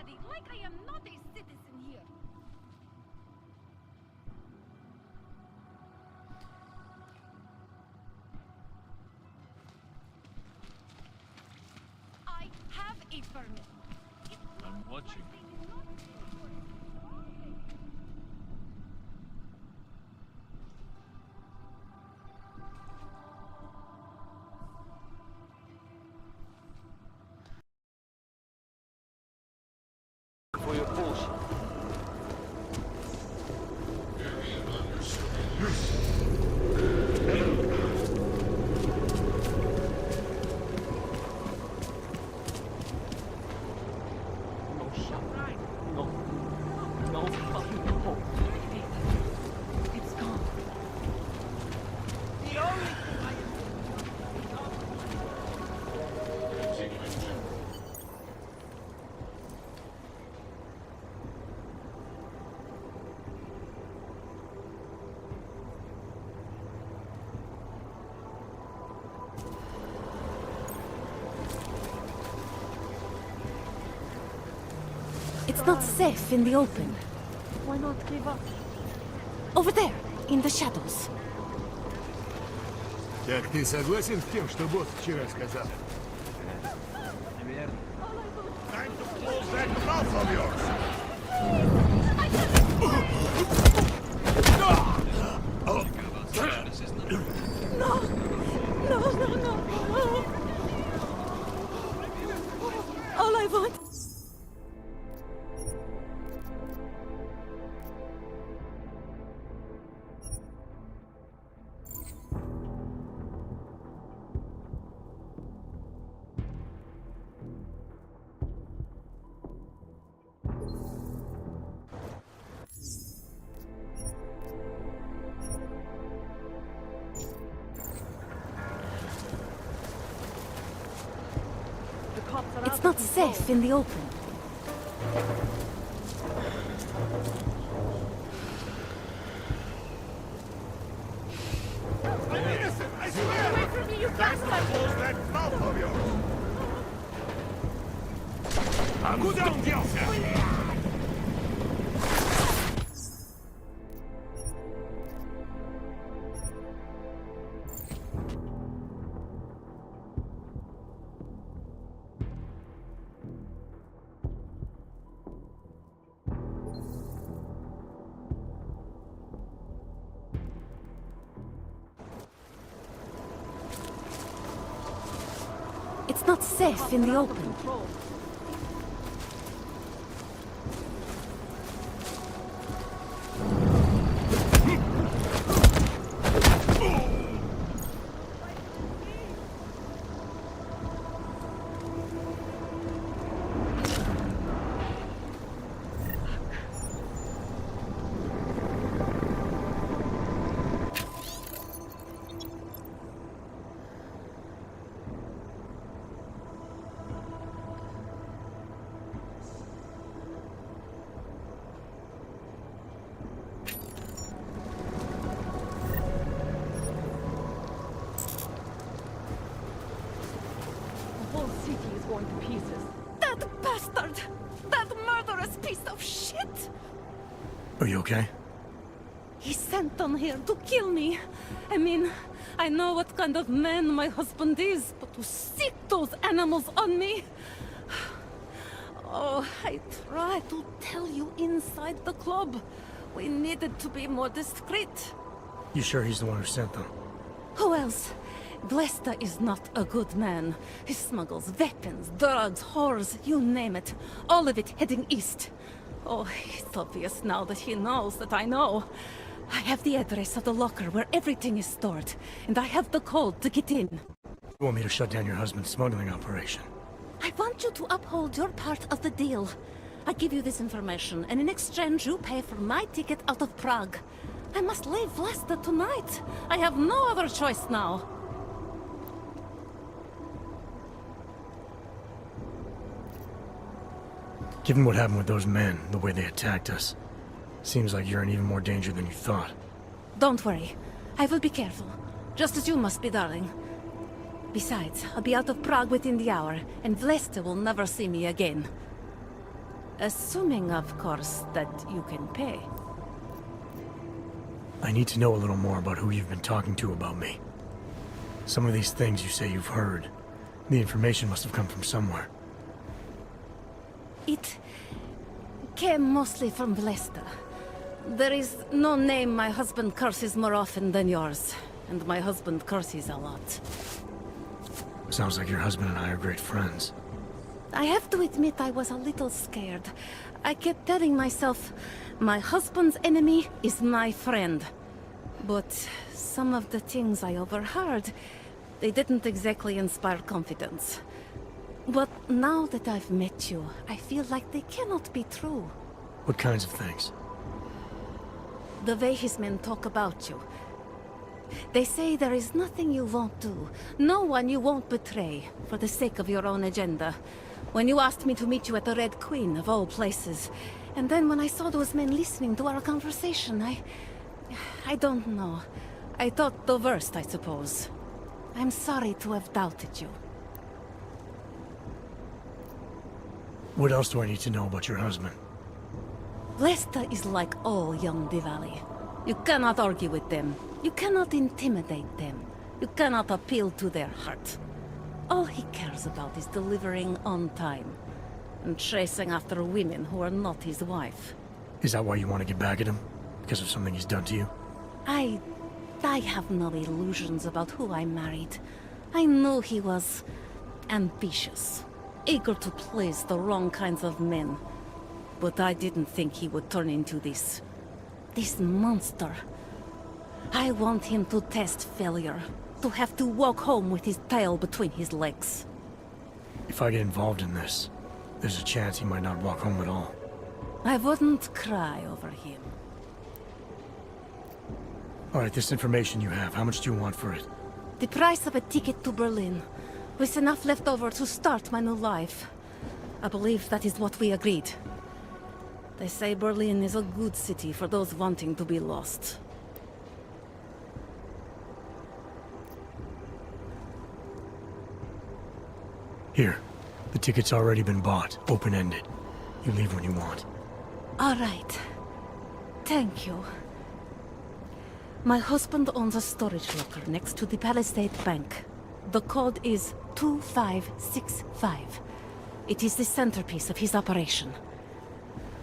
everybody like I am not a citizen here. I have a permit. I'm watching. For your bullshit. No shot. No. No fucking no. It's gone. The only thing I am... It's not safe in the open. Why not give up? Over there, in the shadows. Так ты согласен с тем, что босс вчера сказал? Time to close that mouth of yours! No! No, no, no! All I want... It's not safe in the open. I'm innocent, I swear! Away from me, you bastard! Close that mouth of yours! Куда он делся? It's not safe in the open. The whole city is going to pieces. That bastard! That murderous piece of shit! Are you okay? He sent them here to kill me. I mean, I know what kind of man my husband is, but to sick those animals on me... Oh, I tried to tell you inside the club. We needed to be more discreet. You sure he's the one who sent them? Who else? Glesta is not a good man. He smuggles weapons, drugs, whores, you name it. All of it heading east. Oh, it's obvious now that he knows that I know. I have the address of the locker where everything is stored, and I have the code to get in. You want me to shut down your husband's smuggling operation? I want you to uphold your part of the deal. I give you this information, and in exchange you pay for my ticket out of Prague. I must leave Vlasta tonight. I have no other choice now. Given what happened with those men, the way they attacked us, seems like you're in even more danger than you thought. Don't worry. I will be careful. Just as you must be, darling. Besides, I'll be out of Prague within the hour, and Vlasta will never see me again. Assuming, of course, that you can pay. I need to know a little more about who you've been talking to about me. Some of these things you say you've heard, the information must have come from somewhere. It came mostly from Vlesta. There is no name my husband curses more often than yours, and my husband curses a lot. Sounds like your husband and I are great friends. I have to admit I was a little scared. I kept telling myself, my husband's enemy is my friend. But some of the things I overheard, they didn't exactly inspire confidence. But now that I've met you, I feel like they cannot be true. What kinds of things? The way his men talk about you. They say there is nothing you won't do, no one you won't betray, for the sake of your own agenda. When you asked me to meet you at the Red Queen, of all places, and then when I saw those men listening to our conversation, I don't know. I thought the worst, I suppose. I'm sorry to have doubted you. What else do I need to know about your husband? Vlesta is like all young Diwali. You cannot argue with them. You cannot intimidate them. You cannot appeal to their heart. All he cares about is delivering on time, and chasing after women who are not his wife. Is that why you want to get back at him? Because of something he's done to you? I have no illusions about who I married. I knew he was ambitious, eager to please the wrong kinds of men. But I didn't think he would turn into this monster. I want him to test failure, to have to walk home with his tail between his legs. If I get involved in this, there's a chance he might not walk home at all. I wouldn't cry over him. Alright, this information you have, how much do you want for it? The price of a ticket to Berlin, with enough left over to start my new life. I believe that is what we agreed. They say Berlin is a good city for those wanting to be lost. Here, the ticket's already been bought, open-ended. You leave when you want. All right. Thank you. My husband owns a storage locker next to the Palisade Bank. The code is 2565. It is the centerpiece of his operation.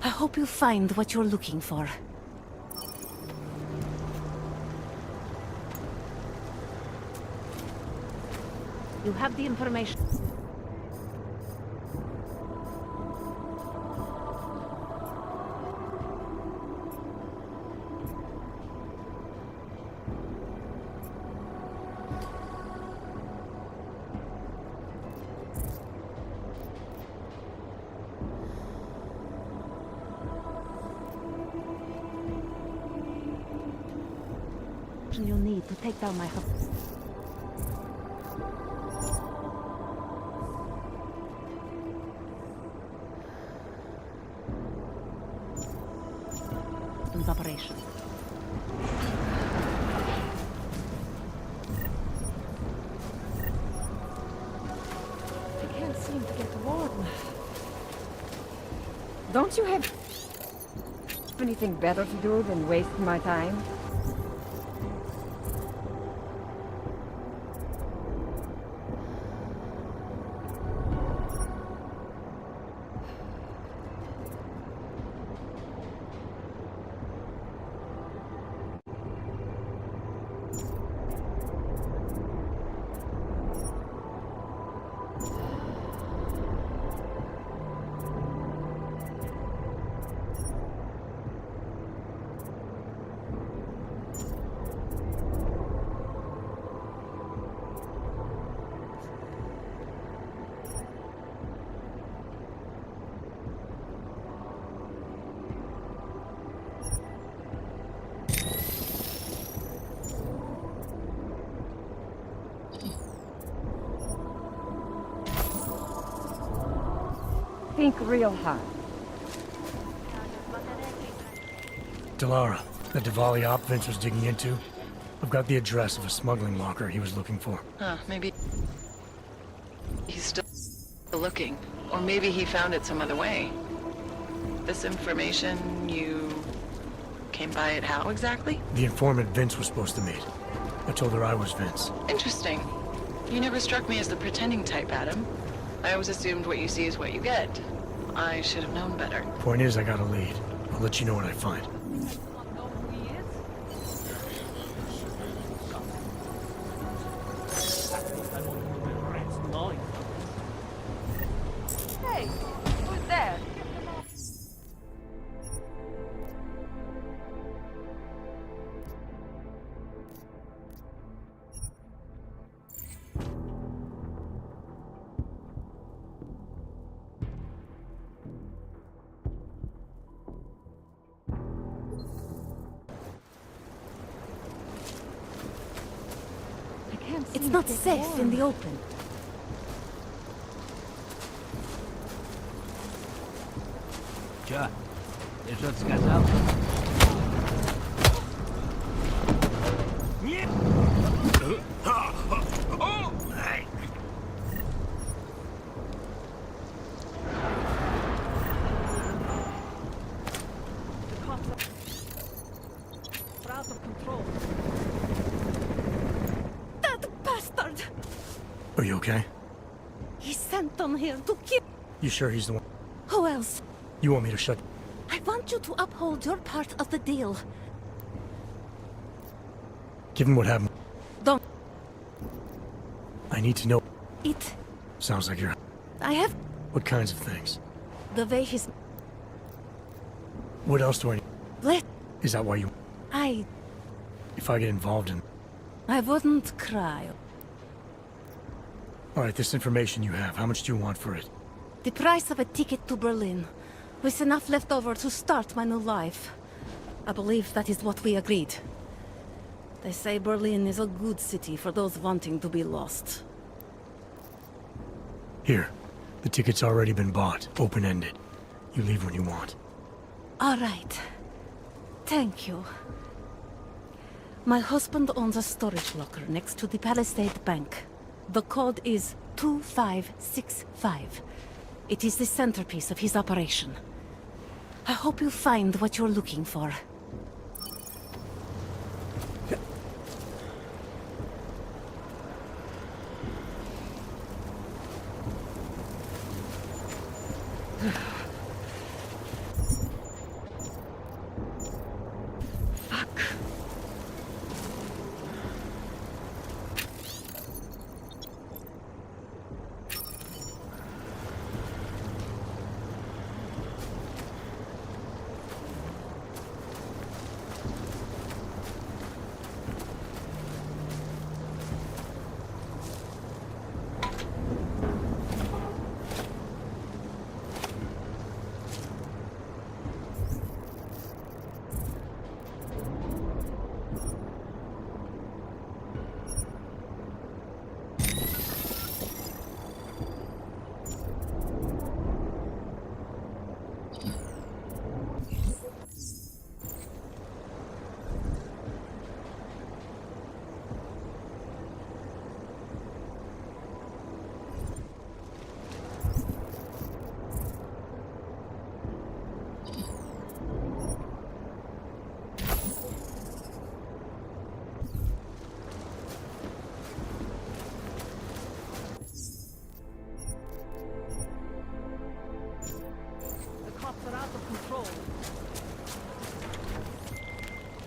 I hope you find what you're looking for. You have the information. You need to take down my husband's operation. I can't seem to get warm. Don't you have anything better to do than waste my time? Think real hard. Delara, the Diwali op Vince was digging into? I've got the address of a smuggling locker he was looking for. Maybe he's still looking. Or maybe he found it some other way. This information, you came by it how exactly? The informant Vince was supposed to meet. I told her I was Vince. Interesting. You never struck me as the pretending type, Adam. I always assumed what you see is what you get. I should have known better. Point is, I got a lead. I'll let you know what I find. Hey, who's there? It's not safe in the open. Чё? Ты что-то сказал? Нет! Out of control. That bastard! Are you okay? He sent them here to kill. You sure he's the one? Who else? You want me to shut... I want you to uphold your part of the deal. Given what happened, Don't. I need to know... It. Sounds like you're... I have What kinds of things? the way he's. What else do I need? Let. Is that why you... If I get involved in... I wouldn't cry. Alright, this information you have, how much do you want for it? The price of a ticket to Berlin, with enough left over to start my new life. I believe that is what we agreed. They say Berlin is a good city for those wanting to be lost. Here. The ticket's already been bought, open-ended. You leave when you want. All right. Thank you. My husband owns a storage locker next to the Palisade Bank. The code is 2565. It is the centerpiece of his operation. I hope you find what you're looking for.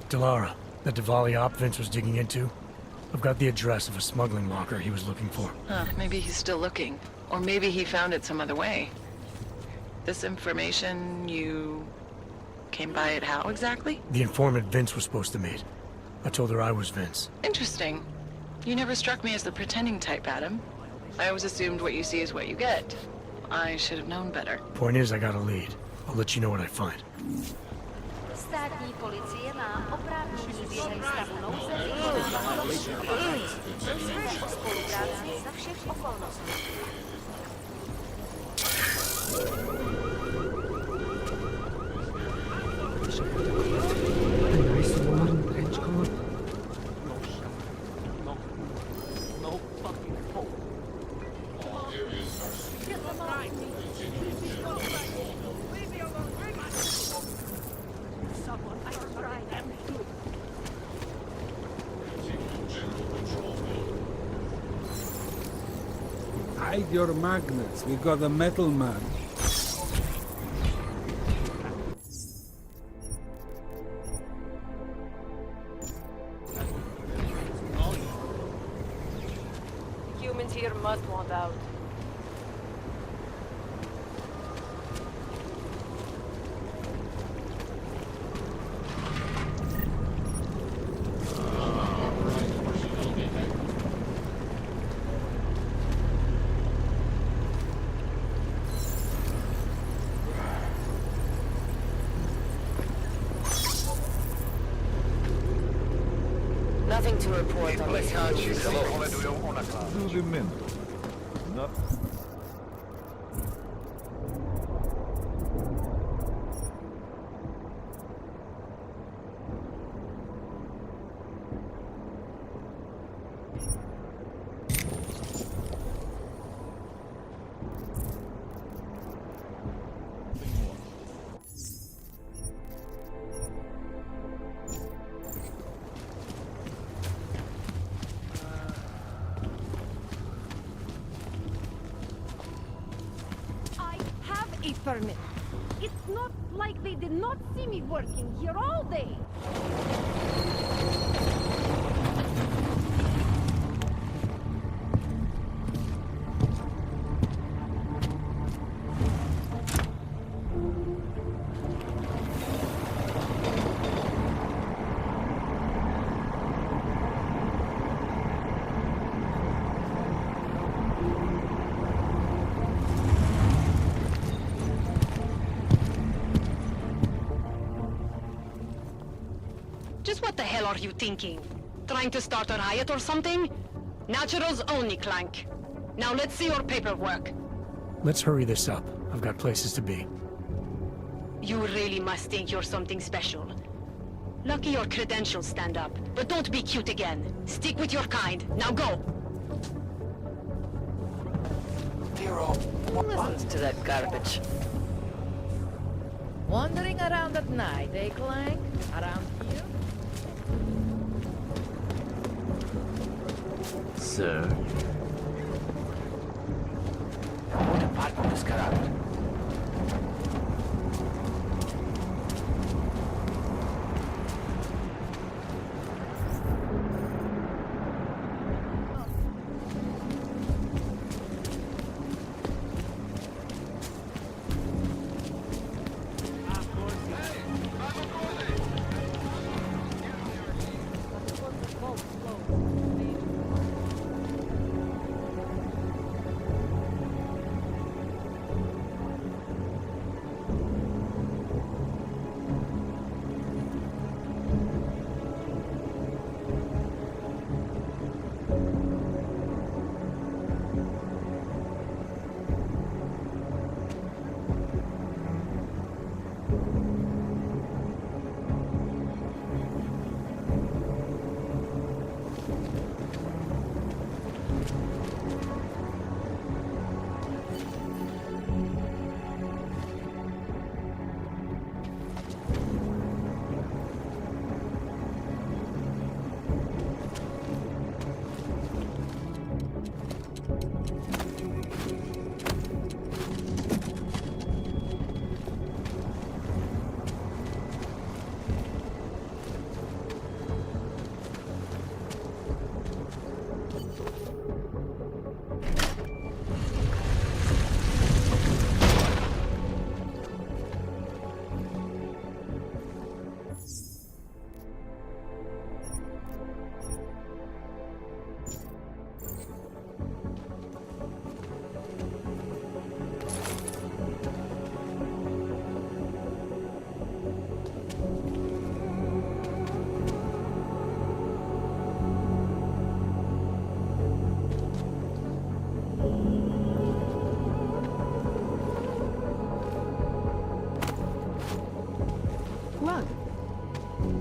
Delara, that Diwali op Vince was digging into? I've got the address of a smuggling locker he was looking for. Maybe he's still looking. Or maybe he found it some other way. This information, you came by it how exactly? The informant Vince was supposed to meet. I told her I was Vince. Interesting. You never struck me as the pretending type, Adam. I always assumed what you see is what you get. I should have known better. Point is, I got a lead. I'll let you know what I find. Státní policie má oprávnění během stavu nouze vykonávat další opatření. Jsme o spolupráci za všech okolností. No fucking hope. Hide your magnets. We got a metal man. Humans here must want out. Nothing to report on this house. Do the mint. Not. I have a permit. It's not like they did not see me working here all day. Just what the hell are you thinking? Trying to start a riot or something? Naturals only, Clank. Now let's see your paperwork. Let's hurry this up. I've got places to be. You really must think you're something special. Lucky your credentials stand up, but don't be cute again. Stick with your kind. Now go! Who listens to that garbage? Wandering around at night, eh, Clank? Around here? Sir. What apartment is corrupt?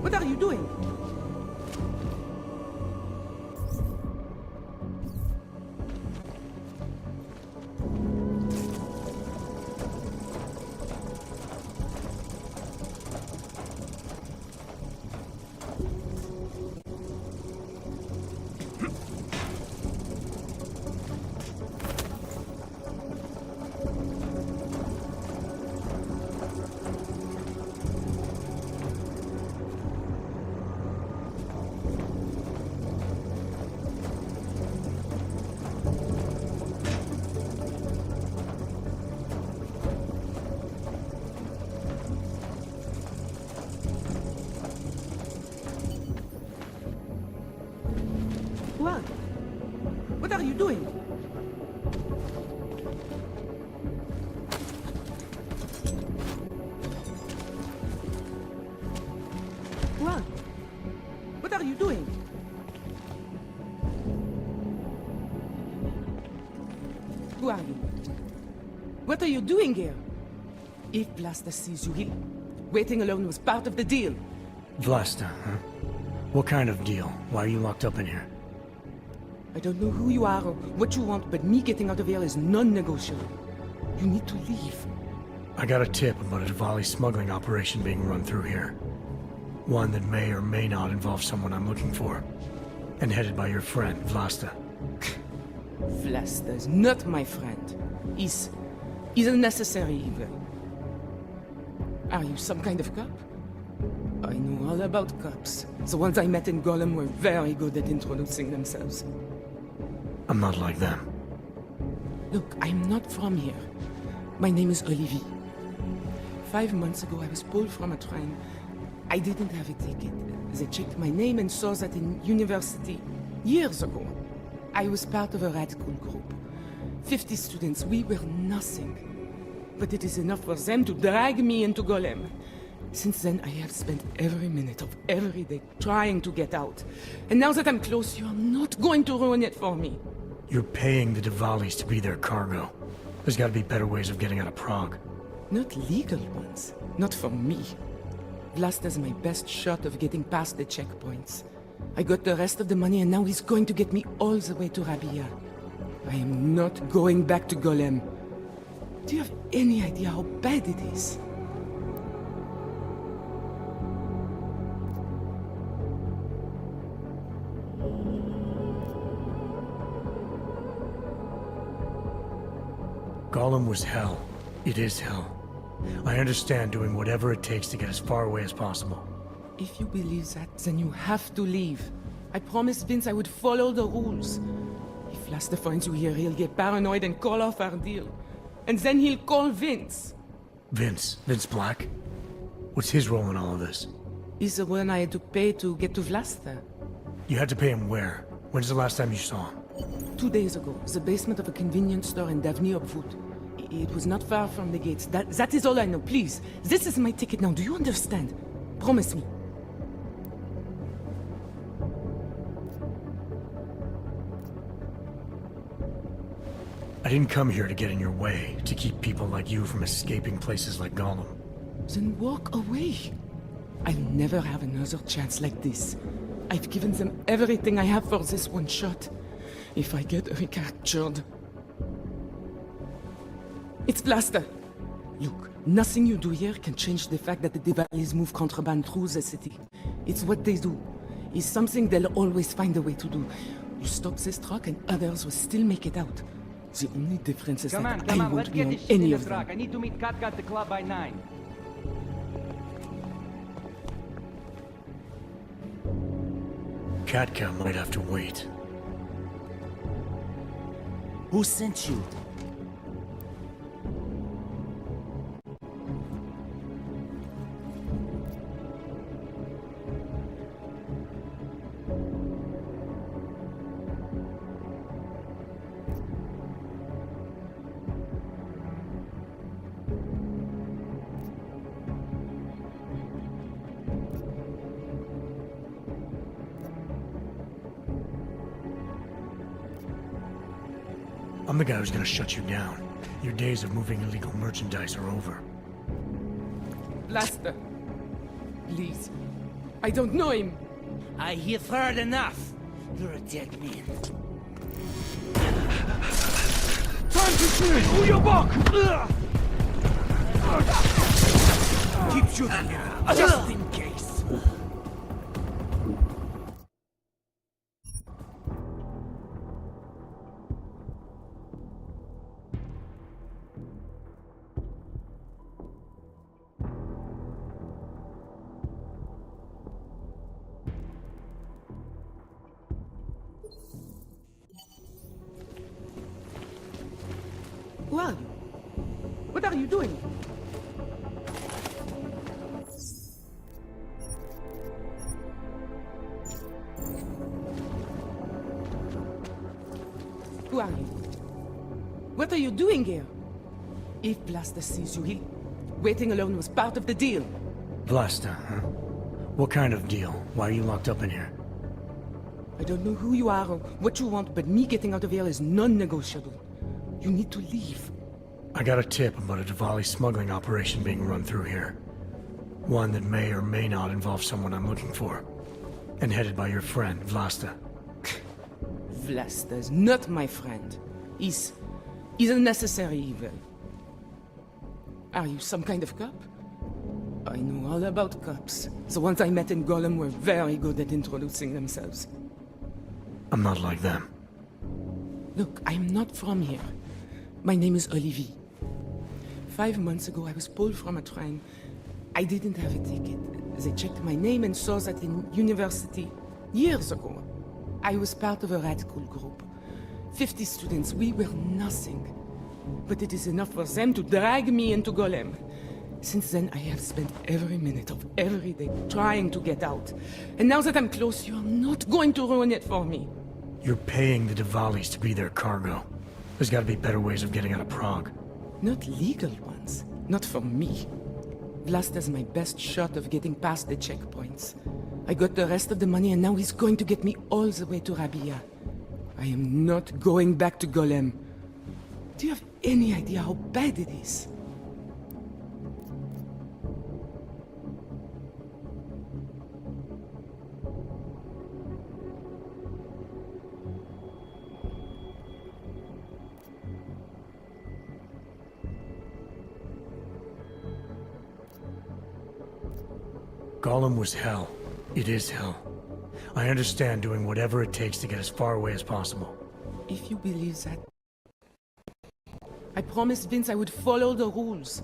What are you doing? doing? What? What are you doing? Who are you? What are you doing here? If Blaster sees you, waiting alone was part of the deal. Vlasta, huh? What kind of deal? Why are you locked up in here? I don't know who you are or what you want, but me getting out of here is non-negotiable. You need to leave. I got a tip about a Diwali smuggling operation being run through here. One that may or may not involve someone I'm looking for. And headed by your friend, Vlasta. Vlasta is not my friend. He's a necessary evil. Are you some kind of cop? I know all about cops. The ones I met in Golem were very good at introducing themselves. I'm not like them. Look, I'm not from here. My name is Olivier. 5 months ago, I was pulled from a train. I didn't have a ticket. They checked my name and saw that in university, years ago, I was part of a radical group. 50 students, we were nothing. But it is enough for them to drag me into Golem. Since then, I have spent every minute of every day trying to get out. And now that I'm close, you're not going to ruin it for me. You're paying the Diwalis to be their cargo. There's gotta be better ways of getting out of Prague. Not legal ones. Not for me. Vlasta's my best shot of getting past the checkpoints. I got the rest of the money and now he's going to get me all the way to Rabia. I am not going back to Golem. Do you have any idea how bad it is? Golem was hell. It is hell. I understand doing whatever it takes to get as far away as possible. If you believe that, then you have to leave. I promised Vince I would follow the rules. If Vlasta finds you here, he'll get paranoid and call off our deal. And then he'll call Vince. Vince? Vince Black? What's his role in all of this? He's the one I had to pay to get to Vlasta. You had to pay him where? When's the last time you saw him? 2 days ago, the basement of a convenience store in Davni Obwood. It was not far from the gates. That is all I know. Please, this is my ticket now. Do you understand? Promise me. I didn't come here to get in your way, to keep people like you from escaping places like Golem. Then walk away. I'll never have another chance like this. I've given them everything I have for this one shot. If I get recaptured... It's Blaster! Look, nothing you do here can change the fact that the Diwalis move contraband through the city. It's what they do. It's something they'll always find a way to do. You stop this truck and others will still make it out. The only difference is that I won't be on any of them. I need to meet Katka at the club by 9. Katka might have to wait. Who sent you? I'm the guy who's gonna shut you down. Your days of moving illegal merchandise are over. Blaster. Please. I don't know him. I have heard enough. You're a dead man. Time to shoot! Who you back? Keep shooting him, just in case. Who are you? What are you doing? Who Who are you? What are you doing here? If Vlasta sees you, he'll... Waiting alone was part of the deal. Vlasta, huh? What kind of deal? Why are you locked up in here? I don't know who you are or what you want, but me getting out of here is non-negotiable. You need to leave. I got a tip about a Diwali smuggling operation being run through here. One that may or may not involve someone I'm looking for. And headed by your friend, Vlasta. Vlasta is not my friend. He's a necessary evil. Are you some kind of cop? I know all about cops. The ones I met in Golem were very good at introducing themselves. I'm not like them. Look, I'm not from here. My name is Olivier. 5 months ago, I was pulled from a train. I didn't have a ticket. They checked my name and saw that in university years ago. I was part of a radical group. 50 students, we were nothing. But it is enough for them to drag me into Golem. Since then, I have spent every minute of every day trying to get out. And now that I'm close, you're not going to ruin it for me. You're paying the Diwalis to be their cargo. There's gotta be better ways of getting out of Prague. Not legal ones. Not for me. Vlasta's my best shot of getting past the checkpoints. I got the rest of the money and now he's going to get me all the way to Rabia. I am not going back to Golem. Do you have any idea how bad it is? Golem was hell. It is hell. I understand doing whatever it takes to get as far away as possible. If you believe that... I promised Vince I would follow the rules.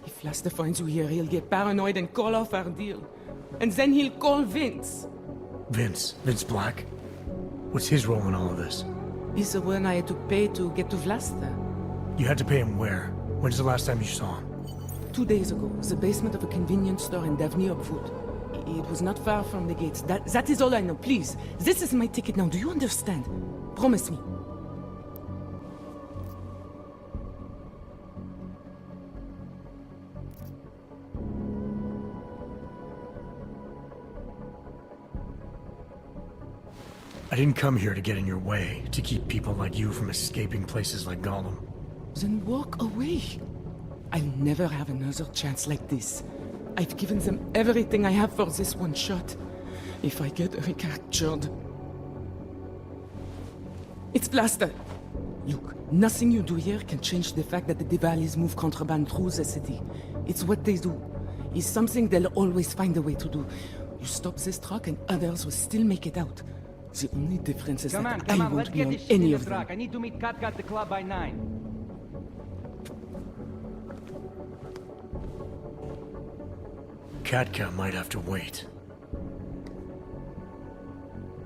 If Vlasta finds you here, he'll get paranoid and call off our deal. And then he'll call Vince. Vince? Vince Black? What's his role in all of this? He's the one I had to pay to get to Vlasta. You had to pay him where? When's the last time you saw him? 2 days ago, the basement of a convenience store in Davni Obwood. It was not far from the gates. That is all I know. Please, this is my ticket now. Do you understand? Promise me. I didn't come here to get in your way, to keep people like you from escaping places like Gollum. Then walk away. I'll never have another chance like this. I've given them everything I have for this one shot. If I get recaptured... It's Vlasta! Look, nothing you do here can change the fact that the Diwalis move contraband through the city. It's what they do. It's something they'll always find a way to do. You stop this truck and others will still make it out. The only difference is that I won't be on any of them. I need to meet Kat at the club by 9. Katka might have to wait.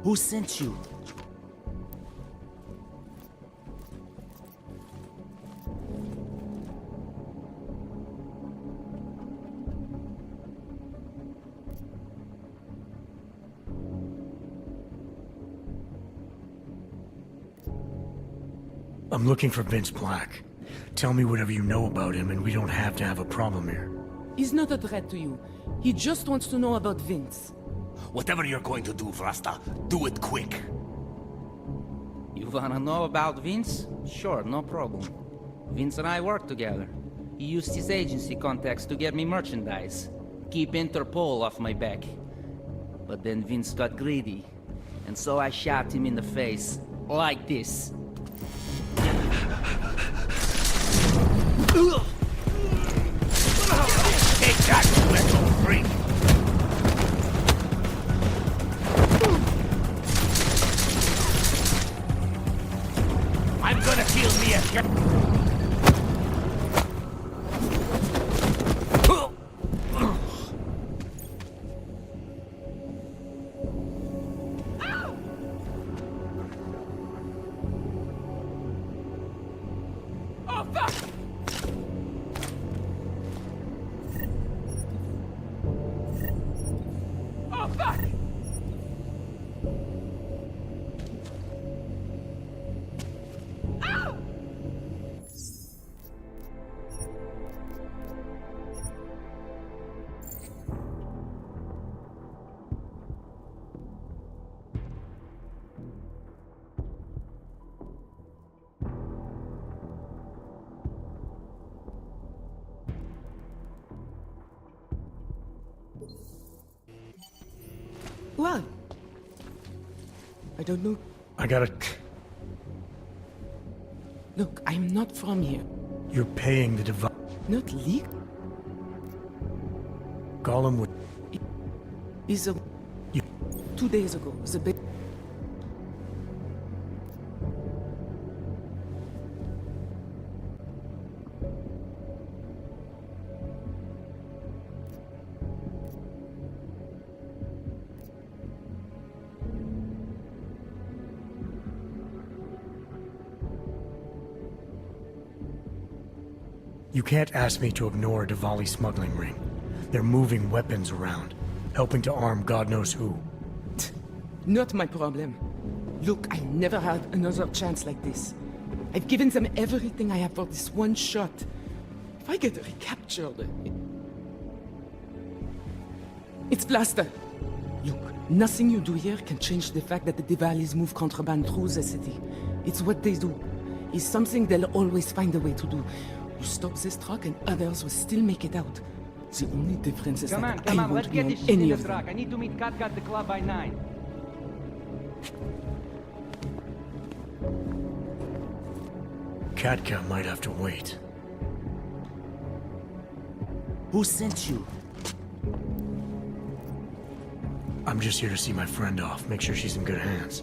Who sent you? I'm looking for Vince Black. Tell me whatever you know about him and we don't have to have a problem here. He's not a threat to you. He just wants to know about Vince. Whatever you're going to do, Vlasta, do it quick. You wanna know about Vince? Sure, no problem. Vince and I work together. He used his agency contacts to get me merchandise. Keep Interpol off my back. But then Vince got greedy. And so I shot him in the face. Like this. Take that, you little freak! I'm gonna kill me a... Well, I don't know. I gotta... Look, I'm not from here. You're paying the divide. Not legal. Gollum would... Is a... You... 2 days ago, the bit... You can't ask me to ignore a Diwali smuggling ring. They're moving weapons around, helping to arm God knows who. Not my problem. Look, I never had another chance like this. I've given them everything I have for this one shot. If I get recaptured... It's Vlasta. Look, nothing you do here can change the fact that the Diwalis move contraband through the city. It's what they do. It's something they'll always find a way to do. You stop this truck and others will still make it out. The only difference is that I won't be on any of them. I need to meet Kat at the club by 9. Katka might have to wait. Who sent you? I'm just here to see my friend off, make sure she's in good hands.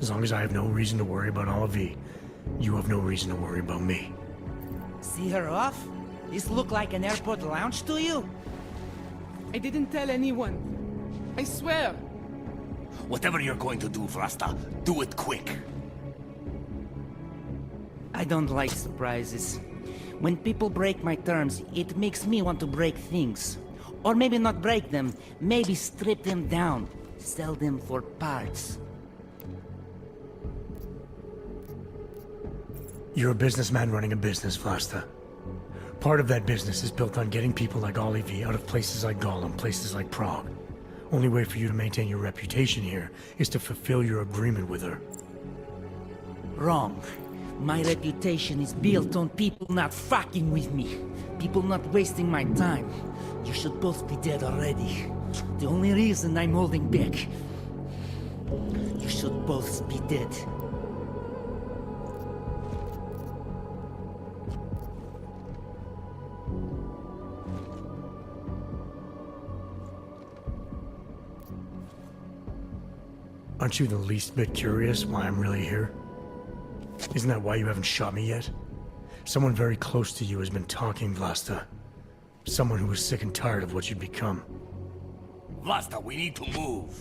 As long as I have no reason to worry about Olivier, you have no reason to worry about me. See her off? This look like an airport lounge to you? I didn't tell anyone. I swear. Whatever you're going to do, Vlasta, do it quick. I don't like surprises. When people break my terms, it makes me want to break things. Or maybe not break them, maybe strip them down. Sell them for parts. You're a businessman running a business, Vlasta. Part of that business is built on getting people like Olivier out of places like Gollum, places like Prague. Only way for you to maintain your reputation here is to fulfill your agreement with her. Wrong. My reputation is built on people not fucking with me. People not wasting my time. You should both be dead already. The only reason I'm holding back. You should both be dead. Aren't you the least bit curious why I'm really here? Isn't that why you haven't shot me yet? Someone very close to you has been talking, Vlasta. Someone who is sick and tired of what you've become. Vlasta, we need to move.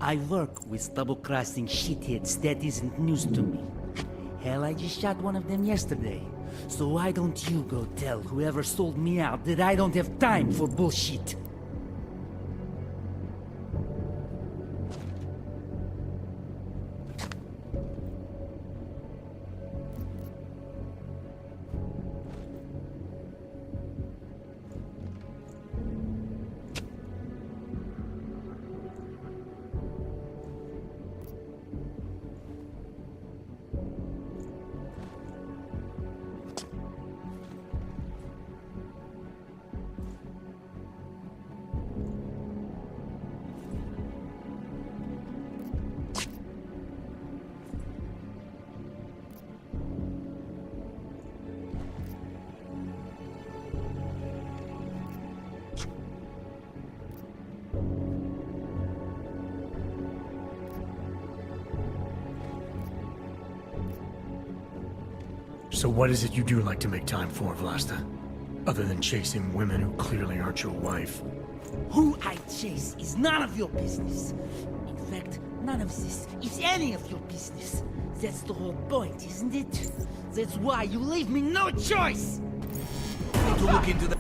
I work with double-crossing shitheads. That isn't news to me. Hell, I just shot one of them yesterday. So why don't you go tell whoever sold me out that I don't have time for bullshit? So what is it you do like to make time for, Vlasta? Other than chasing women who clearly aren't your wife. Who I chase is none of your business. In fact, none of this is any of your business. That's the whole point, isn't it? That's why you leave me no choice! Need to look into that.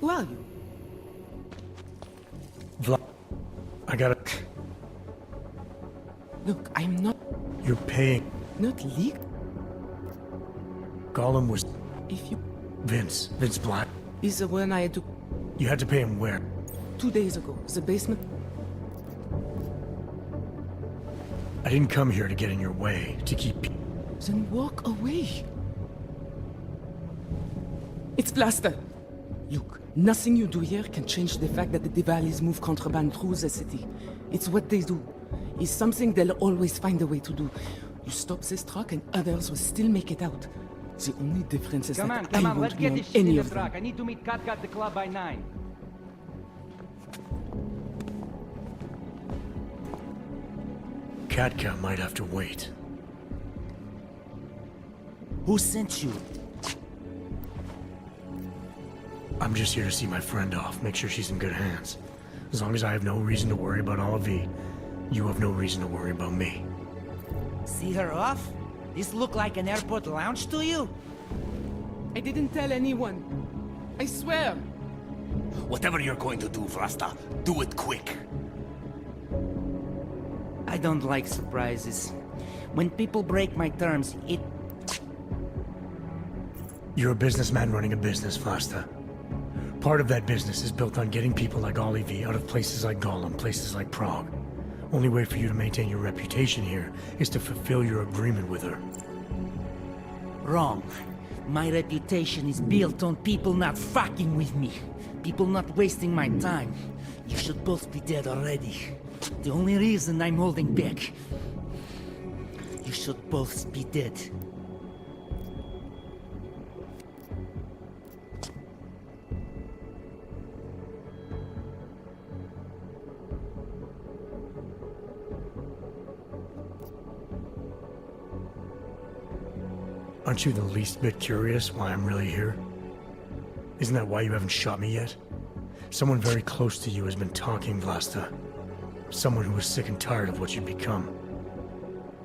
Who are you? I gotta... Look, I'm not... You're paying... Not legal. Gollum was... If you... Vince Black. Is the one I had to... You had to pay him where? 2 days ago. The basement... I didn't come here to get in your way, to keep... Then walk away. It's Blaster. Look, nothing you do here can change the fact that the Diwalis move contraband through the city. It's what they do. It's something they'll always find a way to do. You stop this truck and others will still make it out. The only difference is Come that on, I let's won't get know this shit in any the of them. truck. I need to meet Kat at the club by 9. Katka might have to wait. Who sent you? I'm just here to see my friend off, make sure she's in good hands. As long as I have no reason to worry about Olivier, you have no reason to worry about me. See her off? This look like an airport lounge to you? I didn't tell anyone. I swear. Whatever you're going to do, Vlasta, do it quick. I don't like surprises. When people break my terms, it... You're a businessman running a business, Vlasta. Part of that business is built on getting people like Olivier out of places like Gollum, places like Prague. Only way for you to maintain your reputation here is to fulfill your agreement with her. Wrong. My reputation is built on people not fucking with me. People not wasting my time. You should both be dead already. The only reason I'm holding back. You should both be dead. Aren't you the least bit curious why I'm really here? Isn't that why you haven't shot me yet? Someone very close to you has been talking, Vlasta. Someone who is sick and tired of what you've become.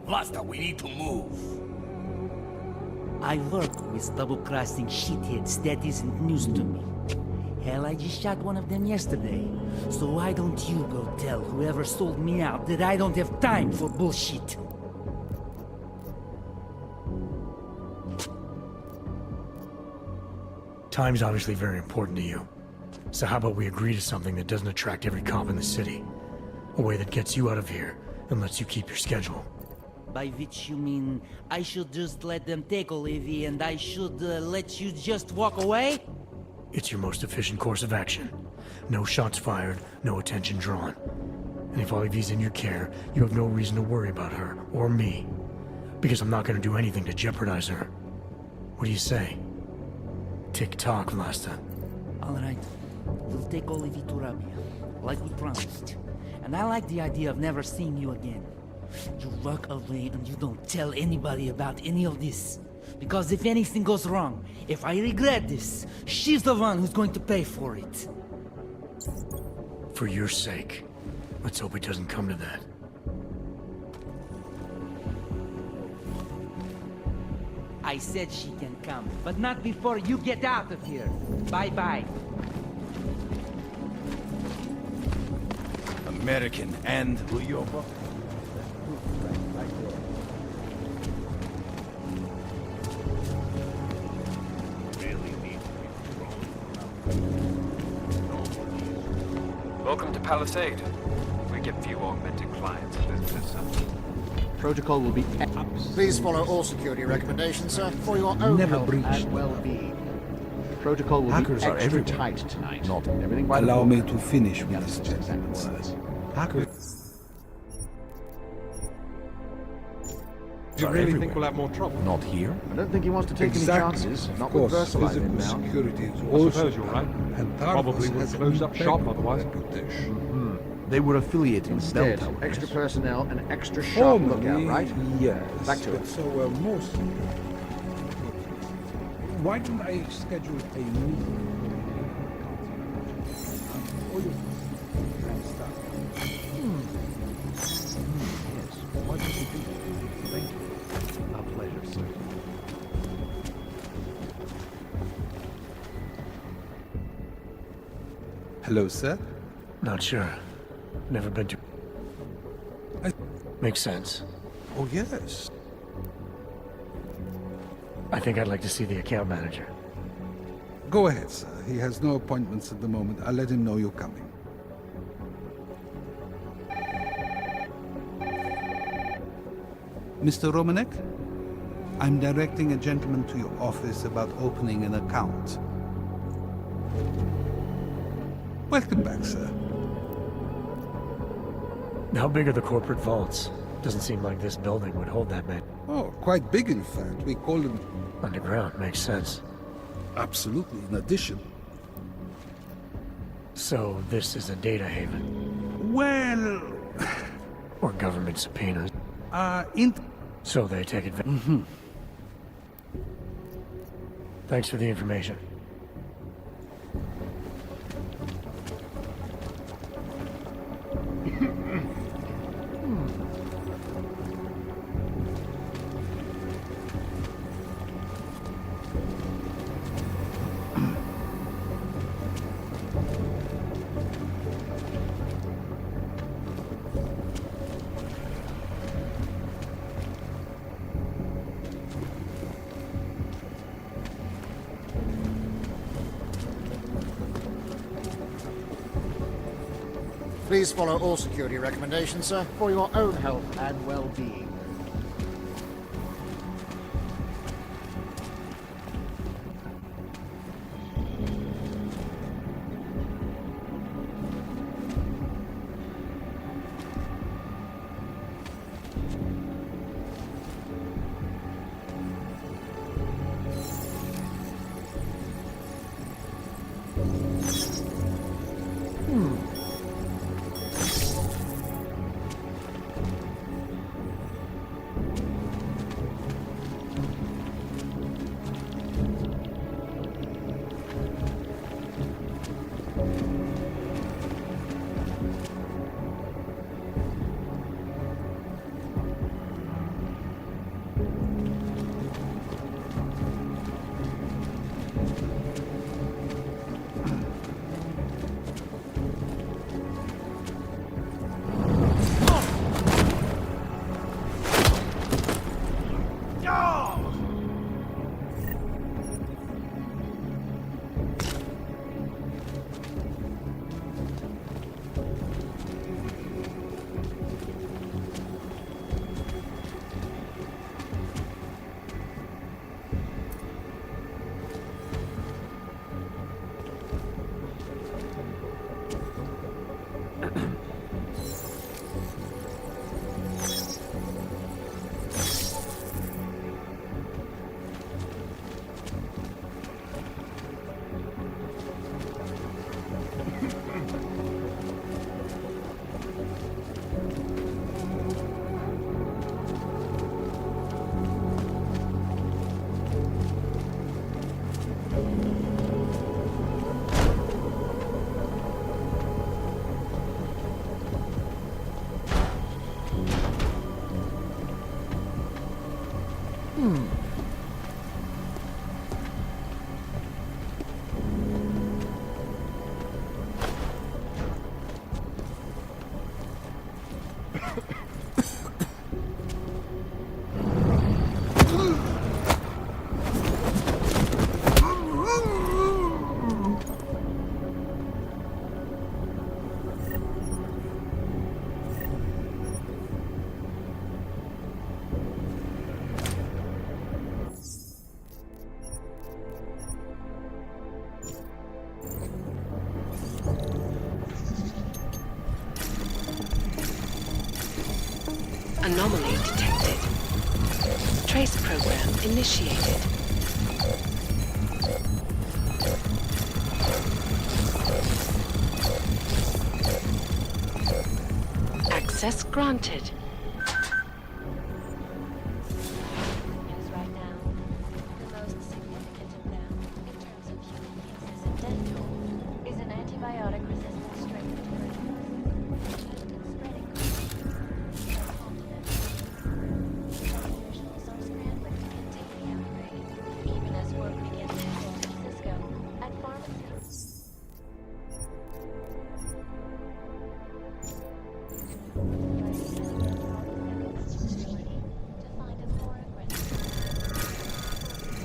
Vlasta, we need to move. I work with double-crossing shitheads. That isn't news to me. Hell, I just shot one of them yesterday. So why don't you go tell whoever sold me out that I don't have time for bullshit? Time's obviously very important to you. So how about we agree to something that doesn't attract every cop in the city? A way that gets you out of here and lets you keep your schedule. By which you mean I should just let them take Olivier and I should let you just walk away? It's your most efficient course of action. No shots fired, no attention drawn. And if Olivier's in your care, you have no reason to worry about her, or me. Because I'm not going to do anything to jeopardize her. What do you say? Tick-tock, Vlasta. All right. We'll take Olivier to Rabia, like we promised. And I like the idea of never seeing you again. You walk away and you don't tell anybody about any of this. Because if anything goes wrong, if I regret this, she's the one who's going to pay for it. For your sake. Let's hope it doesn't come to that. I said she can come, but not before you get out of here. Bye-bye. American and... Will you over? Welcome to Palisade. We get few augmented clients and visitors. Protocol will be... Please follow all security recommendations, sir, for your own health and well-being. Protocol will Hackers be are extra everywhere. tight tonight. Not everything by the allow book. me to finish with this gentleman. Hackers. Do you really think we'll have more trouble? Not here. I don't think he wants to take Exactly. any chances. Not Of with course, Versailles in physical now. security is I also suppose you're right. and Probably would have closed up shop otherwise. They were affiliated with Instead, Bell Tower, extra personnel and extra sharp Formally, lookout, right? yes. Back to it. So, most... Why don't I schedule a meeting? All your and stuff. Yes. Why don't you do that? Thank you. A pleasure, sir. Hello, sir. Not sure. Never been to... Makes sense. Oh, yes. I think I'd like to see the account manager. Go ahead, sir. He has no appointments at the moment. I'll let him know you're coming. Mr. Romanek? I'm directing a gentleman to your office about opening an account. Welcome back, sir. How big are the corporate vaults? Doesn't seem like this building would hold that many. Oh, quite big in fact. We call them... Underground, makes sense. Absolutely, in addition. So this is a data haven? Well... Or government subpoenas? So they take advantage. Mm-hmm. Thanks for the information. Please follow all security recommendations, sir, for your own health and well-being. Anomaly detected. Trace program initiated. Access granted.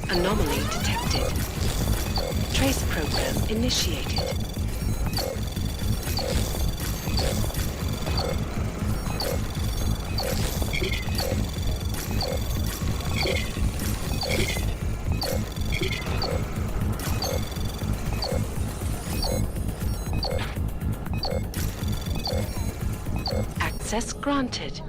Anomaly detected. Trace program initiated. Access granted.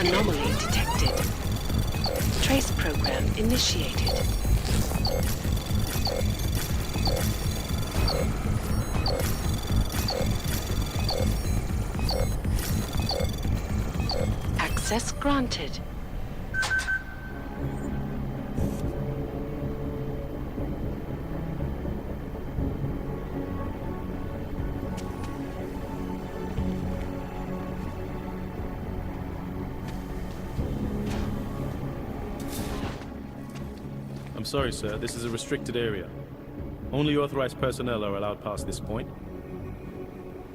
Anomaly detected. Trace program initiated. Access granted. I'm sorry, sir. This is a restricted area. Only authorized personnel are allowed past this point.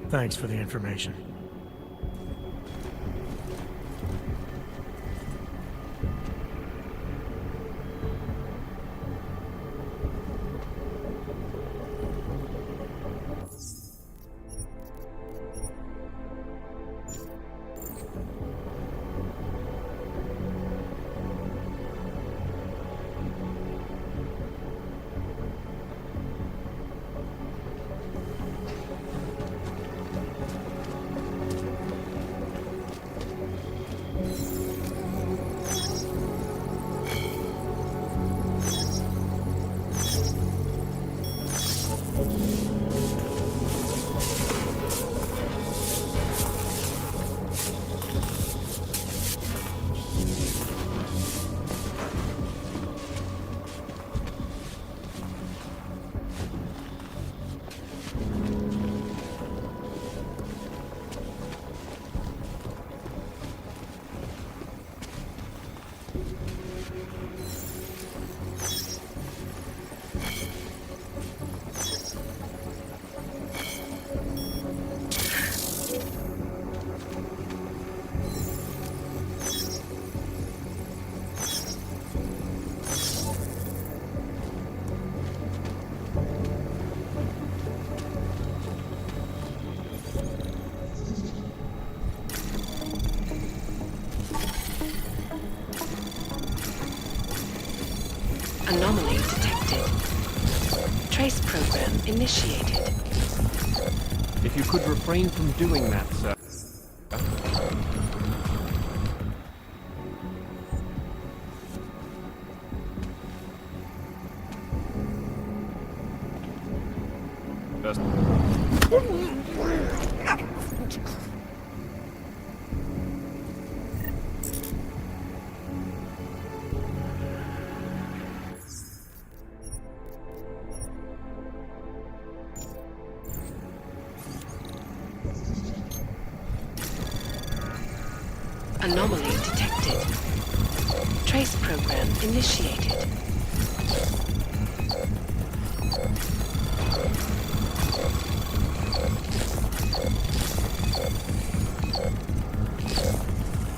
Thanks for the information. Anomaly detected. Trace program initiated. If you could refrain from doing that, sir. First. Anomaly detected. Trace program initiated.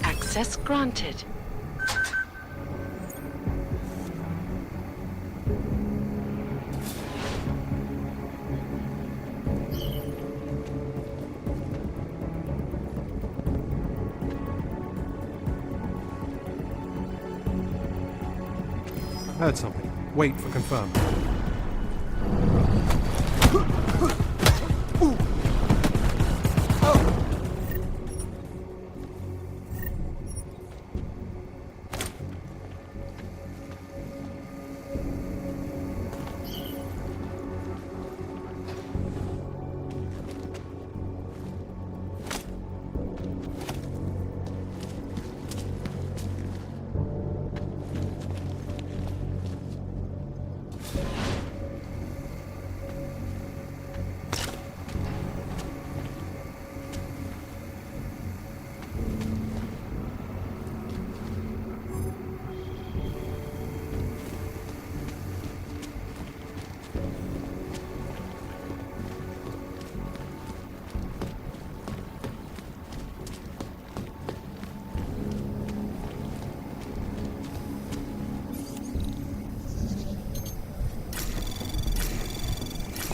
Access granted. Heard something. Wait for confirm.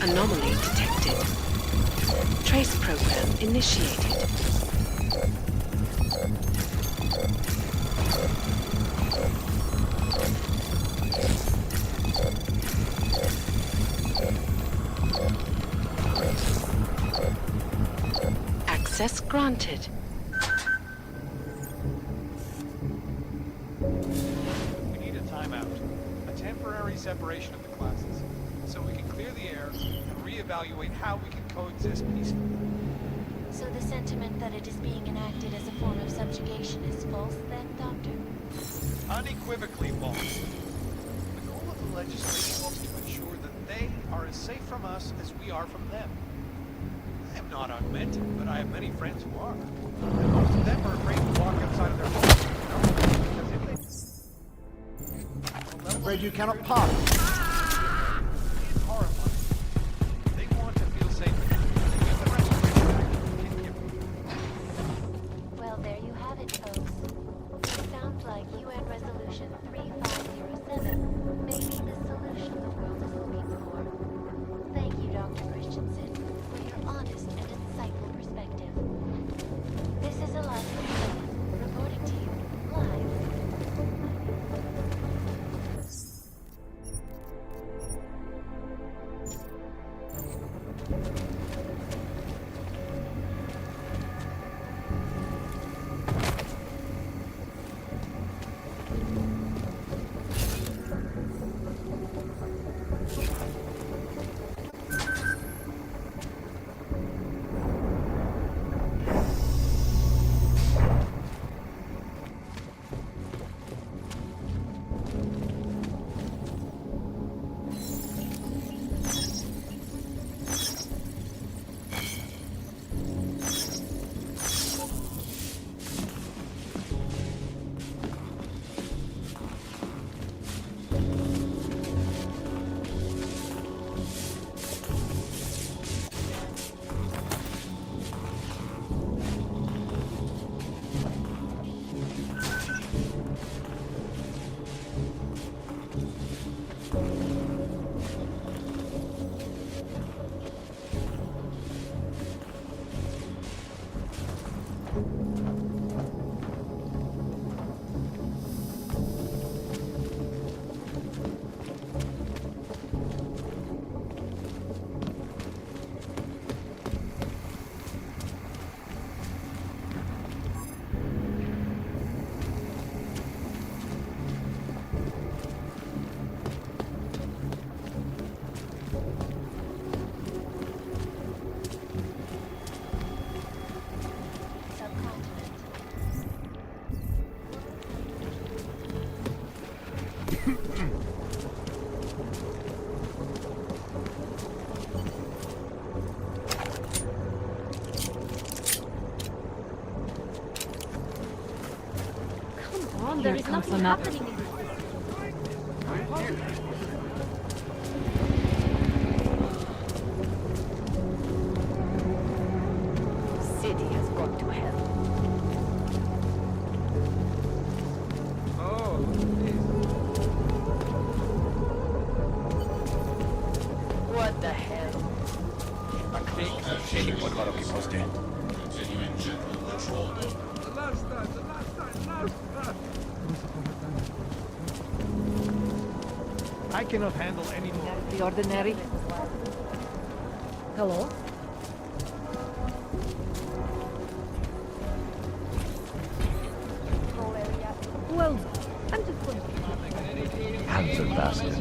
Anomaly detected. Trace program initiated. Access granted. reevaluate how we can coexist peacefully. So the sentiment that it is being enacted as a form of subjugation is false then, Doctor? Unequivocally false. The goal of the legislation is to ensure that they are as safe from us as we are from them. I am not augmented, but I have many friends who are. And most of them are afraid to walk outside of their homes, you know? Because if they... I'm afraid you cannot park. It's horrifying. They want to feel safe again. They give the restoration act can give them. Well, there you have it, folks. It sounds like UN Resolution 3507 may be the solution the world is looking for. Thank you, Dr. Christensen, for your honest and insightful perspective. This is Eliza, reporting to you live. There is nothing happening in City has gone to hell. What the hell? I cannot handle any more. The ordinary. Hello? Well, I'm just going to... Handsome bastard.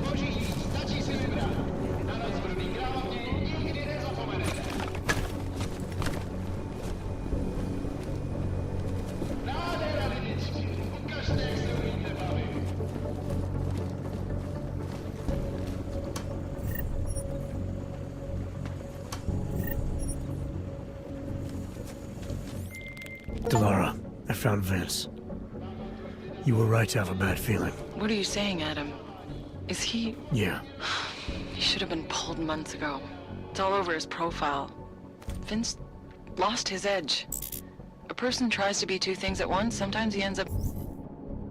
Delara, I found Vince. You were right to have a bad feeling. What are you saying, Adam? Is he... Yeah. He should have been pulled months ago. It's all over his profile. Vince lost his edge. A person tries to be two things at once. Sometimes he ends up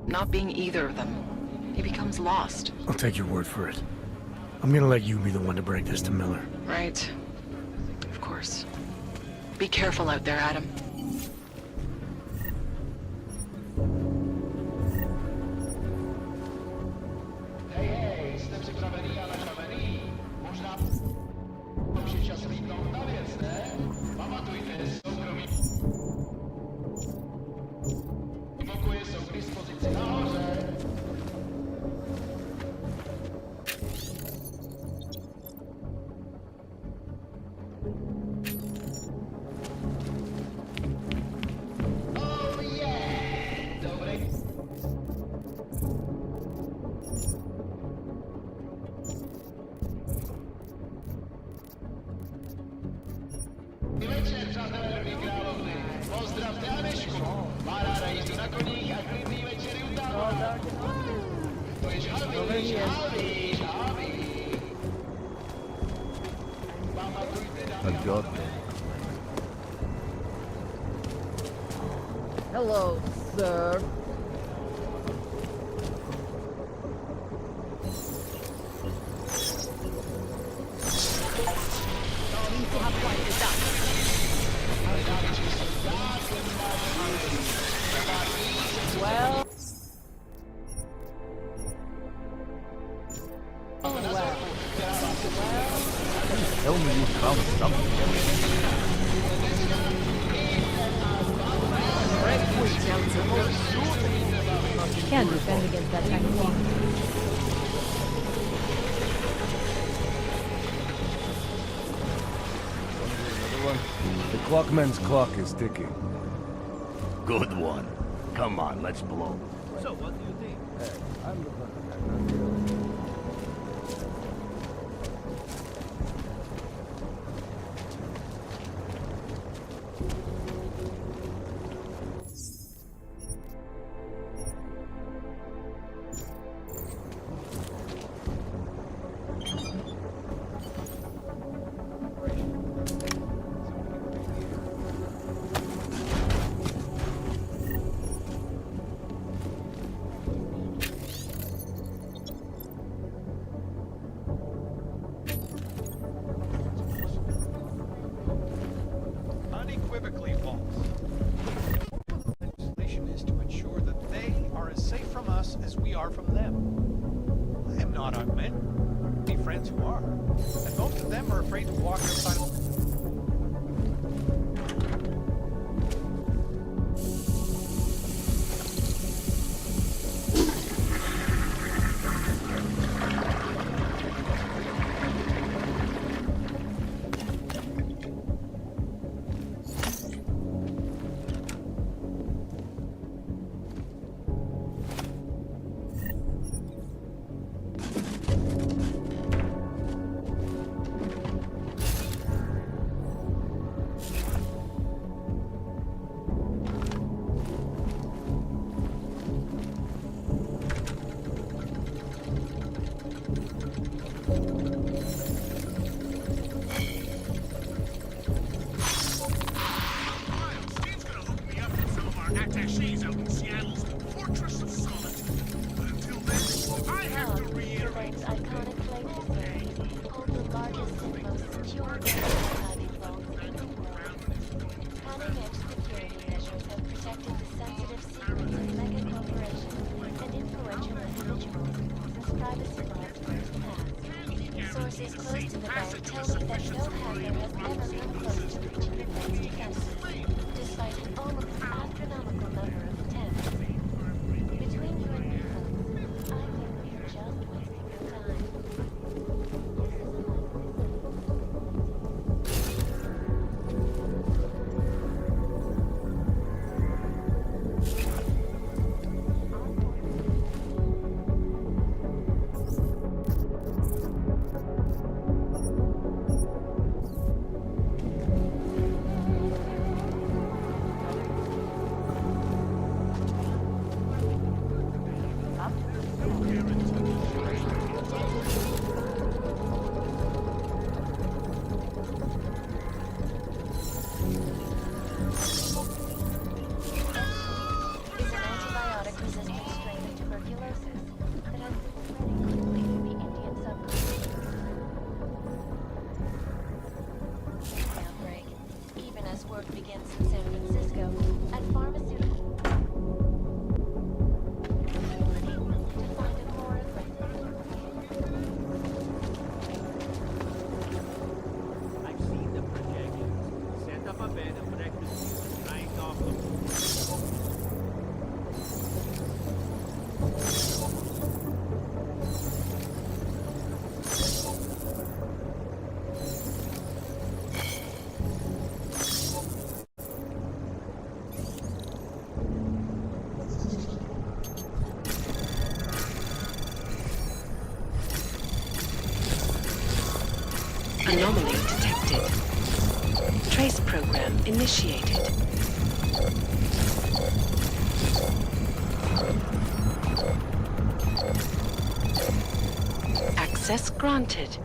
not being either of them. He becomes lost. I'll take your word for it. I'm gonna let you be the one to break this to Miller. Right. Of course. Be careful out there, Adam. A god. Hello, sir. Well. Oh, well. Tell me you found something. Can't defend against that kind of thing. The clockman's clock is ticking. Good one. Come on, let's blow. So, what do you think? Hey, I'm the Unequivocally false. Legislation is to ensure that they are as safe from us as we are from them. I am not augmenting. Many friends who are, and most of them are afraid to walk outside of. Attaches out in Seattle's Fortress of Solitude. But until then, I have to reiterate. Iconic flavors hold the largest and most secure archiving vaults in the world. Cutting-edge security measures have protected the sensitive secrets of mega corporations and influential individuals since privacy laws first passed. Sources close to the bank tell me that no hacker has ever come close to reaching the bank's defenses, despite an almost astronomical number of attempts. Between you and me, folks, I think we're just wasting your time. Anomaly detected. Trace program initiated. Access granted.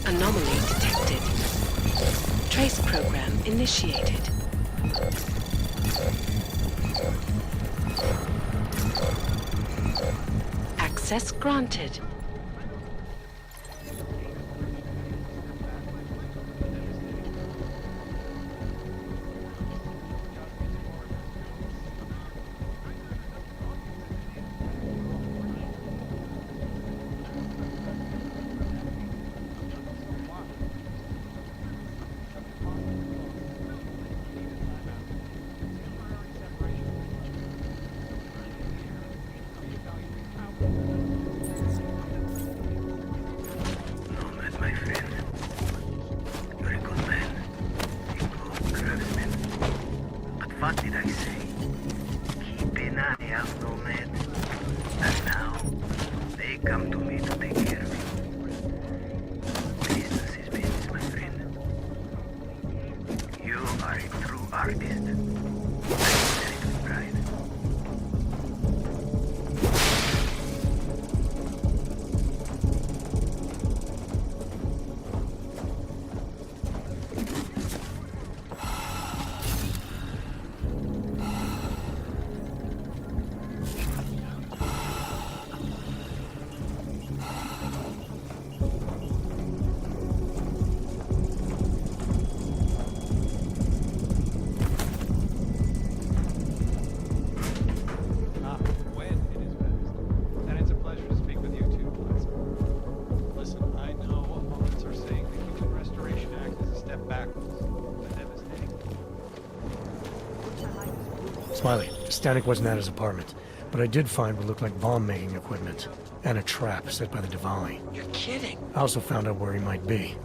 Anomaly detected. Trace program initiated. Access granted. What did I say? Keep an eye out, Nomad. And now, they come to me to take care of you. Business is business, my friend. You are a true artist. I say it with pride. Smiley, Stanek wasn't at his apartment, but I did find what looked like bomb-making equipment, and a trap set by the Diwali. You're kidding. I also found out where he might be.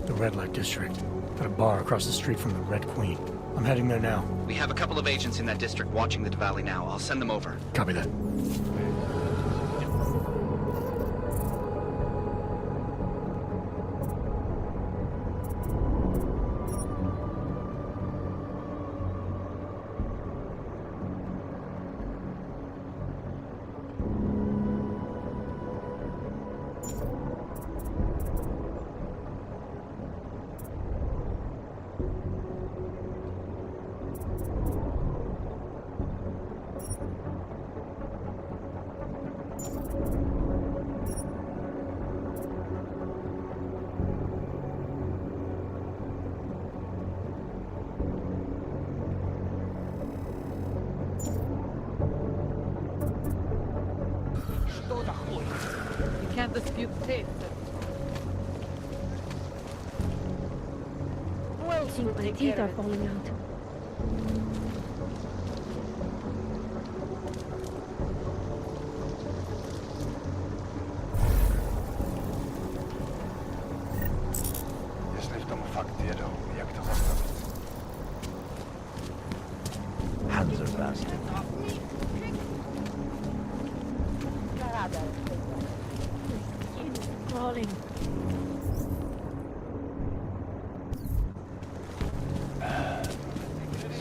The Red Light District. At a bar across the street from the Red Queen. I'm heading there now. We have a couple of agents in that district watching the Diwali now. I'll send them over. Copy that. dispute tastes. Well, My teeth are falling out. Jeśli w domu fakt wiedział, jak to zastawić. Hands are fast. Crawling.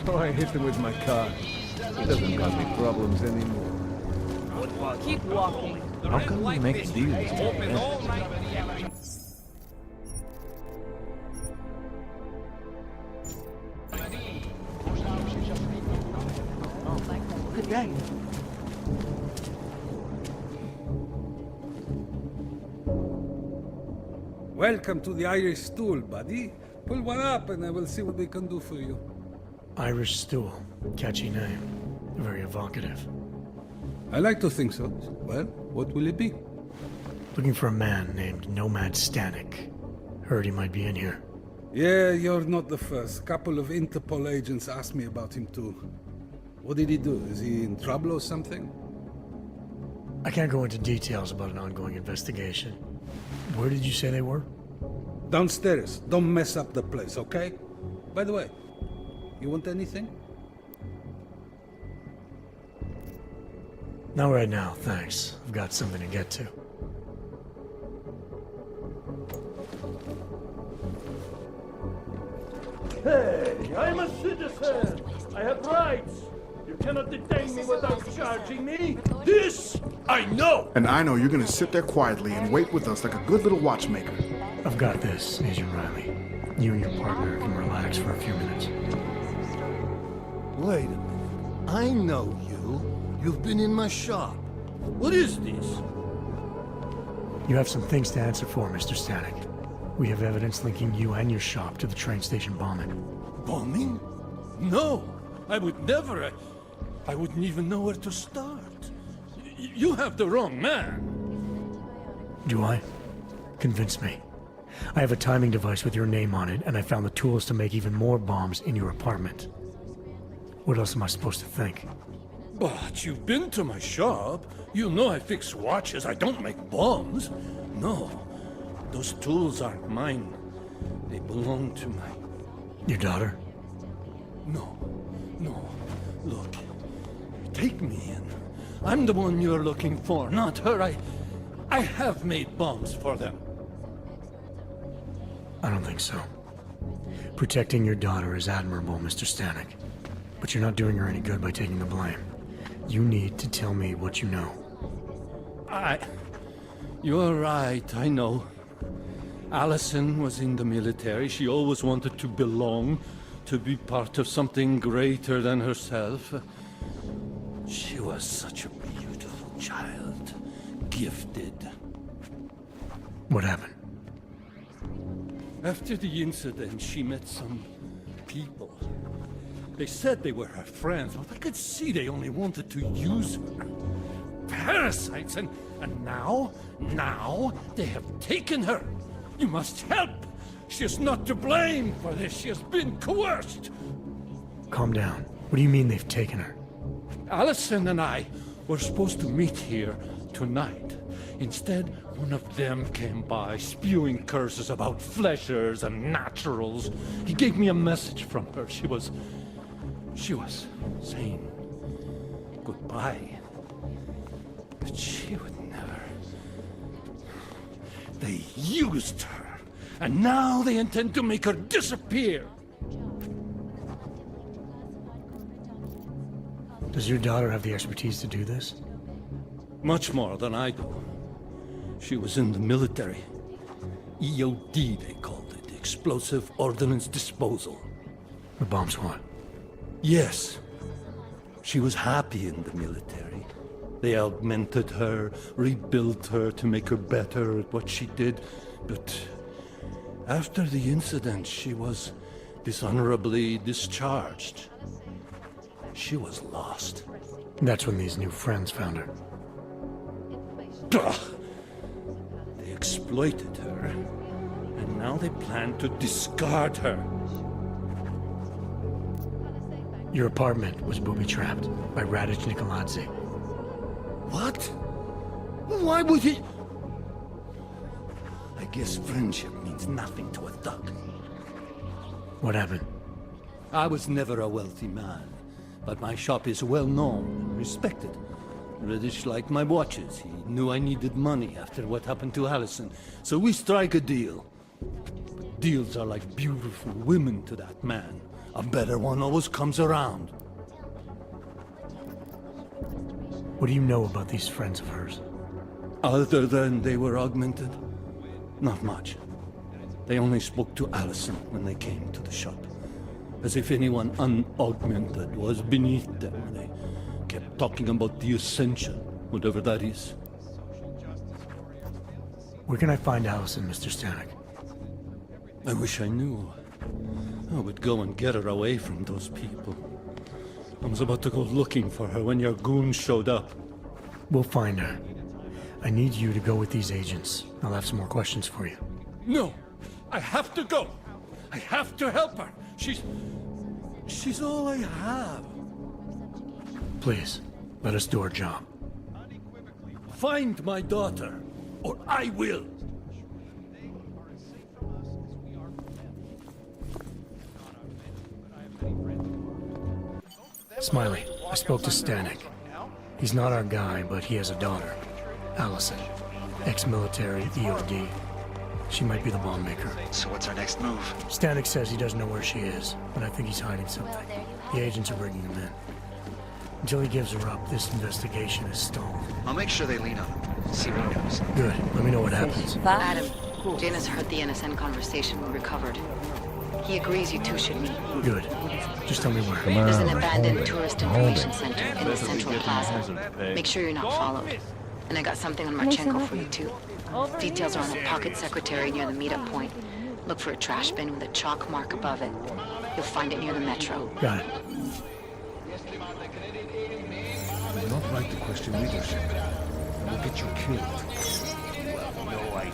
So I hit him with my car. He doesn't cause me problems anymore. Keep walking. How come we make deals at the end? Good day. Welcome to the Irish Stool, buddy. Pull one up and I will see what we can do for you. Irish Stool. Catchy name. Very evocative. I like to think so. Well, what will it be? Looking for a man named Nomad Stanek. Heard he might be in here. Yeah, you're not the first. Couple of Interpol agents asked me about him too. What did he do? Is he in trouble or something? I can't go into details about an ongoing investigation. Where did you say they were? Downstairs. Don't mess up the place, okay? By the way, you want anything? Not right now, thanks. I've got something to get to. Hey, I'm a citizen! I have rights! You cannot detain me without charging me! This I know! And I know you're gonna sit there quietly and wait with us like a good little watchmaker. I've got this, Agent Riley. You and your partner can relax for a few minutes. Wait a minute. I know you. You've been in my shop. What is this? You have some things to answer for, Mr. Stanek. We have evidence linking you and your shop to the train station bombing. Bombing? No! I would never. I wouldn't even know where to start. You have the wrong man. Do I? Convince me. I have a timing device with your name on it, and I found the tools to make even more bombs in your apartment. What else am I supposed to think? But you've been to my shop. You know I fix watches. I don't make bombs. No. Those tools aren't mine. They belong to my... Your daughter? No. No. Look. Take me in. I'm the one you're looking for, not her. I have made bombs for them. I don't think so. Protecting your daughter is admirable, Mr. Stanek. But you're not doing her any good by taking the blame. You need to tell me what you know. You're right, I know. Allison was in the military. She always wanted to belong, to be part of something greater than herself. She was such a beautiful child. Gifted. What happened? After the incident, she met some people. They said they were her friends, but I could see they only wanted to use her. Parasites, and now they have taken her. You must help. She is not to blame for this. She has been coerced. Calm down. What do you mean they've taken her? Allison and I were supposed to meet here tonight. Instead, one of them came by, spewing curses about fleshers and naturals. He gave me a message from her. She was saying goodbye. But she would never. They used her, and now they intend to make her disappear. Does your daughter have the expertise to do this? Much more than I do. She was in the military. EOD, they called it. Explosive Ordnance Disposal. The bomb squad? Yes. She was happy in the military. They augmented her, rebuilt her to make her better at what she did. But after the incident, she was dishonorably discharged. She was lost. That's when these new friends found her. exploited her, and now they plan to discard her. Your apartment was booby-trapped by Radic Nikoladze. What? Why would he? I guess friendship means nothing to a thug. What happened? I was never a wealthy man, but my shop is well known and respected. Radic liked my watches. He knew I needed money after what happened to Allison, so we strike a deal. But deals are like beautiful women to that man. A better one always comes around. What do you know about these friends of hers? Other than they were augmented? Not much. They only spoke to Allison when they came to the shop. As if anyone unaugmented was beneath them. They kept talking about the Ascension, whatever that is. Where can I find Allison, Mr. Stanek? I wish I knew. I would go and get her away from those people. I was about to go looking for her when your goons showed up. We'll find her. I need you to go with these agents. I'll have some more questions for you. No! I have to go! I have to help her! She's all I have. Please, let us do our job. Find my daughter, or I will! Smiley, I spoke to Stanek. He's not our guy, but he has a daughter, Allison. Ex-military, EOD. She might be the bomb maker. So what's our next move? Stanek says he doesn't know where she is, but I think he's hiding something. The agents are bringing him in. Until he gives her up, this investigation is stalled. I'll make sure they lean on him. See what he knows. Good. Let me know what happens. Adam, Janus heard the NSN conversation we recovered. He agrees you two should meet. Good. Just tell me where. There's an abandoned tourist information center in the central plaza. Make sure you're not followed. And I got something on Marchenko for you too. Details are on a pocket secretary near the meetup point. Look for a trash bin with a chalk mark above it. You'll find it near the metro. Got it. It's not right to question leadership. We'll get you killed. You have no idea.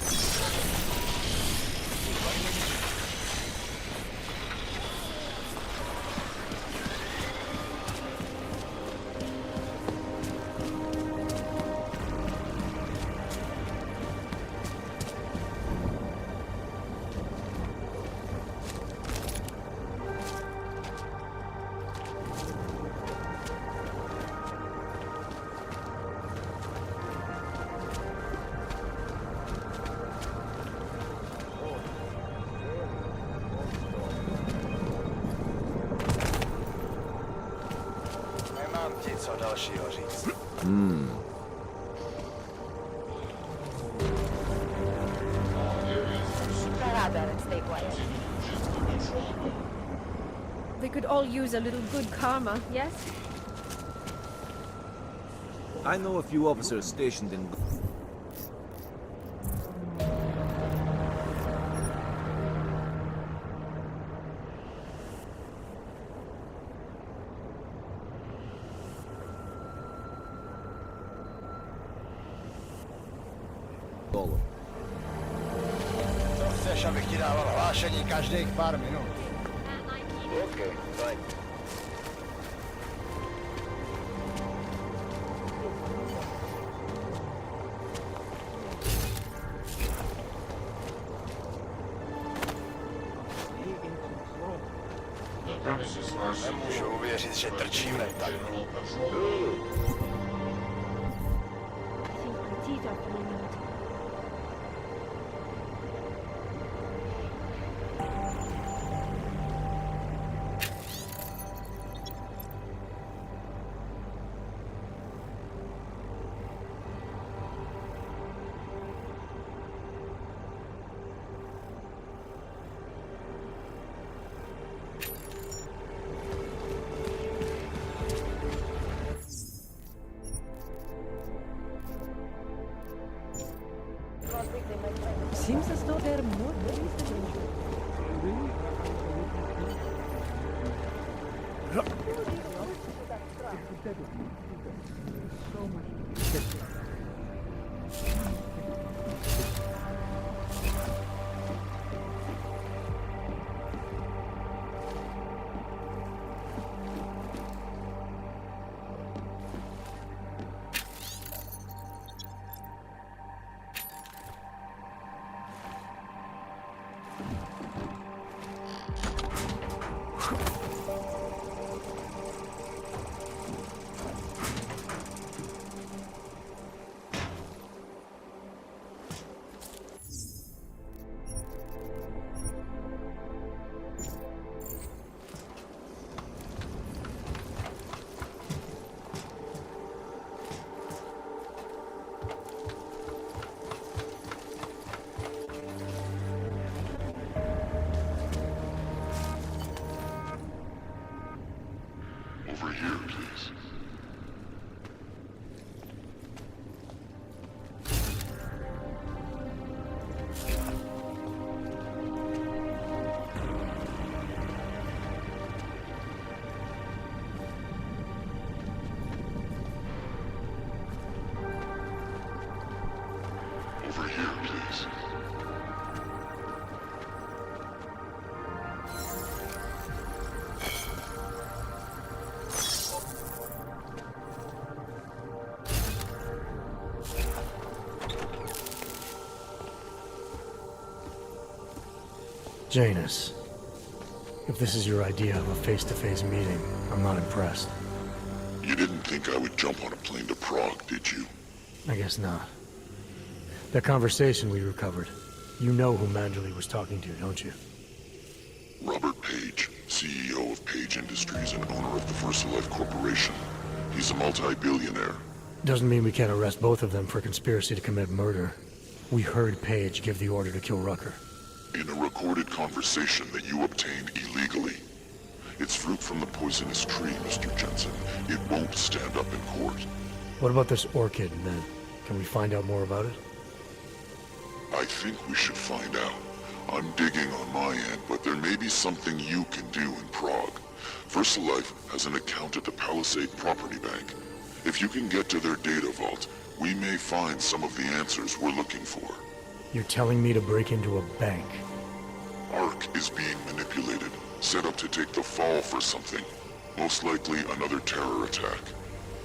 Co dalšího říct? They could all use a little good karma, yes? I know a few officers stationed in... Co chceš, abych ti dával hlášení každých pár minut? Okay, fine. Nemůžu uvěřit, že trčíme tak. Seems as though they're more pleased than usual. Over here, please. Over here, please. Janus, if this is your idea of a face-to-face meeting, I'm not impressed. You didn't think I would jump on a plane to Prague, did you? I guess not. That conversation we recovered, you know who Manderley was talking to, don't you? Robert Page, CEO of Page Industries and owner of the VersaLife Corporation. He's a multi-billionaire. Doesn't mean we can't arrest both of them for conspiracy to commit murder. We heard Page give the order to kill Rucker. In a recorded conversation that you obtained illegally. It's fruit from the poisonous tree, Mr. Jensen. It won't stand up in court. What about this orchid, then? Can we find out more about it? I think we should find out. I'm digging on my end, but there may be something you can do in Prague. VersaLife has an account at the Palisade Property Bank. If you can get to their data vault, we may find some of the answers we're looking for. You're telling me to break into a bank? ARC is being manipulated, set up to take the fall for something. Most likely another terror attack.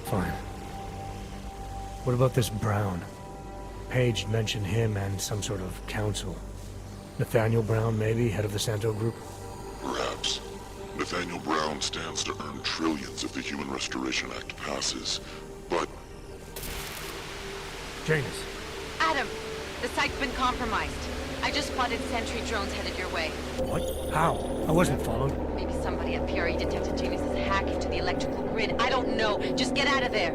Fine. What about this Brown? Page mentioned him and some sort of council. Nathaniel Brown, maybe, head of the Santo Group? Perhaps. Nathaniel Brown stands to earn trillions if the Human Restoration Act passes, but... Janus. Adam! The site's been compromised. I just spotted sentry drones headed your way. What? How? I wasn't followed. Maybe somebody at PRE detected Janus's hack into the electrical grid. I don't know. Just get out of there.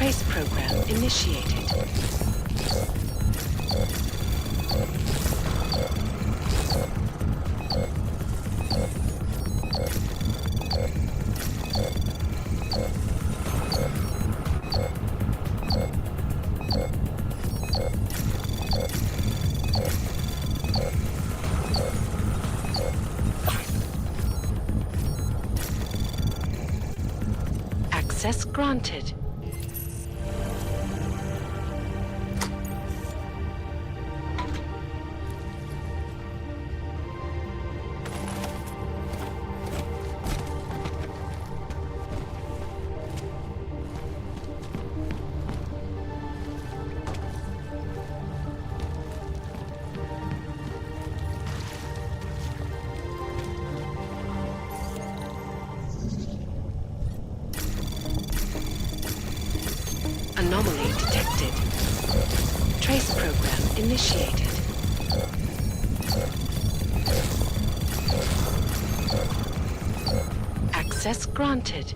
Trace program initiated. Access granted. Anomaly detected. Trace program initiated. Access granted.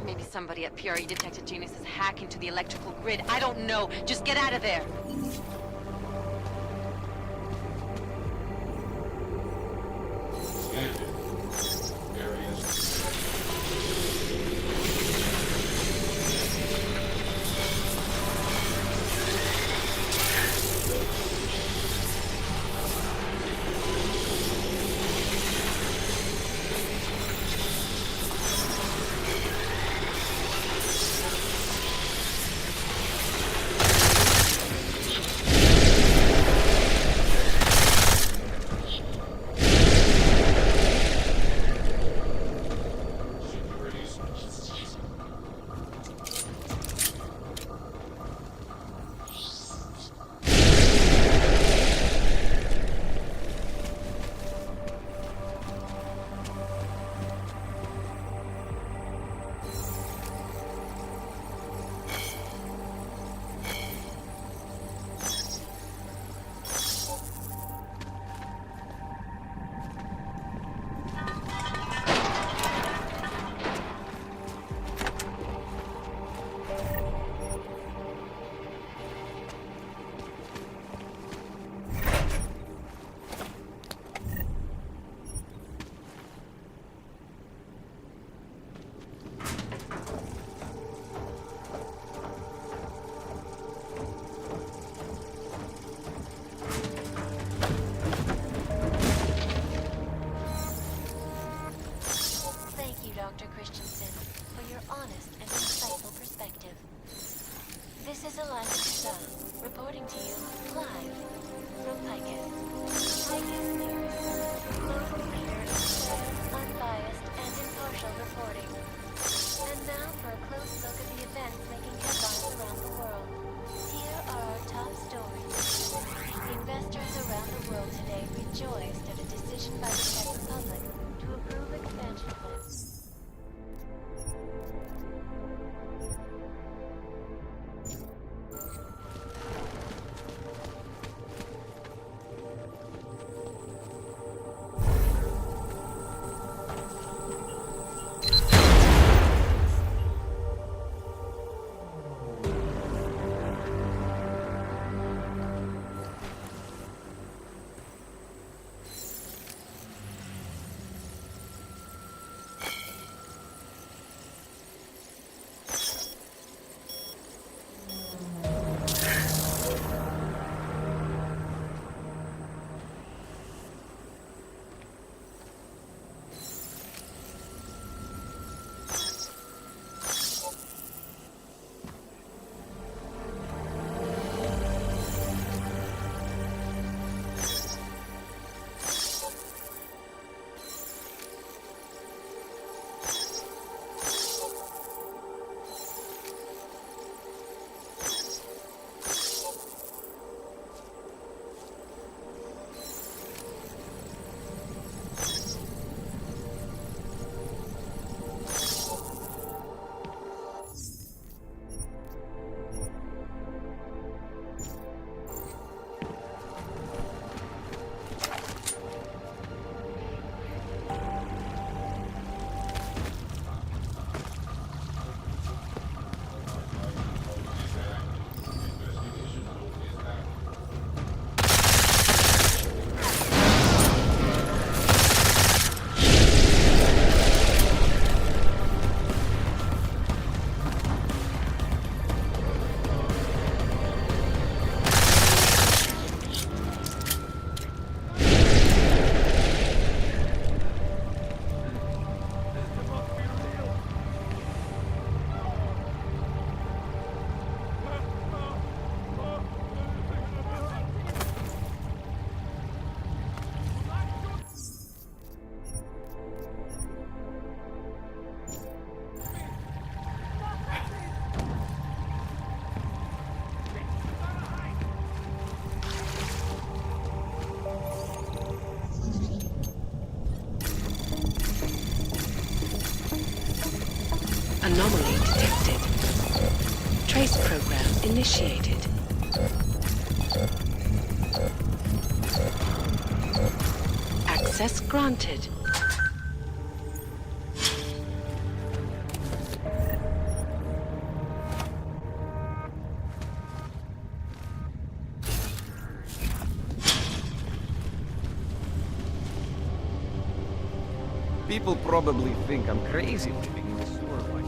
Maybe somebody at PRE detected Genius's hack into the electrical grid. I don't know. Just get out of there. Dr. Christensen, for your honest and insightful perspective. This is Eliza Cassell, reporting to you live from Picus. Picus News, global leader in fair, unbiased, and impartial reporting. And now for a close look at the events making headlines around the world. Here are our top stories. Investors around the world today rejoiced at a decision by the Czech Republic to approve expansion plans. detected. Trace program initiated. Access granted. People probably think I'm crazy living in a sewer like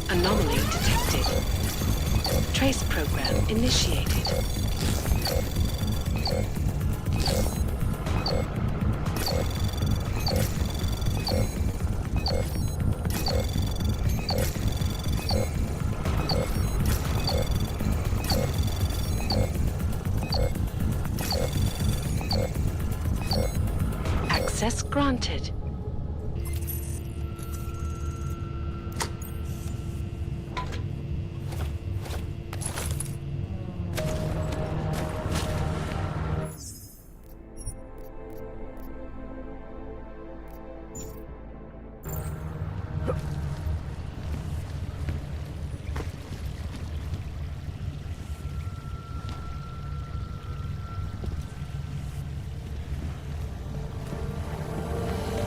Anomaly detected. Trace program initiated. Access granted.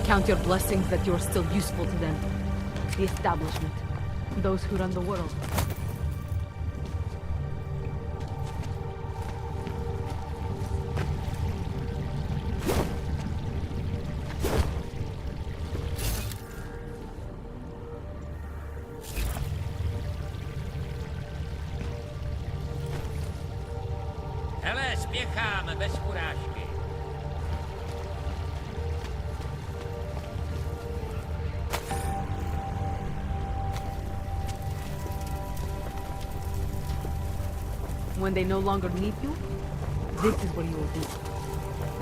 Count your blessings that you're still useful to them. The establishment. Those who run the world. Hele, spěcháme bez urážky. When they no longer need you, this is where you will be.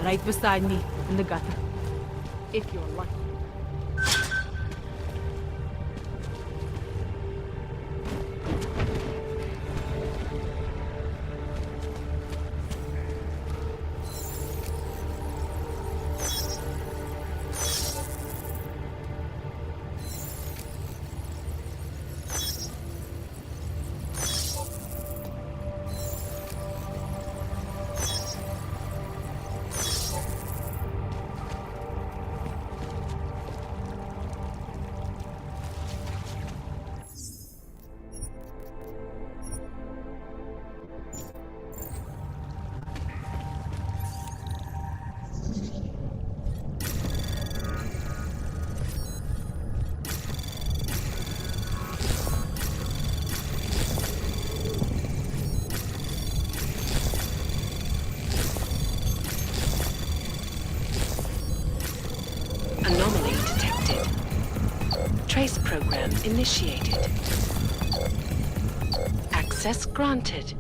Right beside me, in the gutter. If you're lucky. Anomaly detected. Trace program initiated. Access granted.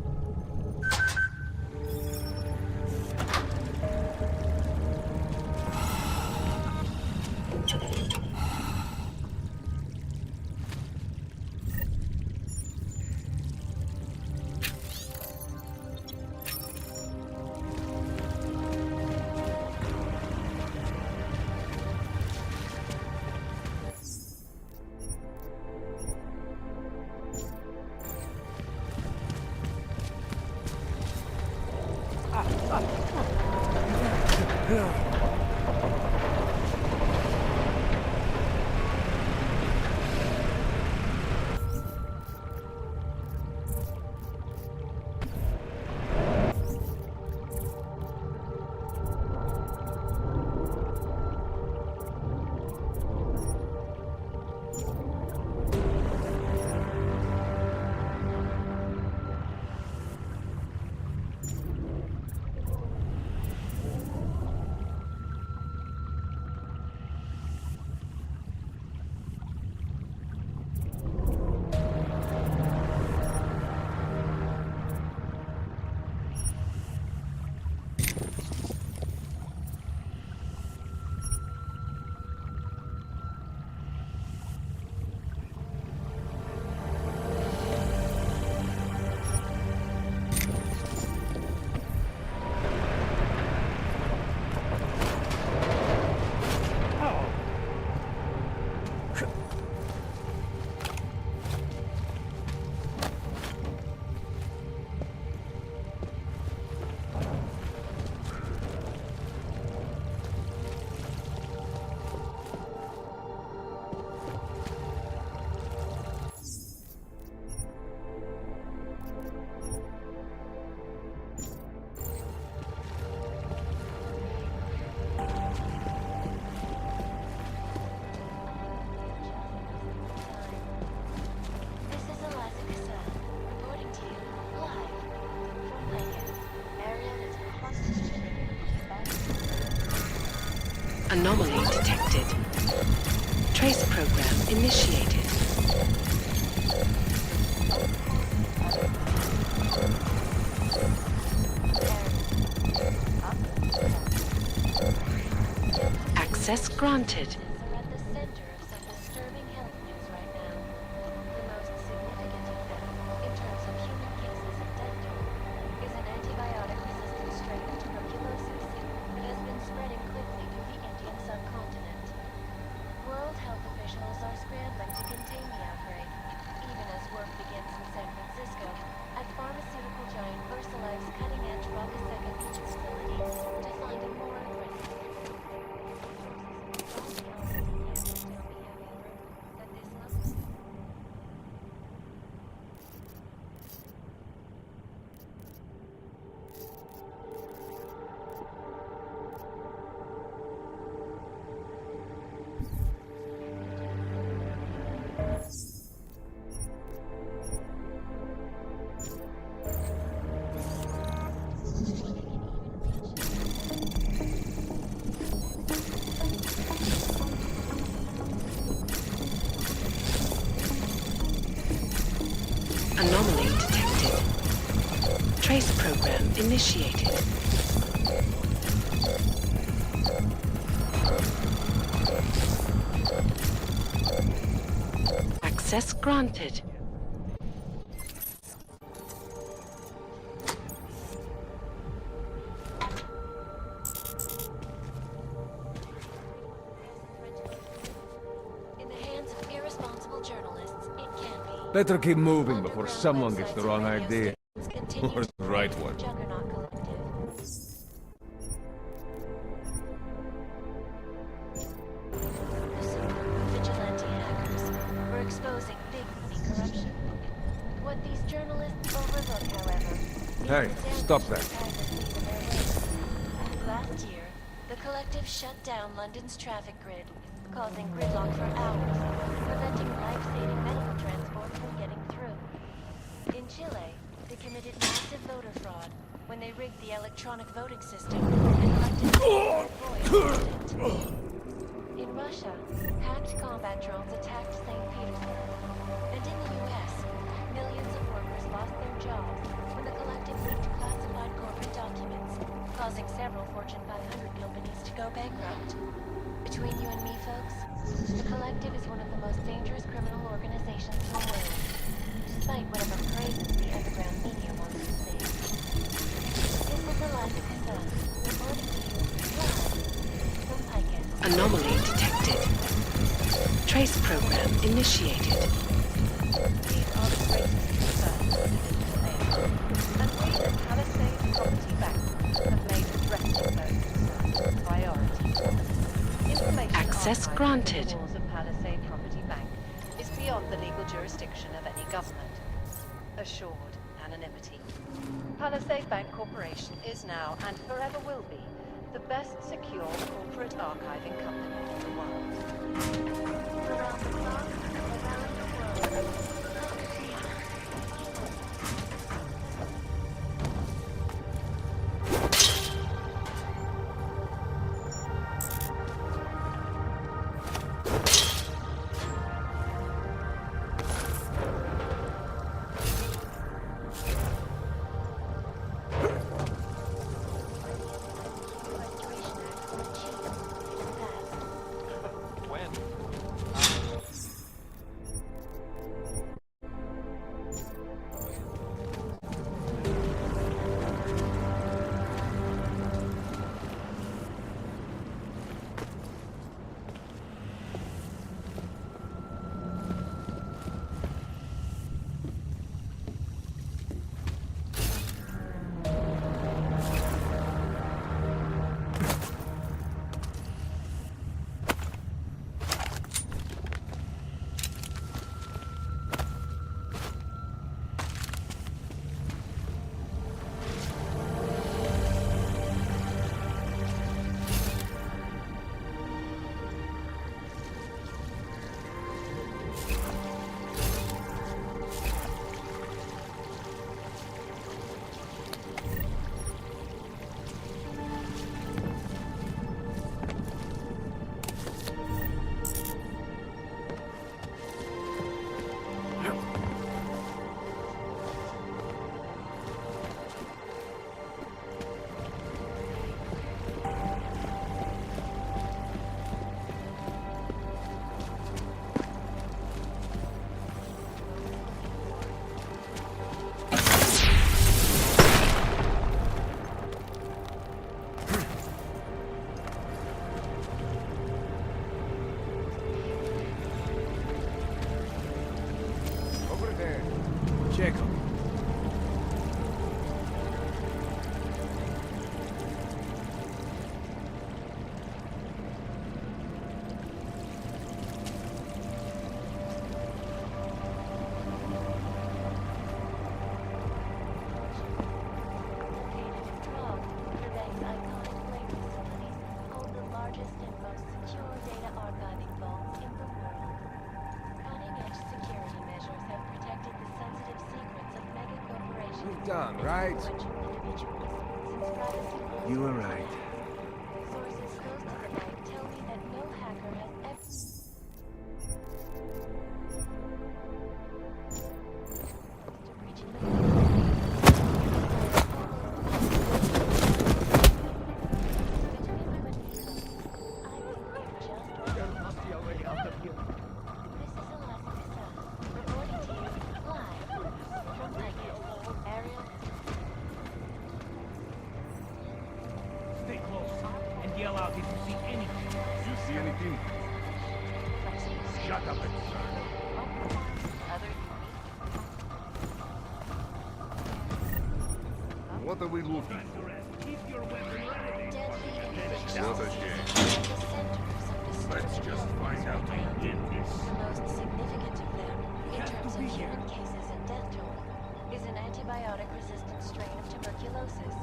Anomaly detected. Trace program initiated. Access granted. Are at the center of some disturbing health news right now. The most significant of them, in terms of human cases and death toll, is an antibiotic-resistant strain of tuberculosis that has been spreading quickly through the Indian subcontinent. World health officials are scrambling to contain the outbreak, even as work begins in San Francisco at pharmaceutical giant VersaLife's cutting-edge Rockaseka Beach facility to find a more aggressive Anomaly detected. Trace program initiated. Access granted. In the hands of irresponsible journalists, it can be. Better keep moving before someone gets the wrong idea. Or the right one. Juggernaut Collective. The so-called vigilante hackers were exposing big money corruption. What these journalists overlook, however, is Hey, the stop damage that. the hackers leave in their wake. Last year, the collective shut down London's traffic grid, causing gridlock for hours, preventing life-saving medical transport from getting through. In Chile, they committed massive voter fraud when they rigged the electronic voting system and elected In Russia, hacked combat drones attacked St. Petersburg. And in the US, millions of workers lost their jobs when the collective leaked classified corporate documents, causing several Fortune 500 companies to go bankrupt. Between you and me, folks, the collective is one of the most dangerous criminal organizations in the world, despite whatever praises the underground media wants to say. This is Eliza Sun, reporting to you live from Picus. Anomaly detected. Trace program initiated. These are the greatest concerns of the digital age, and we at Palisade Property Bank have made addressing those concerns a priority. Information Access archived granted. in the walls of Palisade Property Bank is beyond the legal jurisdiction of any government. Assured anonymity. Palisade Bank Corporation is now, and forever will be, the best secure corporate archiving company in the world. Around the clock, around the world. Check him. Done, right? You were right. Sources close to the bank tell me that no hacker has Stay close and yell out if you see anything. You see anything? Shut up and What are we looking for? Keep your weapon ready. What a shame. Let's just find out. The most significant of them, in terms of human cases and death toll, is an antibiotic-resistant strain of tuberculosis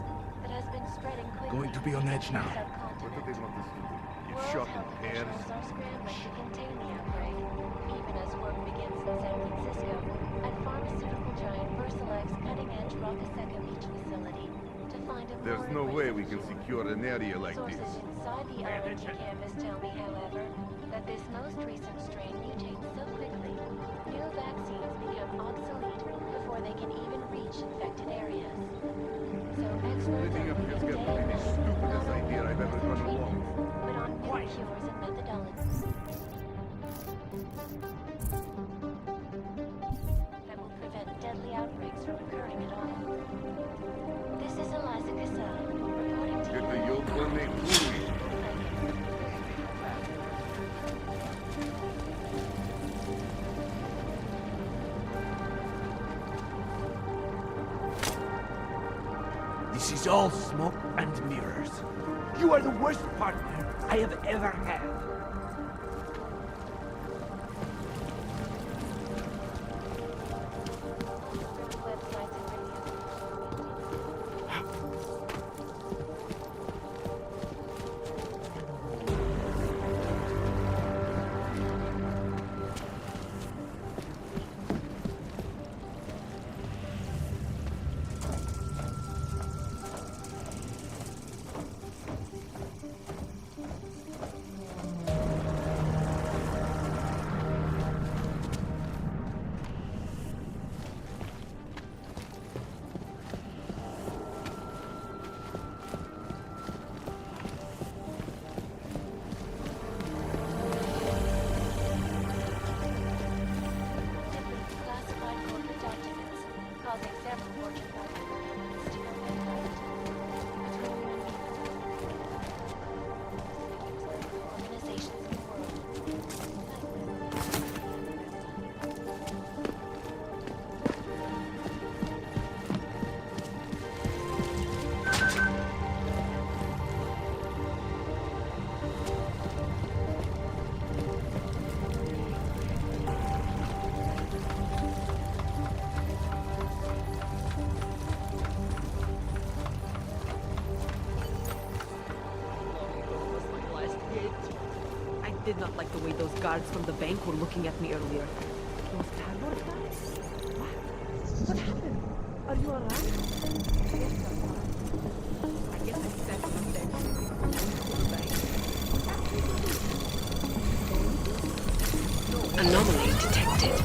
that has been spreading quickly. Going to be on edge now. What do they want us to do? Get World shot health in pairs? officials are scrambling to contain the outbreak, even as work begins in San Francisco at pharmaceutical giant VersaLife's cutting-edge Rockasecca Beach facility to find a There's no way we can secure an area like Sources this. inside the R&D campus tell me, however, that this most recent strain mutates so quickly, new vaccines become obsolete before they can even reach infected areas. So experts Living are up here's moving got to be the day and night, stupidest not only idea I've ever run along. but on new cures and methodologies that will prevent deadly outbreaks from occurring at all. This is Eliza Kassab, reporting to Get you. the yoke on me, please. This is all smoke and mirrors. You are the worst partner I have ever had. Classified corporate documents causing several Fortune 500 companies to go bankrupt. Organizations in the I did not like the way those guards from the bank were looking at me earlier. Those cardboard guys? What happened? Are you alright? I guess I said something. Anomaly detected.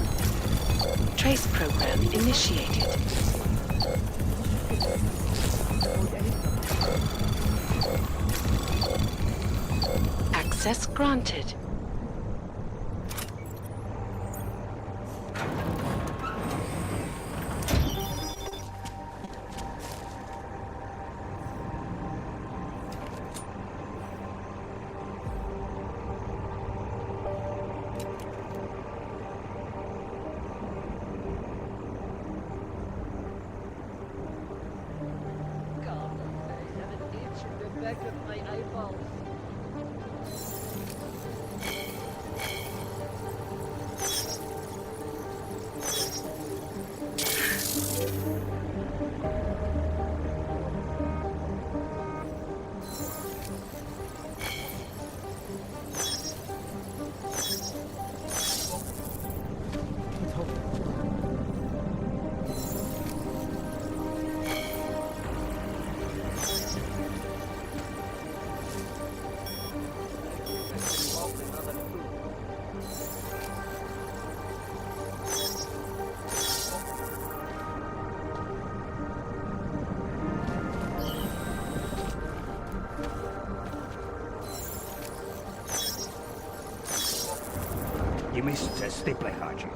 Trace program initiated. Access granted. back of my eyeballs. Give me stipple, Haji.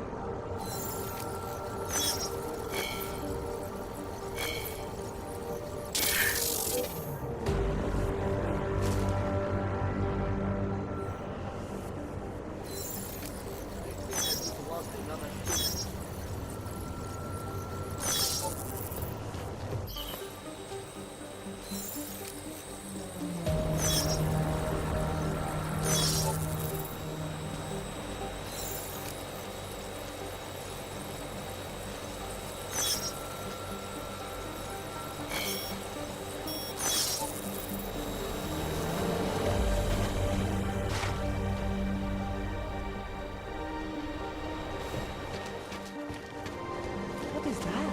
What is that?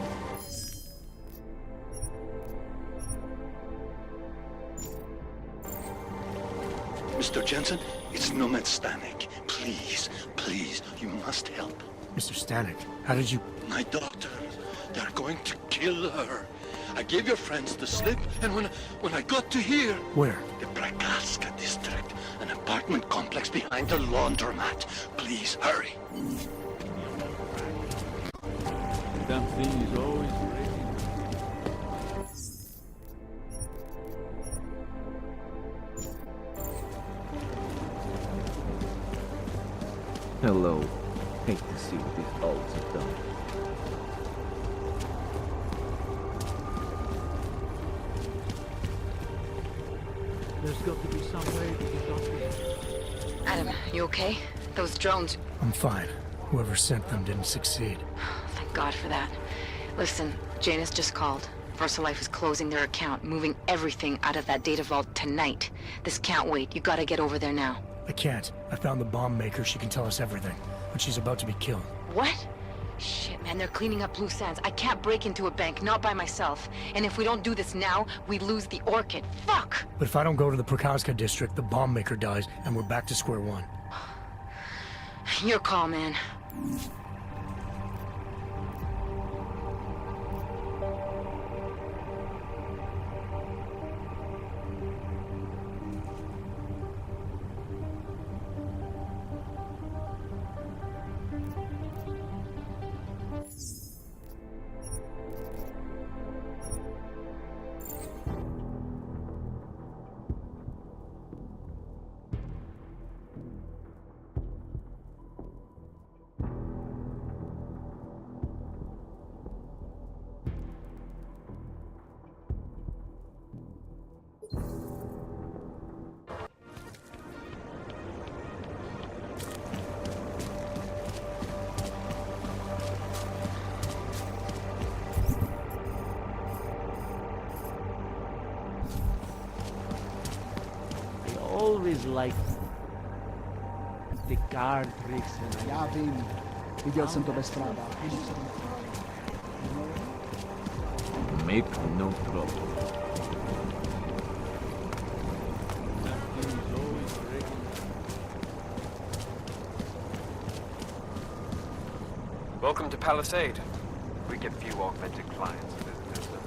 Mr. Jensen, it's Nomad Stanek. Please, please, you must help. Mr. Stanek, how did you... My daughter, they're going to kill her. I gave your friends the slip, and when I got to here... Where? The Brakaska district, an apartment complex behind the laundromat. Please, hurry. Damn thing is always ready. Hello. Hate to see what these olds have done. There's got to be some way to get off here. Adam, you okay? Those drones... I'm fine. Whoever sent them didn't succeed. Thank God for that. Listen, Janus just called. VersaLife is closing their account, moving everything out of that data vault tonight. This can't wait. You gotta get over there now. I can't. I found the bomb maker. She can tell us everything. But she's about to be killed. What? Shit, man, they're cleaning up loose ends. I can't break into a bank, not by myself. And if we don't do this now, we lose the Orchid. Fuck! But if I don't go to the Prakaska district, the bomb maker dies, and we're back to square one. Your call, man. Always like the card tricks and... Já vím. Viděl jsem to ve zprávách. Make no trouble. Welcome to Palisade. We get few augmented clients visitors, though.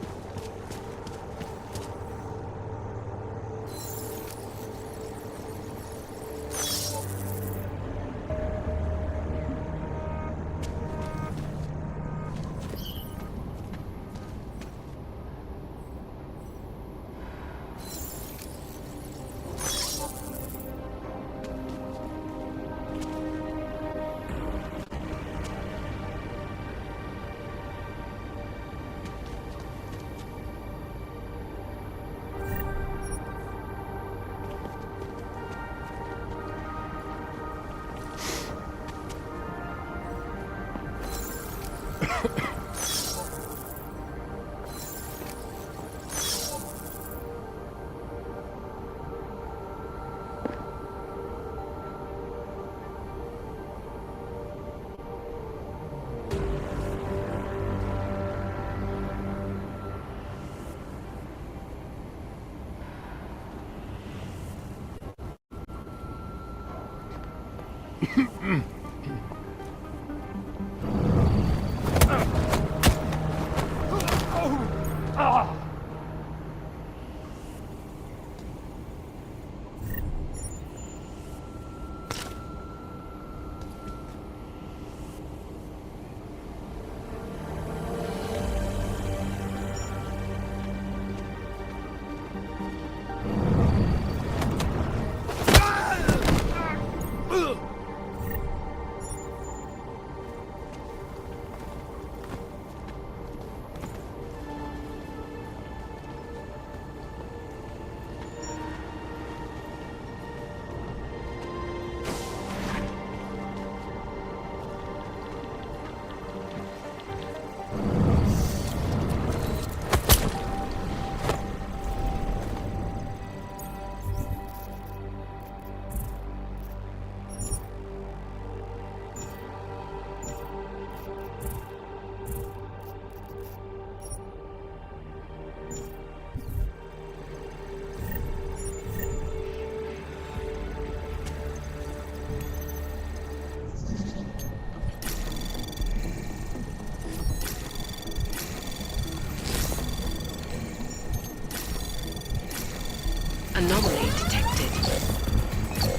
Anomaly detected.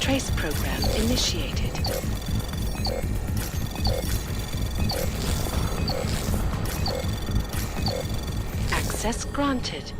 Trace program initiated. Access granted.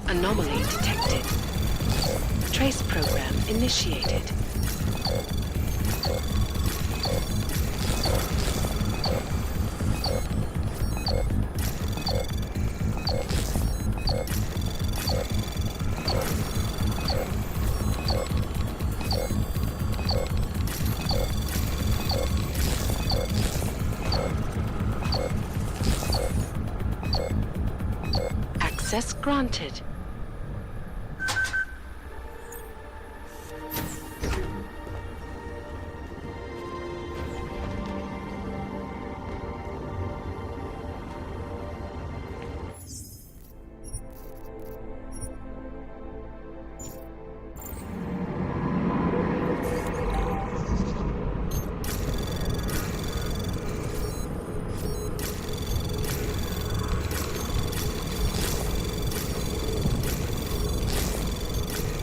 Anomaly detected. Trace program initiated. Access granted.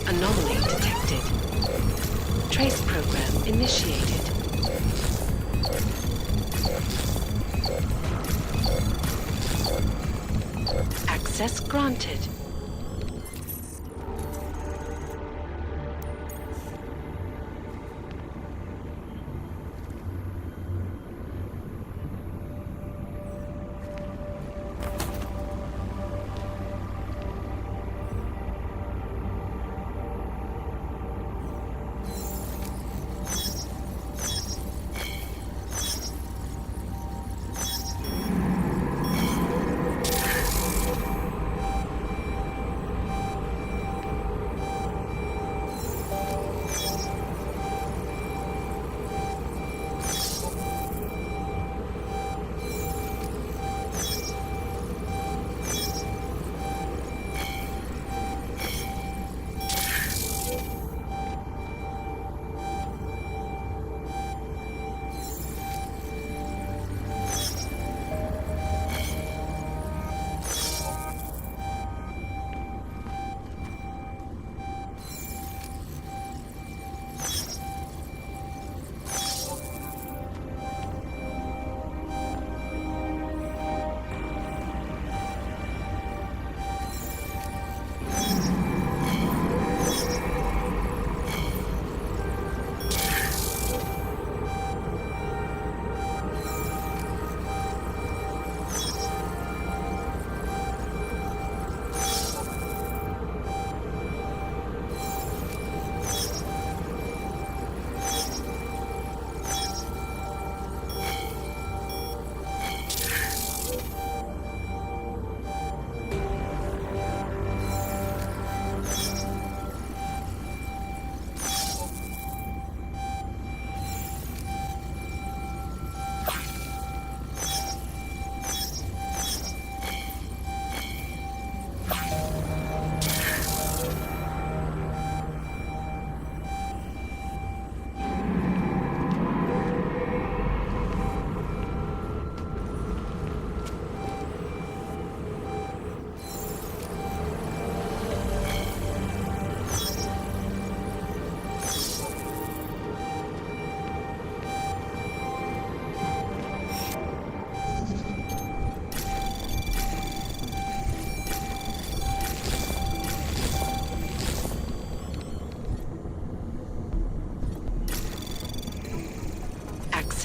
Anomaly detected. Trace program initiated. Access granted.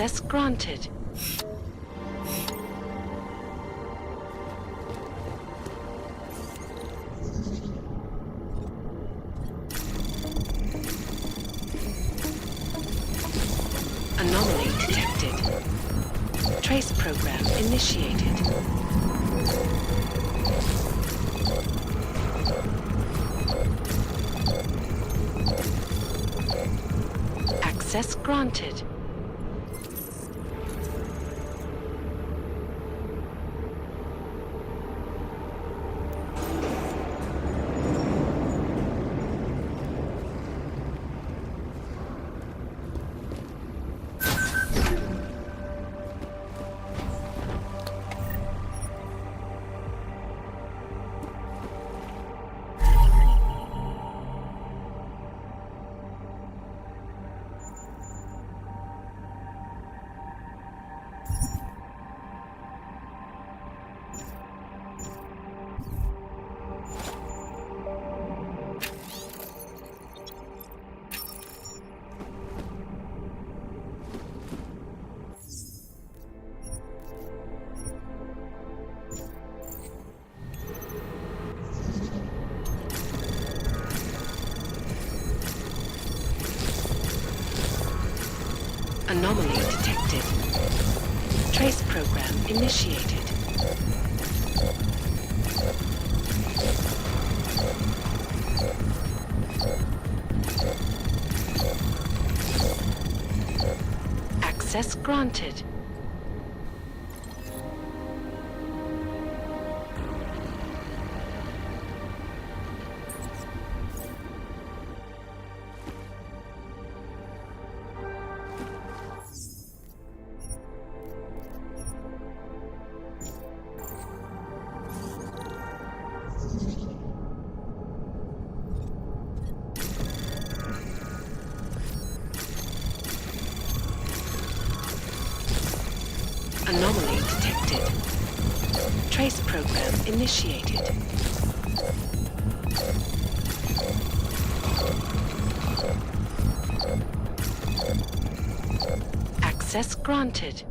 Access granted. Anomaly detected. Trace program initiated. Access granted. Anomaly detected. Trace program initiated. Access granted. Anomaly detected. Trace program initiated. Access granted.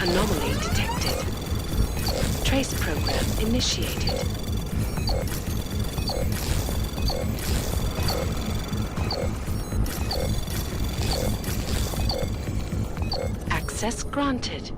Anomaly detected. Trace program initiated. Access granted.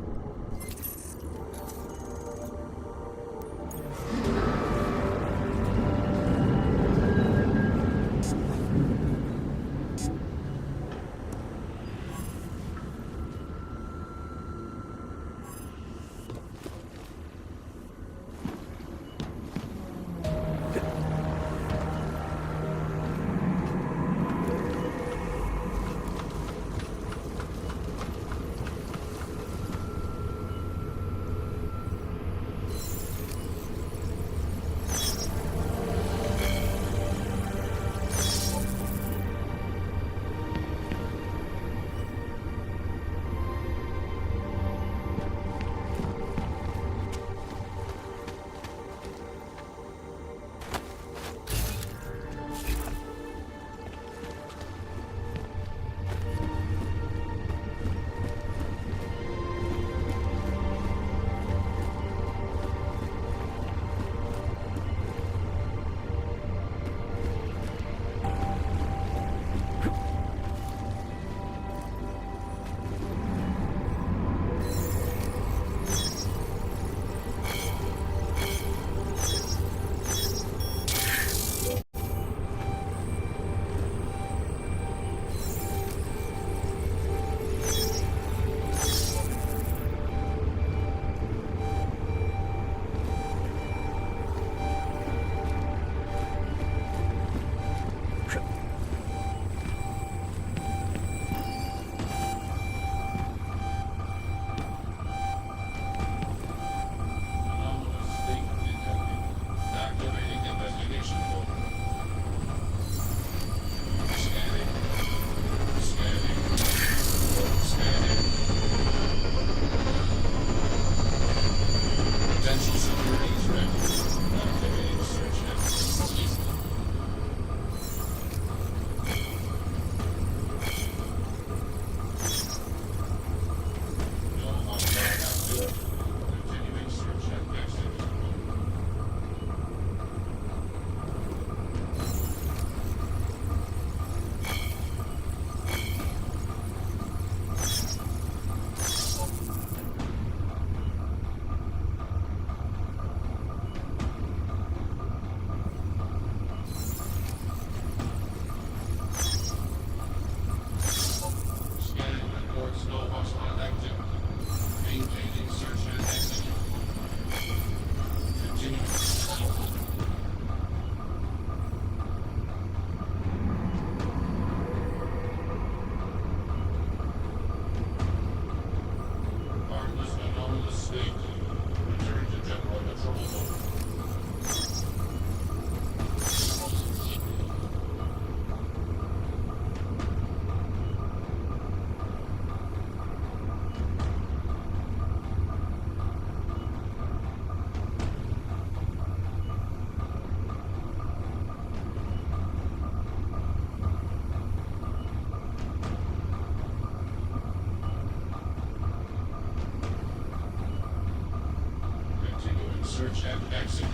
Search and execute.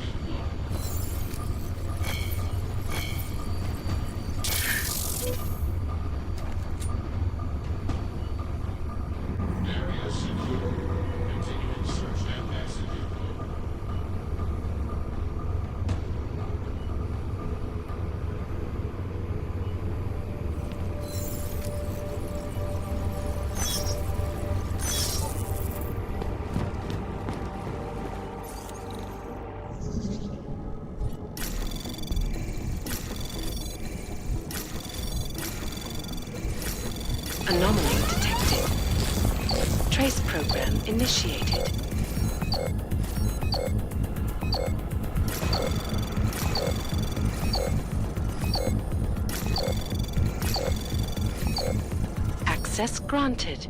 Area secure. Continuing search and execute. Anomaly detected. Trace program initiated. Access granted.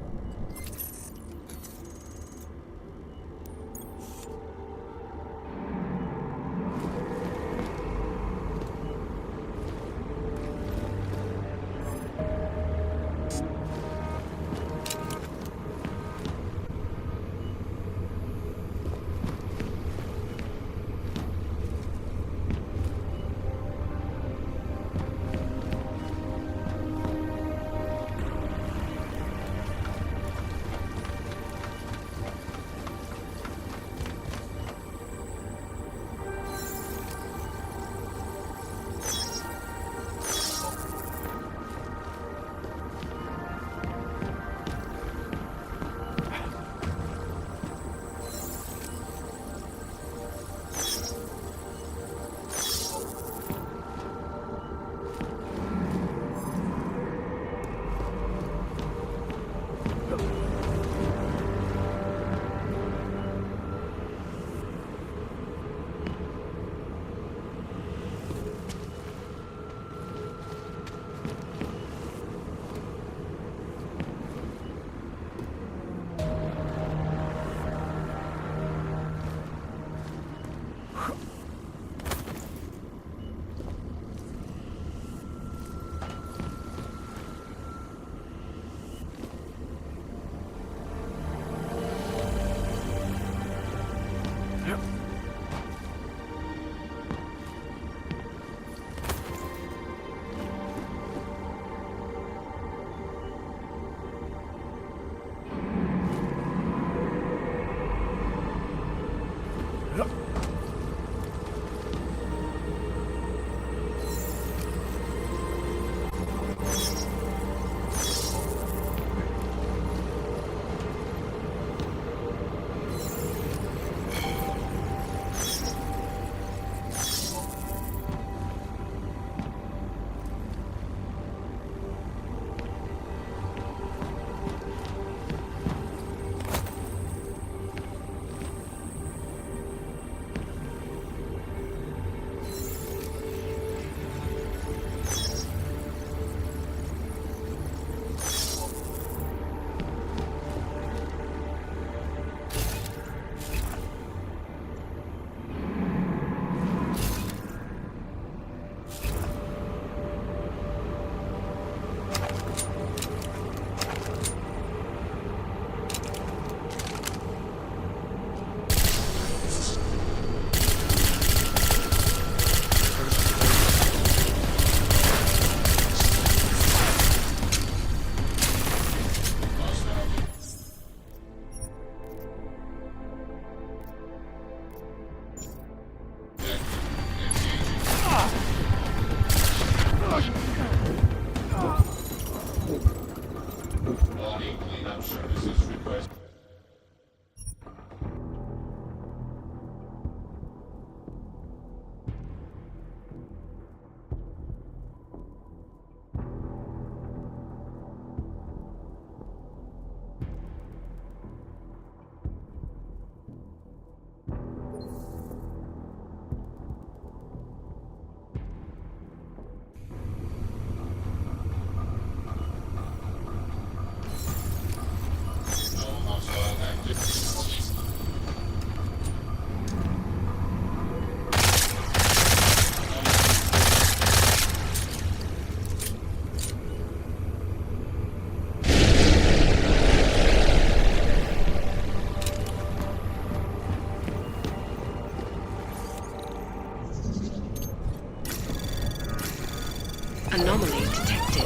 Anomaly detected.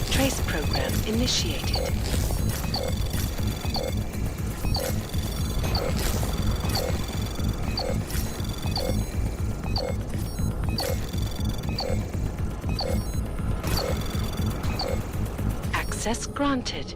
Trace program initiated. Access granted.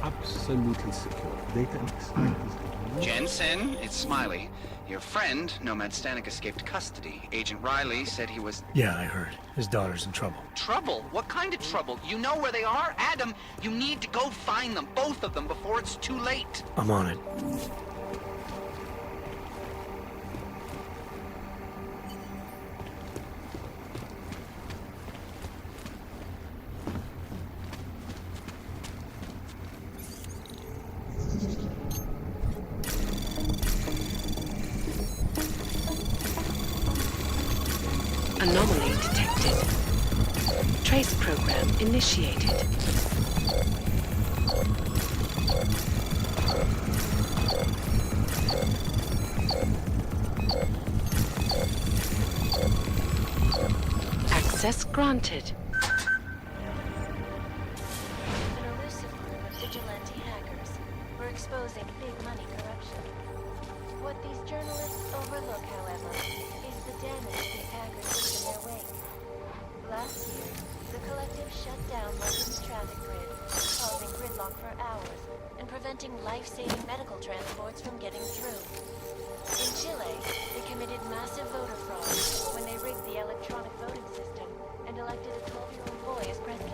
Absolutely secure. Data and extract. Jensen, it's Smiley. Your friend, Nomad Stanek, escaped custody. Agent Riley said he was... Yeah, I heard. His daughter's in trouble. Trouble? What kind of trouble? You know where they are? Adam, you need to go find them, both of them, before it's too late. I'm on it. Anomaly detected. Trace program initiated. granted. An elusive group of vigilante hackers were exposing big money corruption. What these journalists overlook, however, is the damage these hackers leave in their wake. Last year, the collective shut down London's traffic grid, causing gridlock for hours and preventing life-saving medical transports from getting through. In Chile, they committed massive voter fraud when they rigged the electronic voting system and elected a 12-year-old boy as president.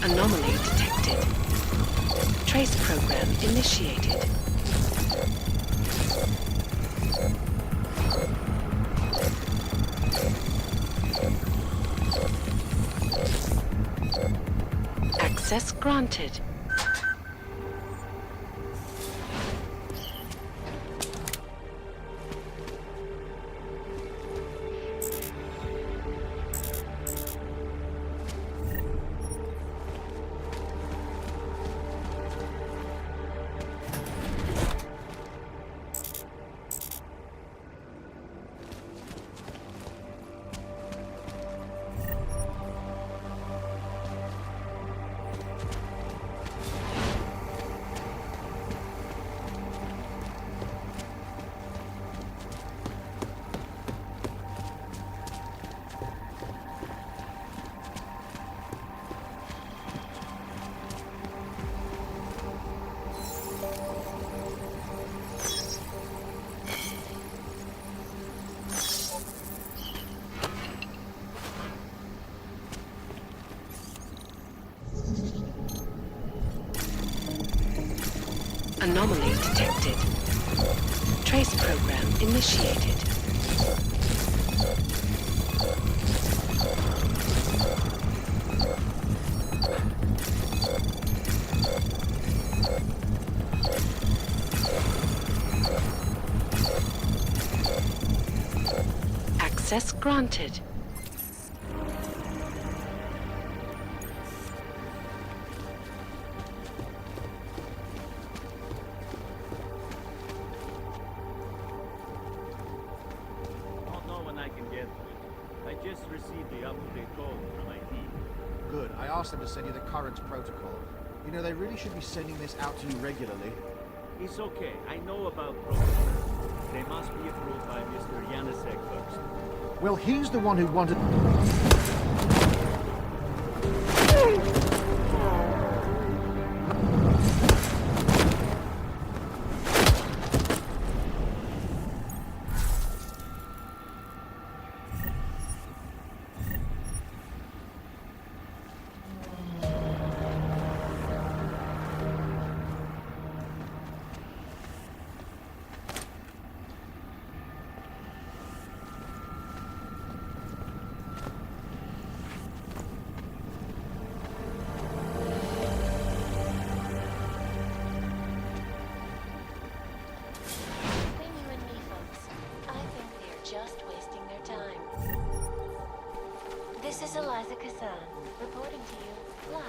Anomaly detected. Trace program initiated. Access granted. Anomaly detected. Trace program initiated. Access granted. Good. I asked them to send you the current protocol. You know, they really should be sending this out to you regularly. It's okay. I know about protocol. They must be approved by Mr. Janesek first. Well, he's the one who wanted... This is Eliza Kazan, reporting to you live.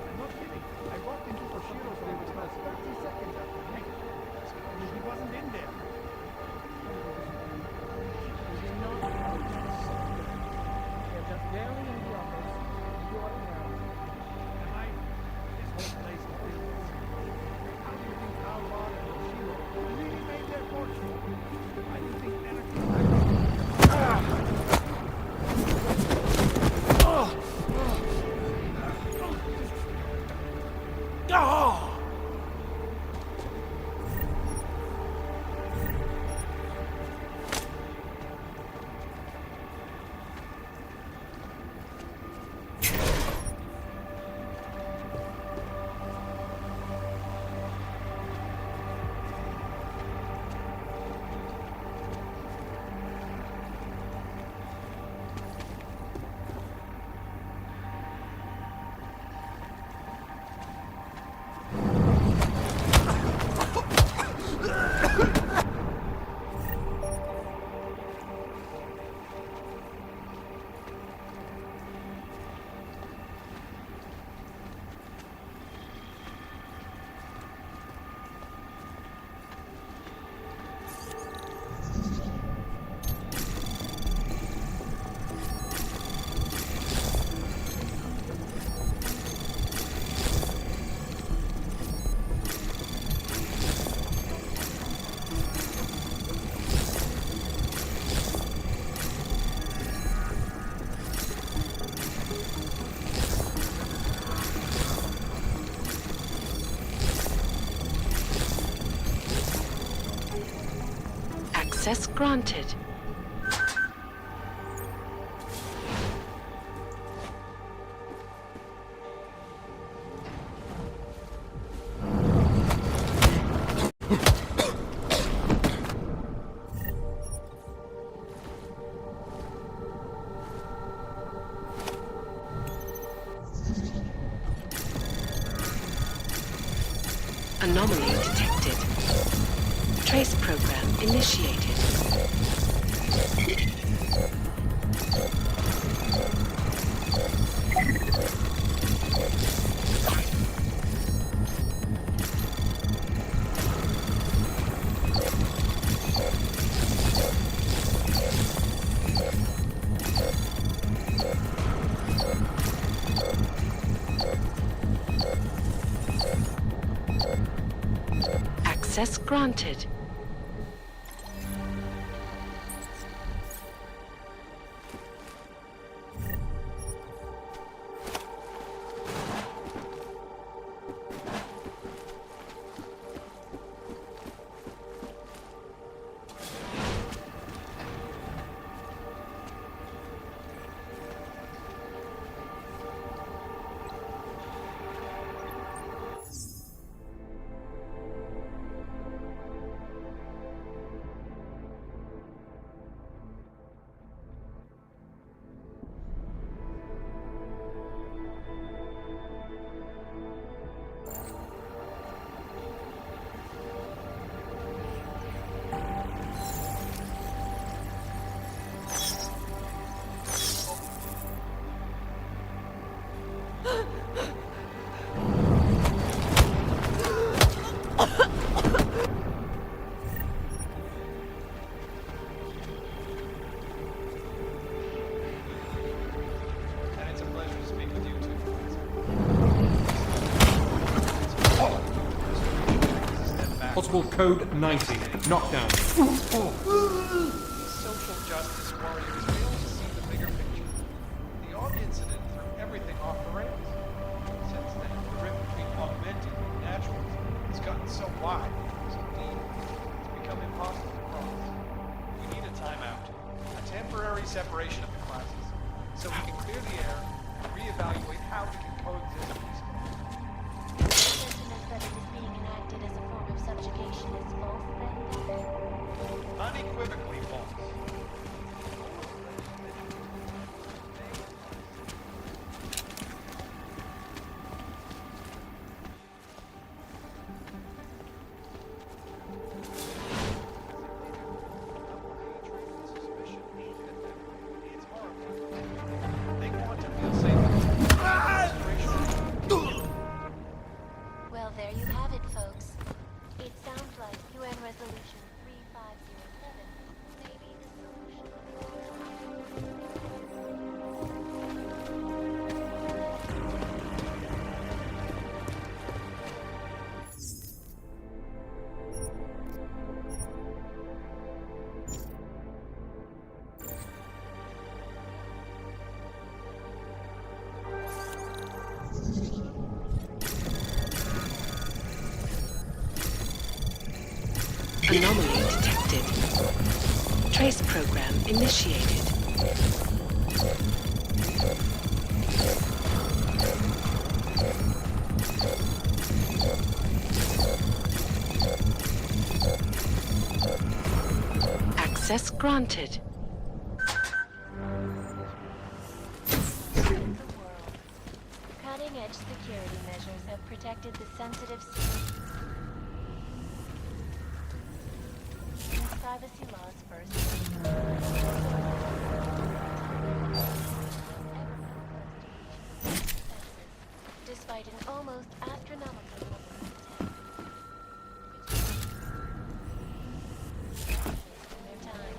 I'm not kidding. I walked into Koshiro's room about 30 seconds after Nick. He wasn't in there. They're just barely in the office. You are now. Am I? This whole place is business. How do you think Alvar and Koshiro really made their Access granted. Anomaly detected. Trace program initiated. Access granted. And it's a pleasure to speak with you too. Possible code 90. Knockdown. These social justice warriors fail to see the bigger picture. The Aug incident threw everything off the rails. Since then, the rift between augmented and naturalism has gotten so wide, so deep, it's become impossible to cross. We need a timeout, a temporary separation of the classes, so we can clear the air and reevaluate how we can coexist peacefully. The sentiment that it is being enacted as a form of subjugation is false, then? Unequivocally false. Well, there you have it, folks. It sounds like UN Resolution 3507 may be the solution. Anomaly detected. Trace program initiated. Access granted. Cutting-edge security measures have protected the sensitive secrets. Privacy laws first. Despite an almost astronomical level of tech. Their time.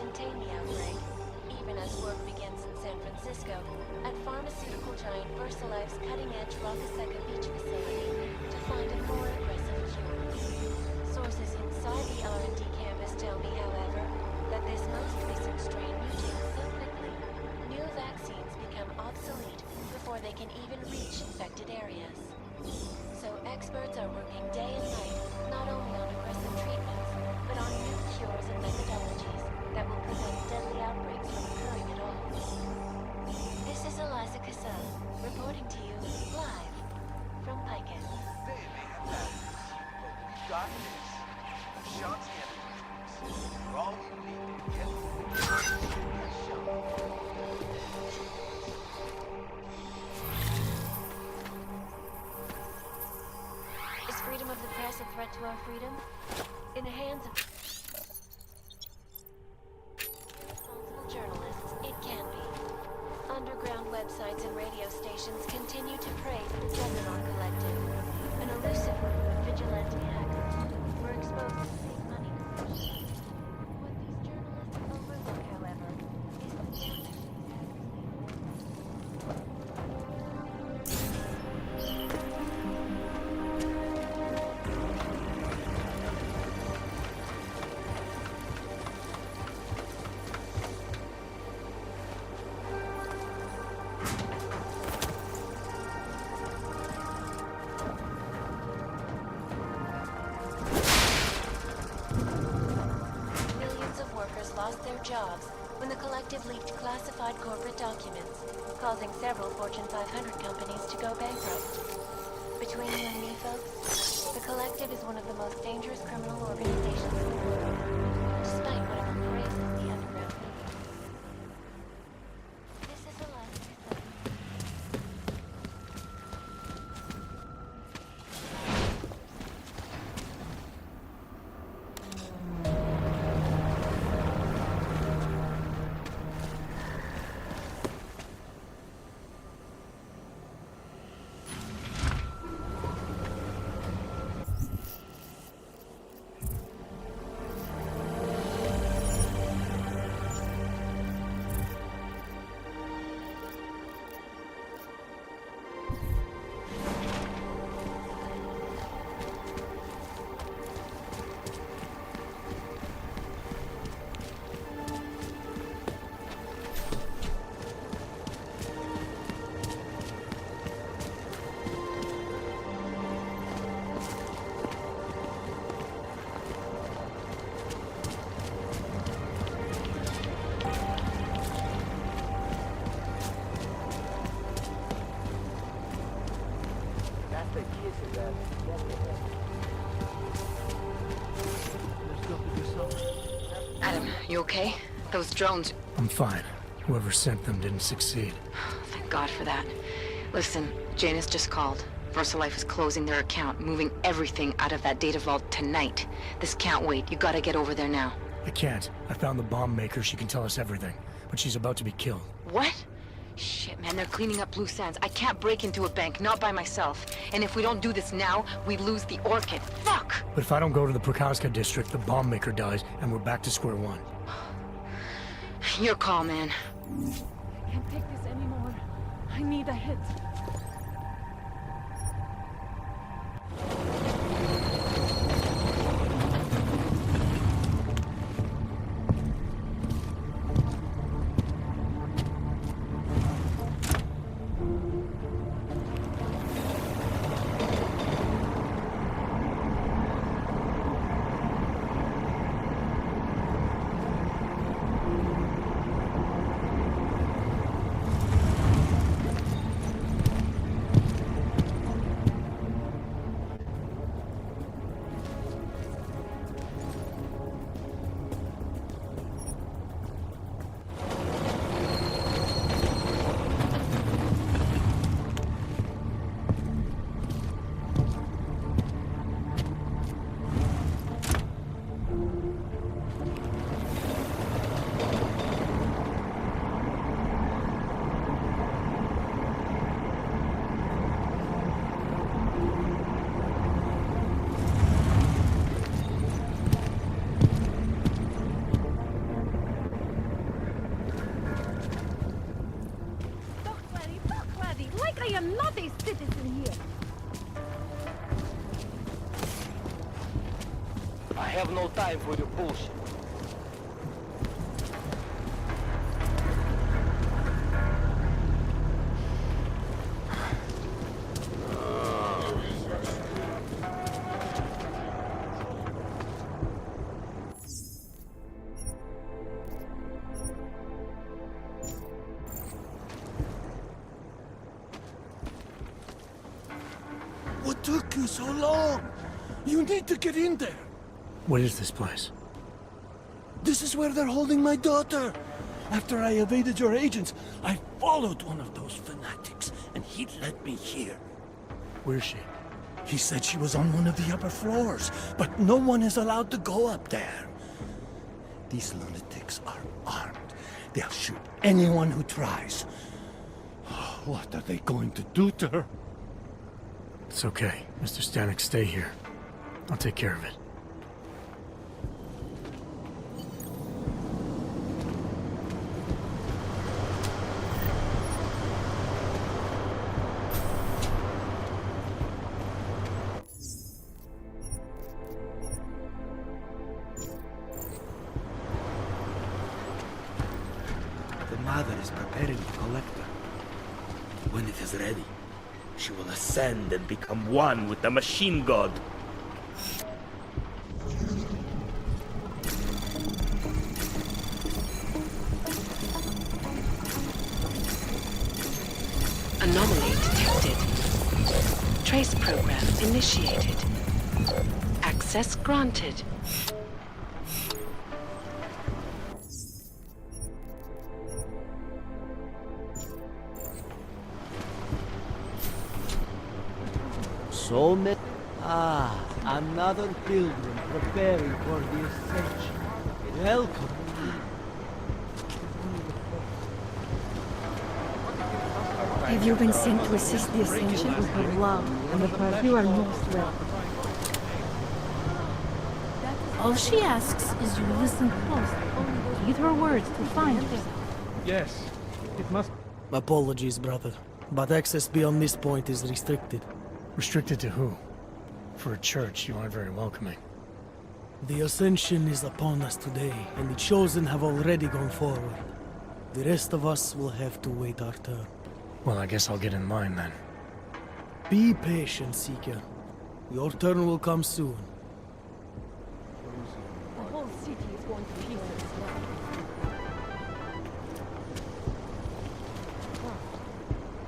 contain the outbreak, even as work begins in San Francisco at pharmaceutical giant VersaLife's cutting-edge Rockasecca Beach facility to find a more aggressive cure. Sources inside the R&D campus tell me, however, that this most recent strain mutates so quickly, new vaccines become obsolete before they can even reach infected areas. So experts are working day and night, not only on aggressive treatments, but on new cures and methodologies that will prevent deadly outbreaks from occurring at all. This is Eliza Cassell, reporting to you live from Picus. They may have had this, but we've got this. Shots antivirus. For all you need to get Is freedom of the press a threat to our freedom? In the hands of responsible journalists, it can be. Underground websites and radio stations continue to prey for the Jesen Collective, an elusive vigilante hacker. We're exposed to fake money. What these journalists overlook, however, is the damage lost their jobs when the collective leaked classified corporate documents, causing several Fortune 500 companies to go bankrupt. Between you and me, folks, the collective is one of the most dangerous criminal organizations in the world, despite whatever praises the underground media. This is Eliza Cassell. Adam, you okay? Those drones... I'm fine. Whoever sent them didn't succeed. Thank God for that. Listen, Janus just called. VersaLife is closing their account, moving everything out of that data vault tonight. This can't wait. You gotta get over there now. I can't. I found the bomb maker. She can tell us everything. But she's about to be killed. What? Shit, man, they're cleaning up loose ends. I can't break into a bank, not by myself. And if we don't do this now, we lose the Orchid. Fuck! But if I don't go to the Prokazka district, the bomb maker dies, and we're back to square one. Your call, man. I can't take this anymore. I need a hit. I am not a citizen here. I have no time for your bullshit. What took you so long? You need to get in there. What is this place? This is where they're holding my daughter. After I evaded your agents, I followed one of those fanatics, and he led me here. Where's she? He said she was on one of the upper floors, but no one is allowed to go up there. These lunatics are armed. They'll shoot anyone who tries. What are they going to do to her? It's okay. Mr. Stanek, stay here. I'll take care of it. The Mother is preparing to collect her. When it is ready, she will ascend and become one with the Machine God. Anomaly detected. Trace program initiated. Access granted. So many. Another pilgrim preparing for the ascension. Welcome. Have you been sent to assist the ascension? With her love and the part you are most welcome. All she asks is you listen closely. Heed her words to find yourself. Yes, it must. Apologies, brother, but access beyond this point is restricted. Restricted to who? For a church, you aren't very welcoming. The ascension is upon us today, and the chosen have already gone forward. The rest of us will have to wait our turn. Well, I guess I'll get in line then. Be patient, Seeker. Your turn will come soon. The whole city is going to pieces.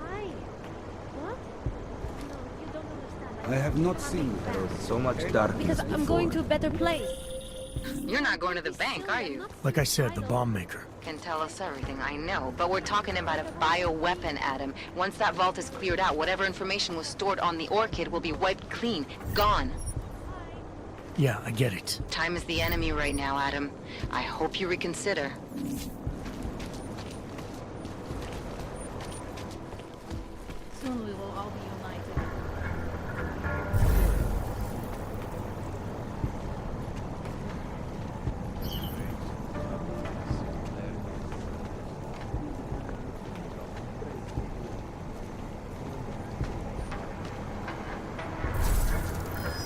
Hi. What? No, you don't understand. I have not seen her. So much darkness Because I'm going to a better place. You're not going to the bank, are you? Like I said, the bomb maker. Can tell us everything, I know. But we're talking about a bioweapon, Adam. Once that vault is cleared out, whatever information was stored on the Orchid will be wiped clean. Gone. Yeah, I get it. Time is the enemy right now, Adam. I hope you reconsider. Soon we will all be united.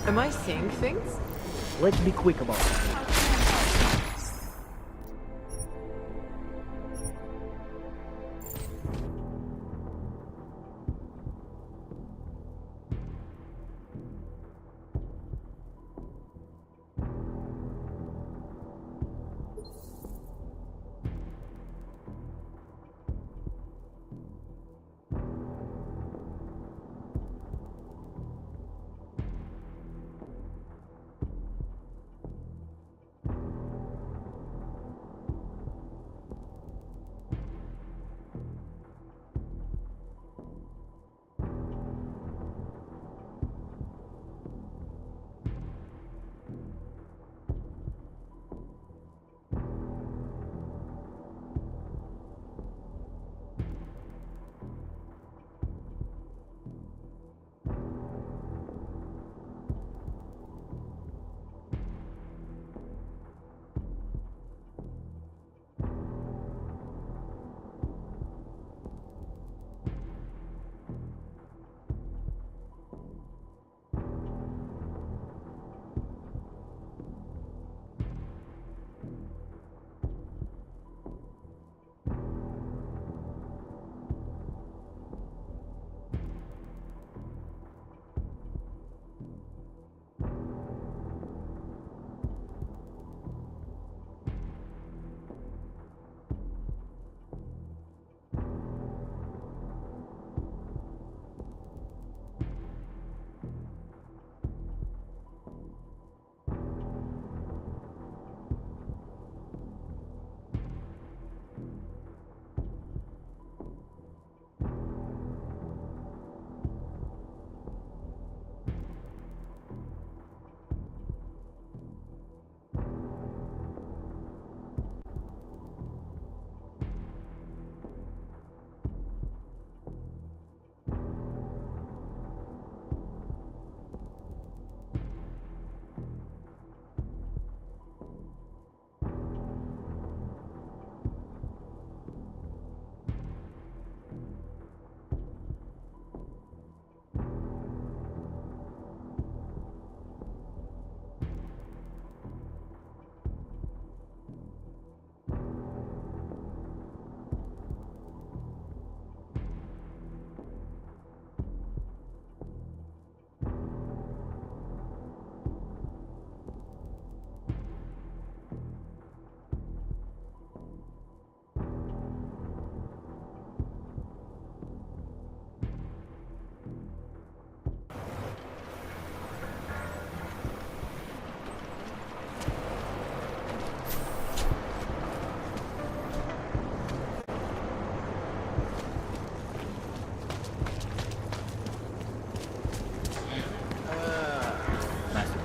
Am I saying things? Let's be quick about it.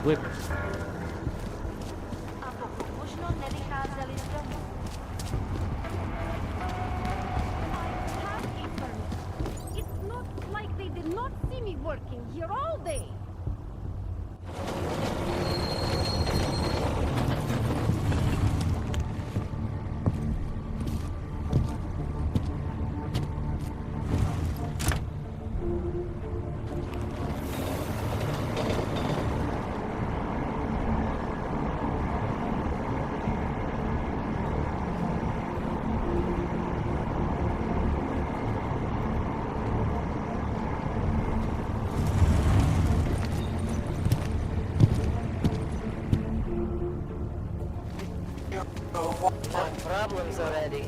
whip. It's not like they did not see me working here all day. Problems already.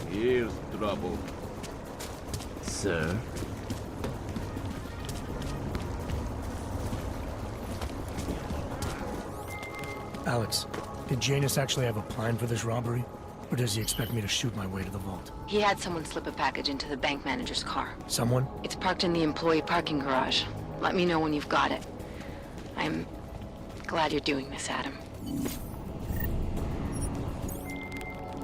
Here's trouble. Sir? Alex, did Janus actually have a plan for this robbery? Or does he expect me to shoot my way to the vault? He had someone slip a package into the bank manager's car. Someone? It's parked in the employee parking garage. Let me know when you've got it. I'm glad you're doing this, Adam.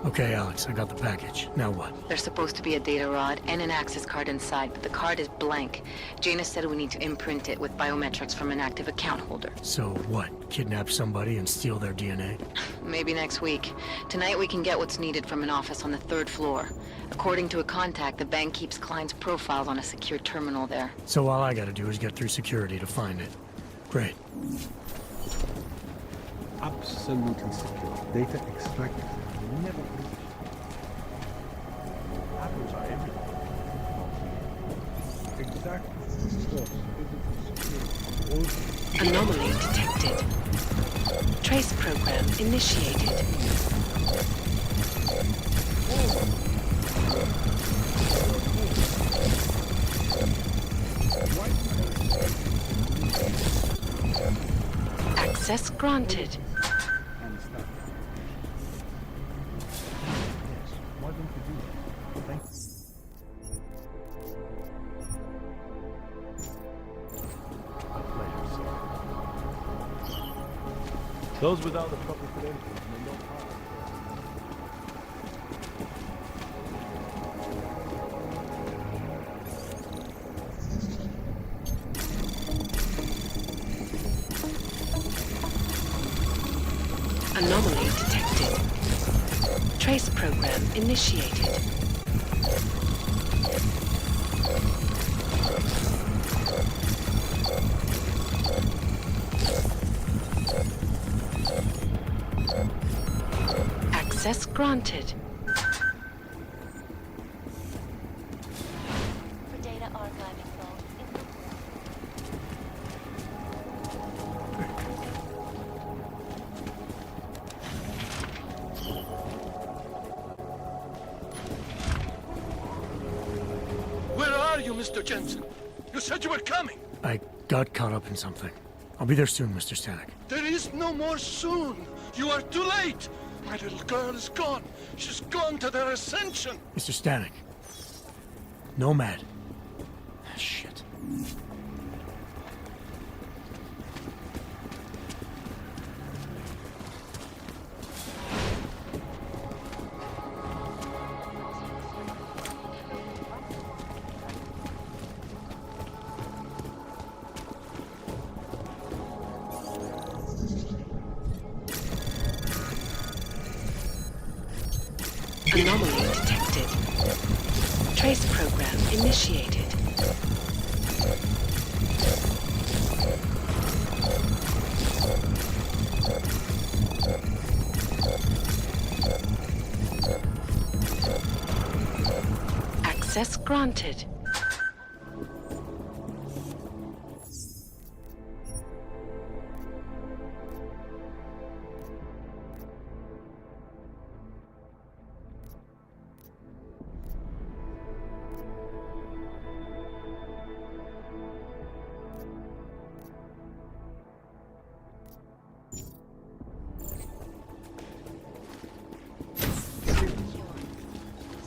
Okay, Alex, I got the package. Now what? There's supposed to be a data rod and an access card inside, but the card is blank. Janus said we need to imprint it with biometrics from an active account holder. So what? Kidnap somebody and steal their DNA? Maybe next week. Tonight we can get what's needed from an office on the 3rd floor. According to a contact, the bank keeps clients' profiles on a secure terminal there. So all I gotta do is get through security to find it. Great. Absolutely secure. Data extracted. Never. Happens are everything. Exactly. Anomaly detected. Trace program initiated. Access granted. Why don't you do that? Thank you. A pleasure, sir. Those without the proper credentials may not pass. Anomaly detected. Trace program initiated. Access granted. For data archiving vault incomplete. Where are you, Mr. Jensen? You said you were coming. I got caught up in something. I'll be there soon, Mr. Stanek. There is no more soon. You are too late. My little girl is gone. She's gone to their ascension. Mr. Stanek. Nomad. Shit. Anomaly detected. Trace program initiated. Access granted.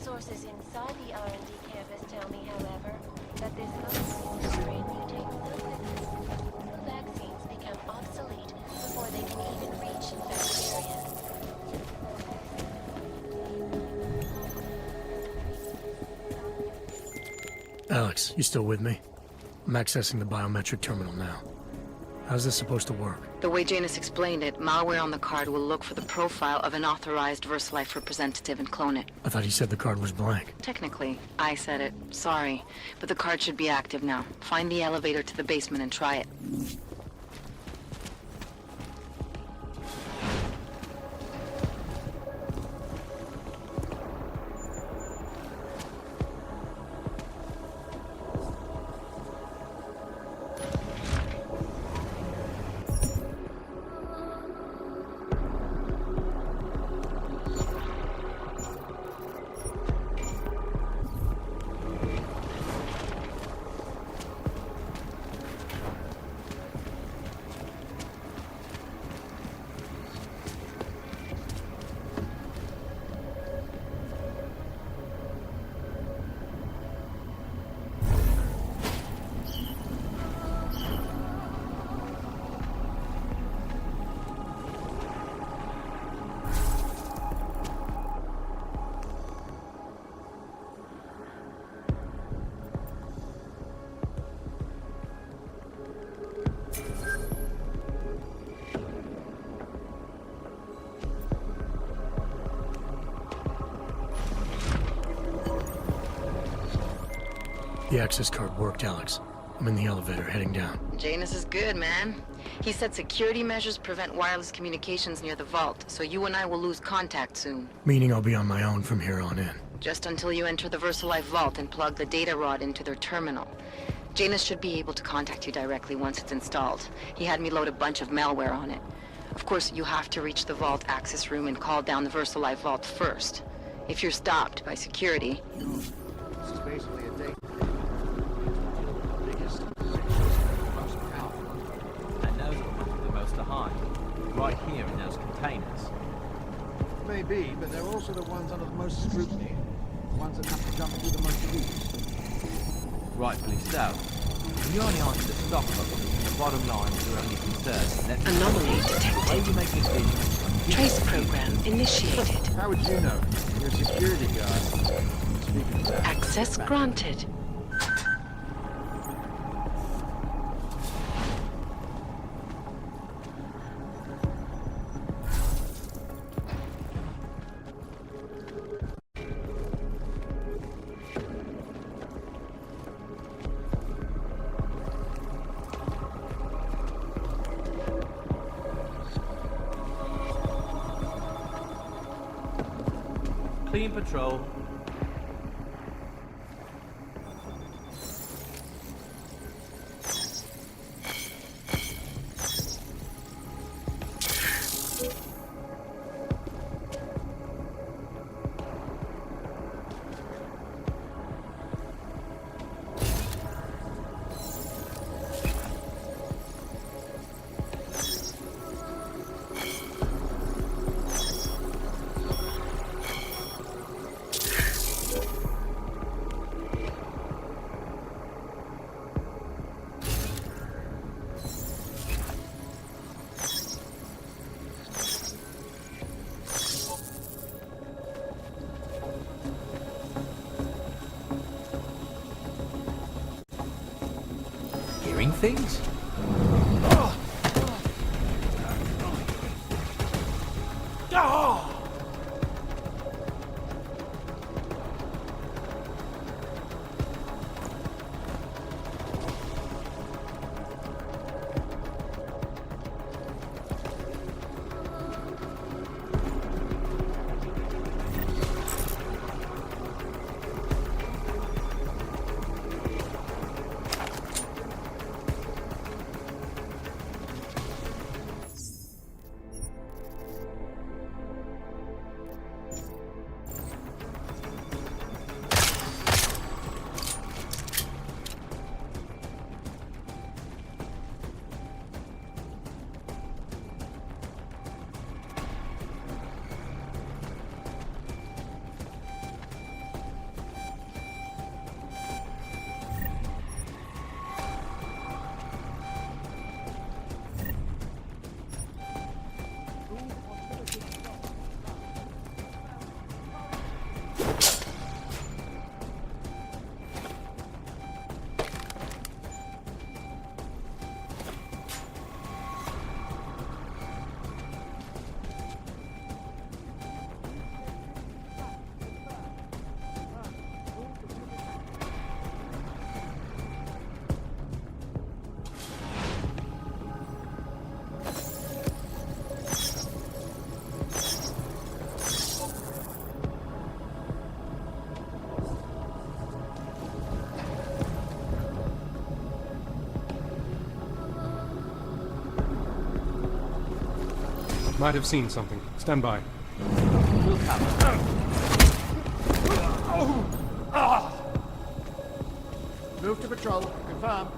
Sources inside the R&D campus tell me Alex, you still with me? I'm accessing the biometric terminal now. How's this supposed to work? The way Janus explained it, malware on the card will look for the profile of an authorized VersaLife representative and clone it. I thought he said the card was blank. Technically, I said it. Sorry. But the card should be active now. Find the elevator to the basement and try it. The access card worked, Alex. I'm in the elevator, heading down. Janus is good, man. He said security measures prevent wireless communications near the vault, so you and I will lose contact soon. Meaning I'll be on my own from here on in. Just until you enter the VersaLife vault and plug the data rod into their terminal. Janus should be able to contact you directly once it's installed. He had me load a bunch of malware on it. Of course, you have to reach the vault access room and call down the VersaLife vault first. If you're stopped by security... This is basically a date. And those are the most to hide. Right here in those containers. Maybe, but they're also the ones under the most scrutiny. The ones that have to jump through the most hoops. Rightfully so. You only answer the stock levels, and the bottom line is your only concern. Anomaly detected. The way you make decisions. Trace program initiated. How would you know? You're a security guard. Speaking of that, Access granted. Clean patrol. Hearing things? Might have seen something. Stand by. We'll cover. Move to patrol. Confirm.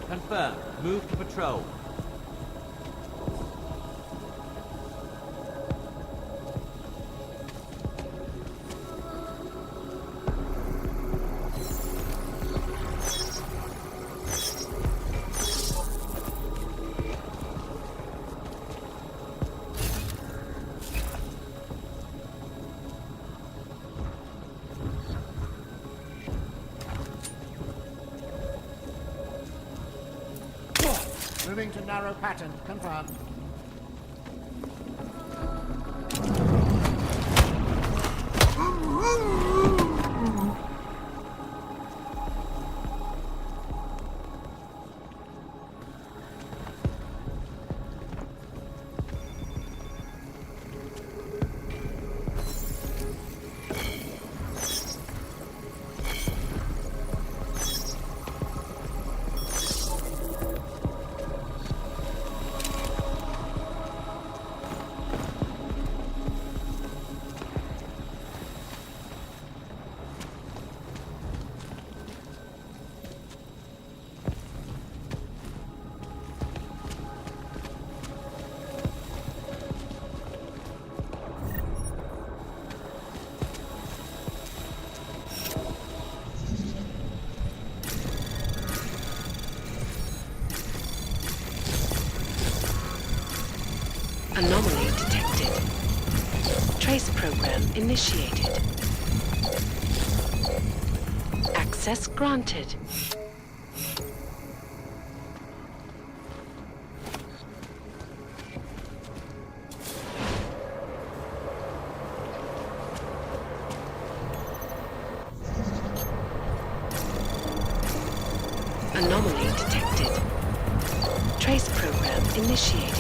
Confirm. Move to patrol. Moving to narrow pattern. Confirm. Anomaly detected. Trace program initiated. Access granted. Anomaly detected. Trace program initiated.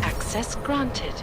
Access granted.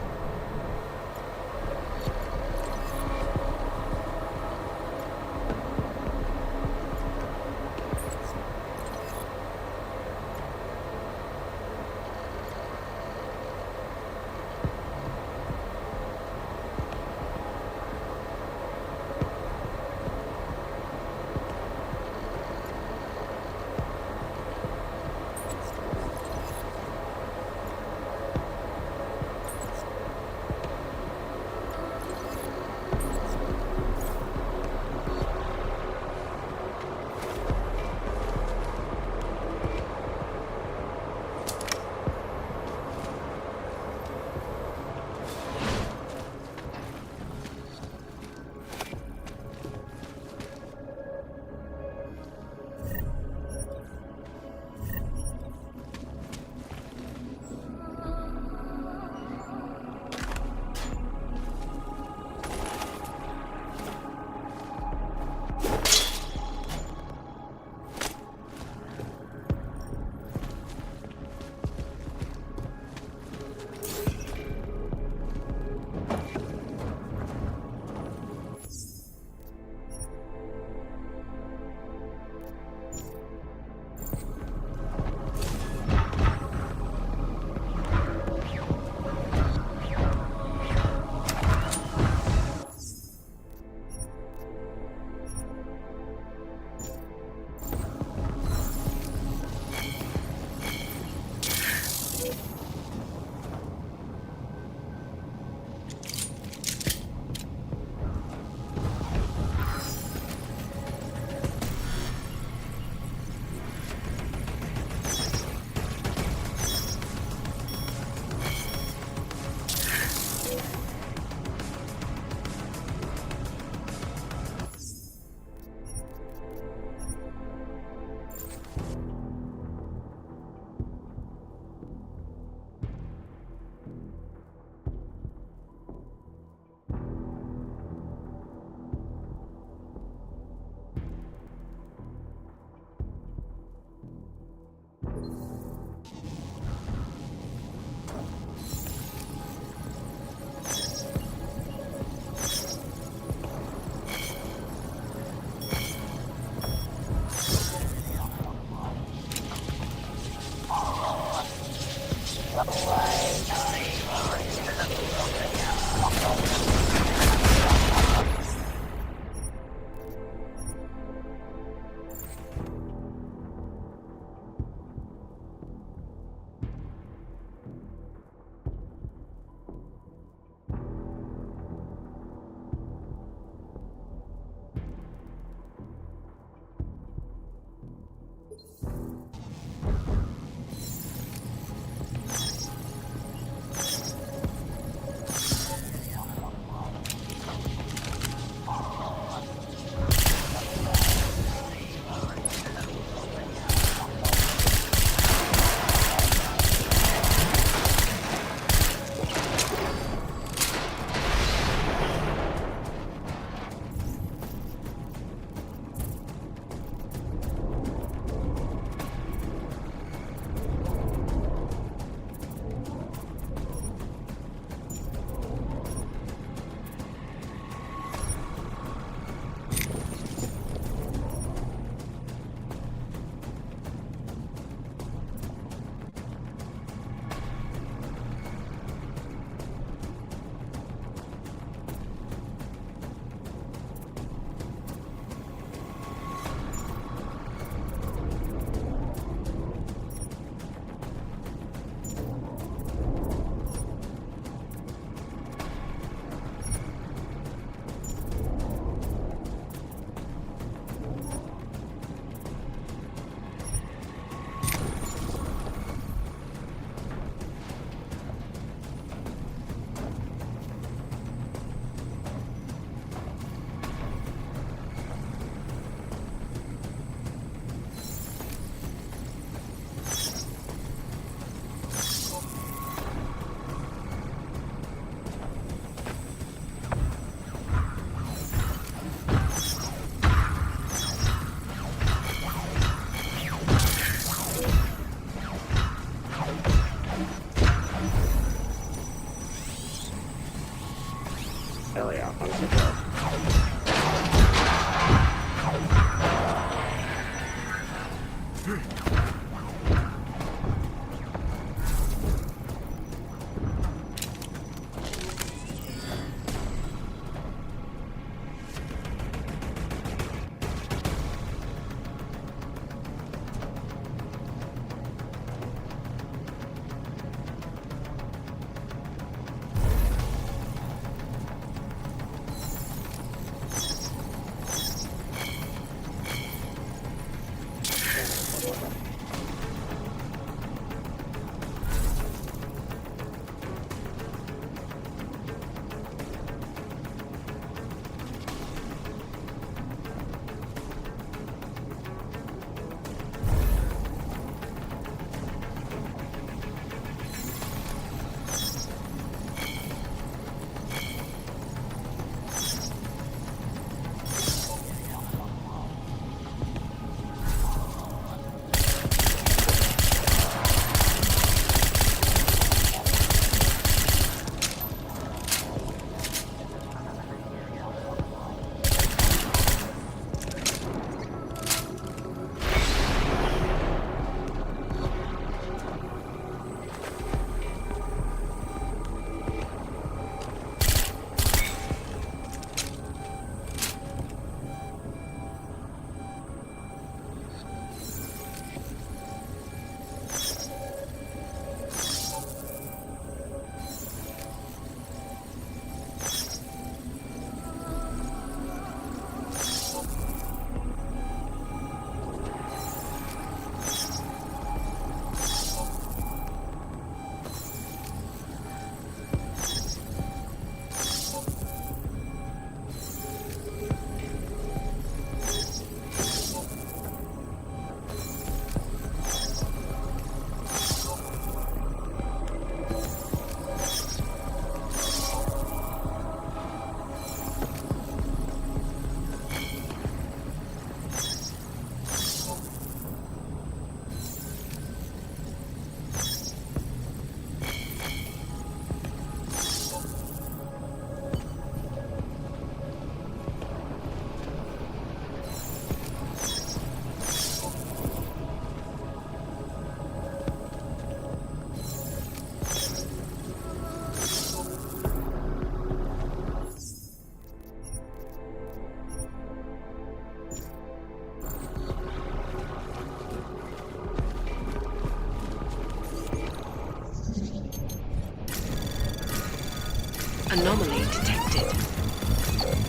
Anomaly detected.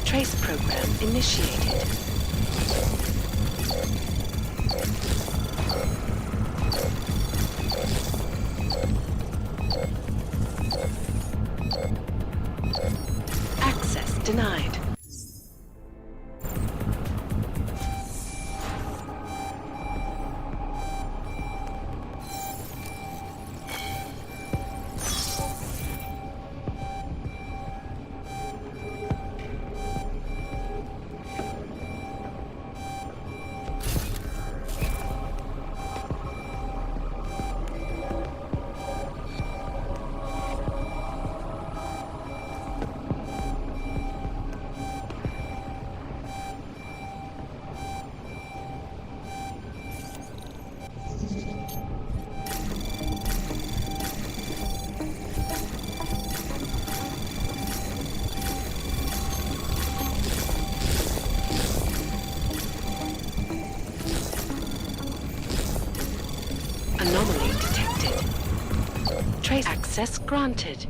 Trace program initiated. Access denied. Anomaly detected. Trace access granted.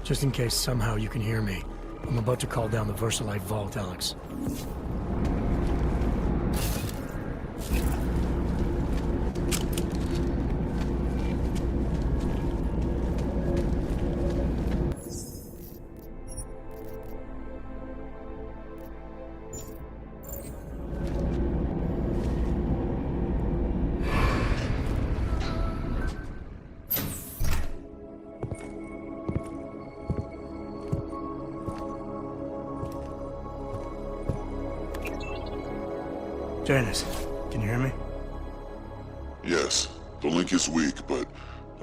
Just in case somehow you can hear me, I'm about to call down the Versalite vault, Alex. Janice, can you hear me? Yes. The link is weak, but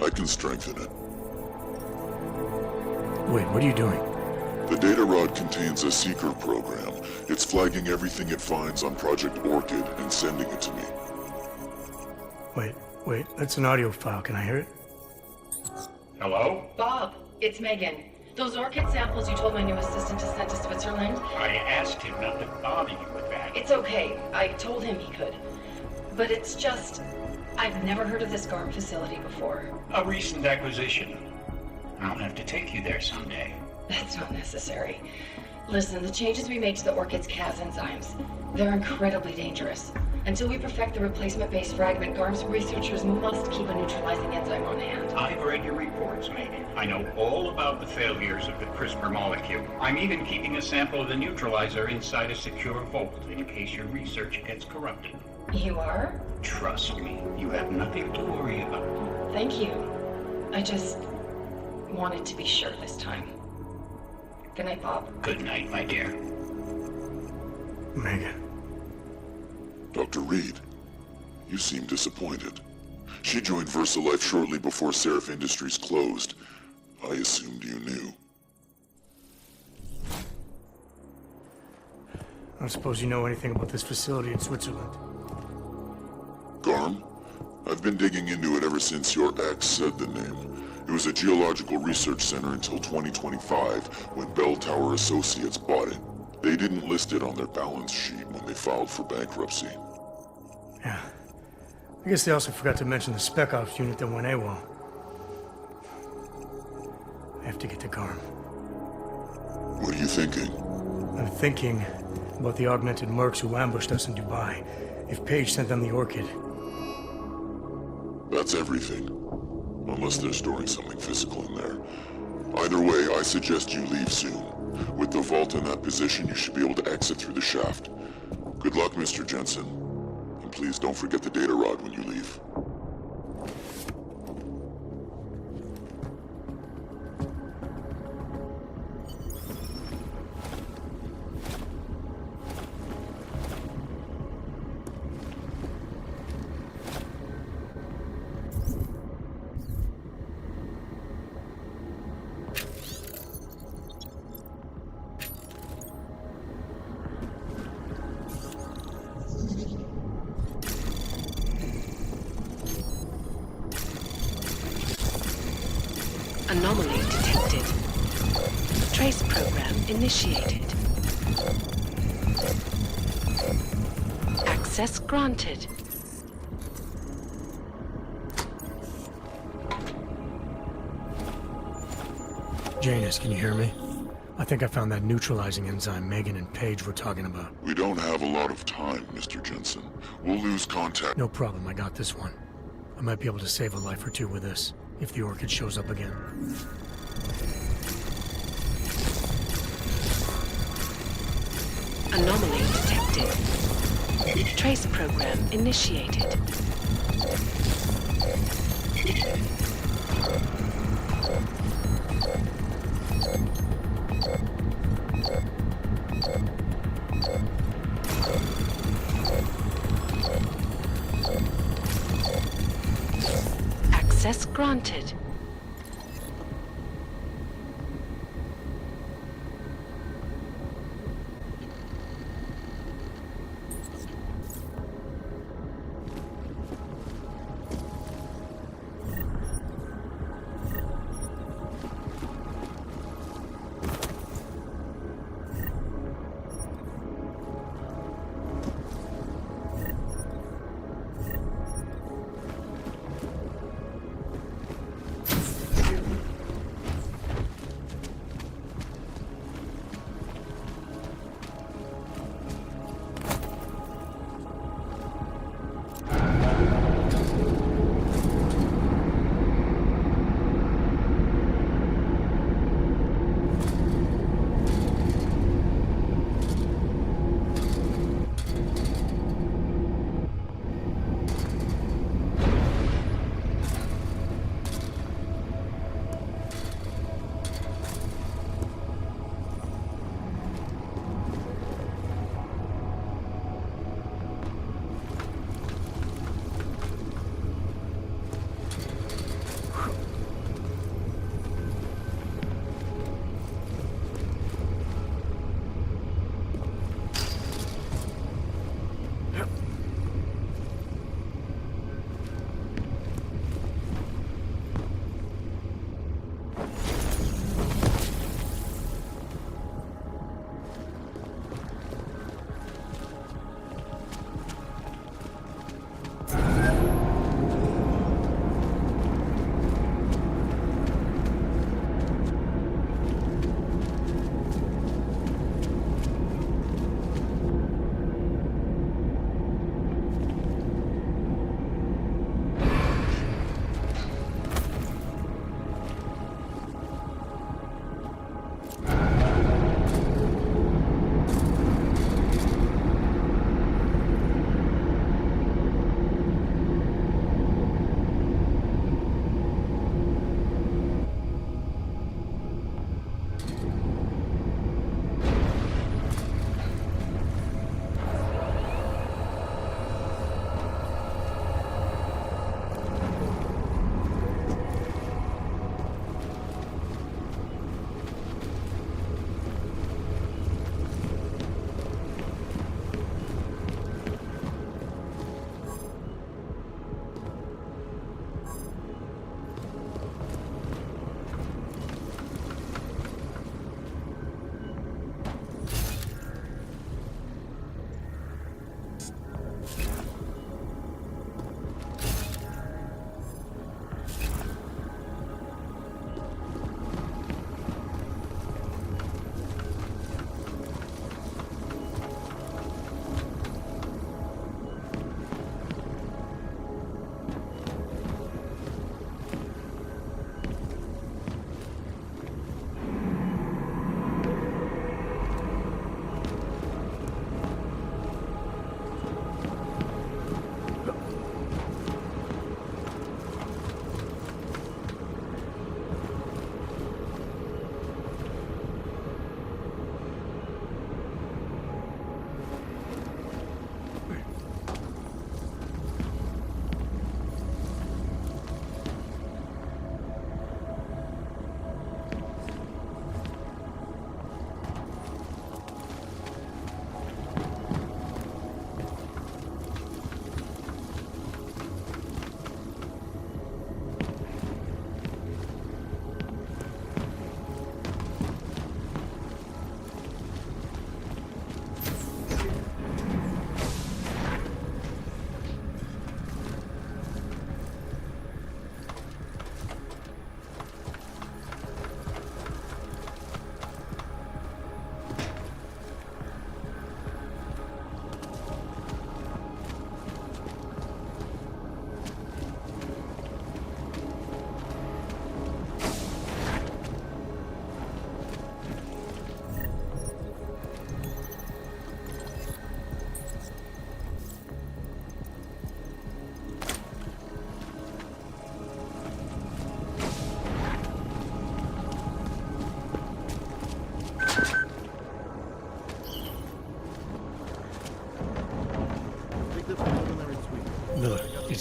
I can strengthen it. Wait, what are you doing? The data rod contains a secret program. It's flagging everything it finds on Project Orchid and sending it to me. Wait, that's an audio file. Can I hear it? Hello? Bob, it's Megan. Those orchid samples you told my new assistant to send to Switzerland? I asked him not to bother you with that. It's okay. I told him he could. But it's just... I've never heard of this GARM facility before. A recent acquisition. I'll have to take you there someday. That's not necessary. Listen, the changes we make to the orchid's Cas enzymes, they're incredibly dangerous. Until we perfect the replacement-based fragment, GARM's researchers must keep a neutralizing enzyme on hand. I've read your reports, Megan. I know all about the failures of the CRISPR molecule. I'm even keeping a sample of the neutralizer inside a secure vault in case your research gets corrupted. You are? Trust me, you have nothing to worry about. Thank you. I just wanted to be sure this time. Good night, Bob. Good night, my dear. Megan. Dr. Reed, you seem disappointed. She joined VersaLife shortly before Seraph Industries closed. I assumed you knew. I don't suppose you know anything about this facility in Switzerland. GARM? I've been digging into it ever since your ex said the name. It was a geological research center until 2025, when Bell Tower Associates bought it. They didn't list it on their balance sheet when they filed for bankruptcy. Yeah. I guess they also forgot to mention the Spec Ops unit that went AWOL. I have to get to Garm. What are you thinking? I'm thinking about the augmented mercs who ambushed us in Dubai. If Paige sent them the Orchid. That's everything. Unless they're storing something physical in there. Either way, I suggest you leave soon. With the vault in that position, you should be able to exit through the shaft. Good luck, Mr. Jensen. And please don't forget the data rod when you leave. Anomaly detected. Trace program initiated. Access granted. Janus, can you hear me? I think I found that neutralizing enzyme Megan and Paige were talking about. We don't have a lot of time, Mr. Jensen. We'll lose contact. No problem, I got this one. I might be able to save a life or two with this, if the Orchid shows up again. Anomaly detected. Trace program initiated. Access granted.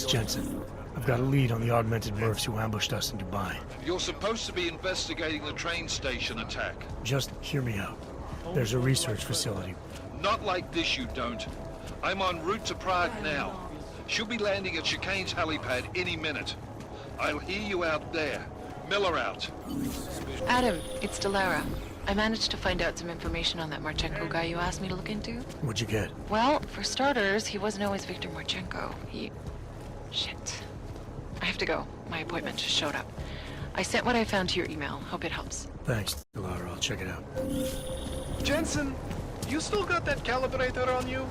it's Jensen. I've got a lead on the augmented Murphs who ambushed us in Dubai. You're supposed to be investigating the train station attack. Just hear me out. There's a research facility. Not like this, you don't. I'm en route to Prague now. She'll be landing at Chicane's helipad any minute. I'll hear you out there. Miller out. Adam, it's Delara. I managed to find out some information on that Marchenko guy you asked me to look into. What'd you get? Well, for starters, he wasn't always Viktor Marchenko. Shit. I have to go. My appointment just showed up. I sent what I found to your email. Hope it helps. Thanks, Delara. I'll check it out. Jensen, you still got that calibrator on you?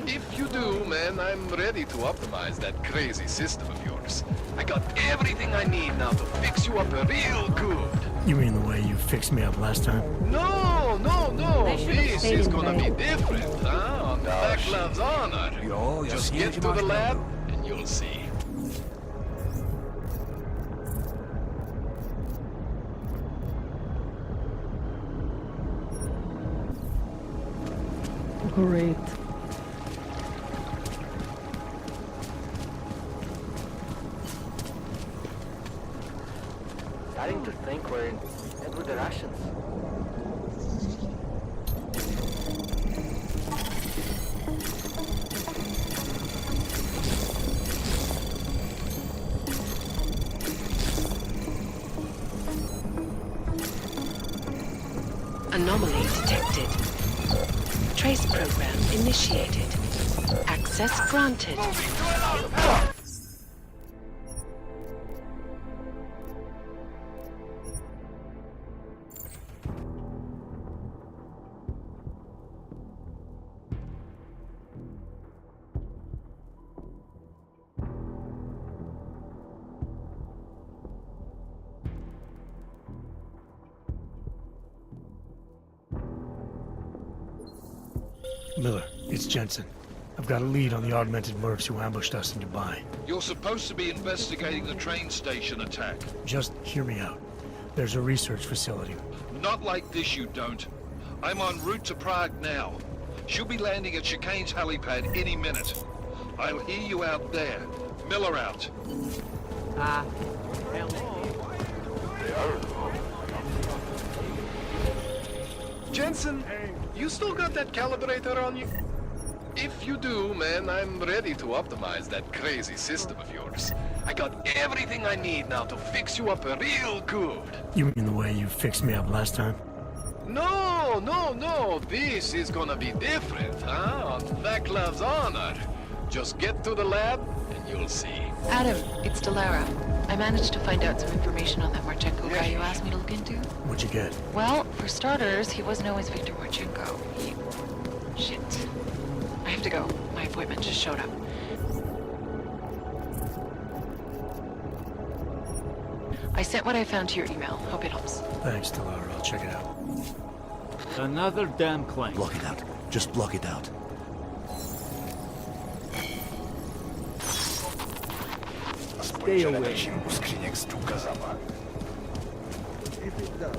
If you do, man, I'm ready to optimize that crazy system of yours. I got everything I need now to fix you up real good. You mean the way you fixed me up last time? No, no, no. This is gonna be different, huh? On the Backland's honor. Just get to the lab and you'll see. Great. Starting to think we're in bed with the Russians. Anomaly detected. Trace program initiated. Access granted. Miller, it's Jensen. I've got a lead on the augmented Murphs who ambushed us in Dubai. You're supposed to be investigating the train station attack. Just hear me out. There's a research facility. Not like this, you don't. I'm en route to Prague now. She'll be landing at Chicane's helipad any minute. I'll hear you out there. Miller out. Jensen, you still got that calibrator on you? If you do, man, I'm ready to optimize that crazy system of yours. I got everything I need now to fix you up real good. You mean the way you fixed me up last time? No, no, no. This is gonna be different, huh? On Vaklav's honor. Just get to the lab and you'll see. Adam, it's Delara. I managed to find out some information on that Marchenko guy you asked me to look into. What'd you get? Well, for starters, he wasn't always Viktor Marchenko. Shit. I have to go. My appointment just showed up. I sent what I found to your email. Hope it helps. Thanks, Delara. I'll check it out. Another damn claim. Block it out. Just block it out. Stay away. If it does,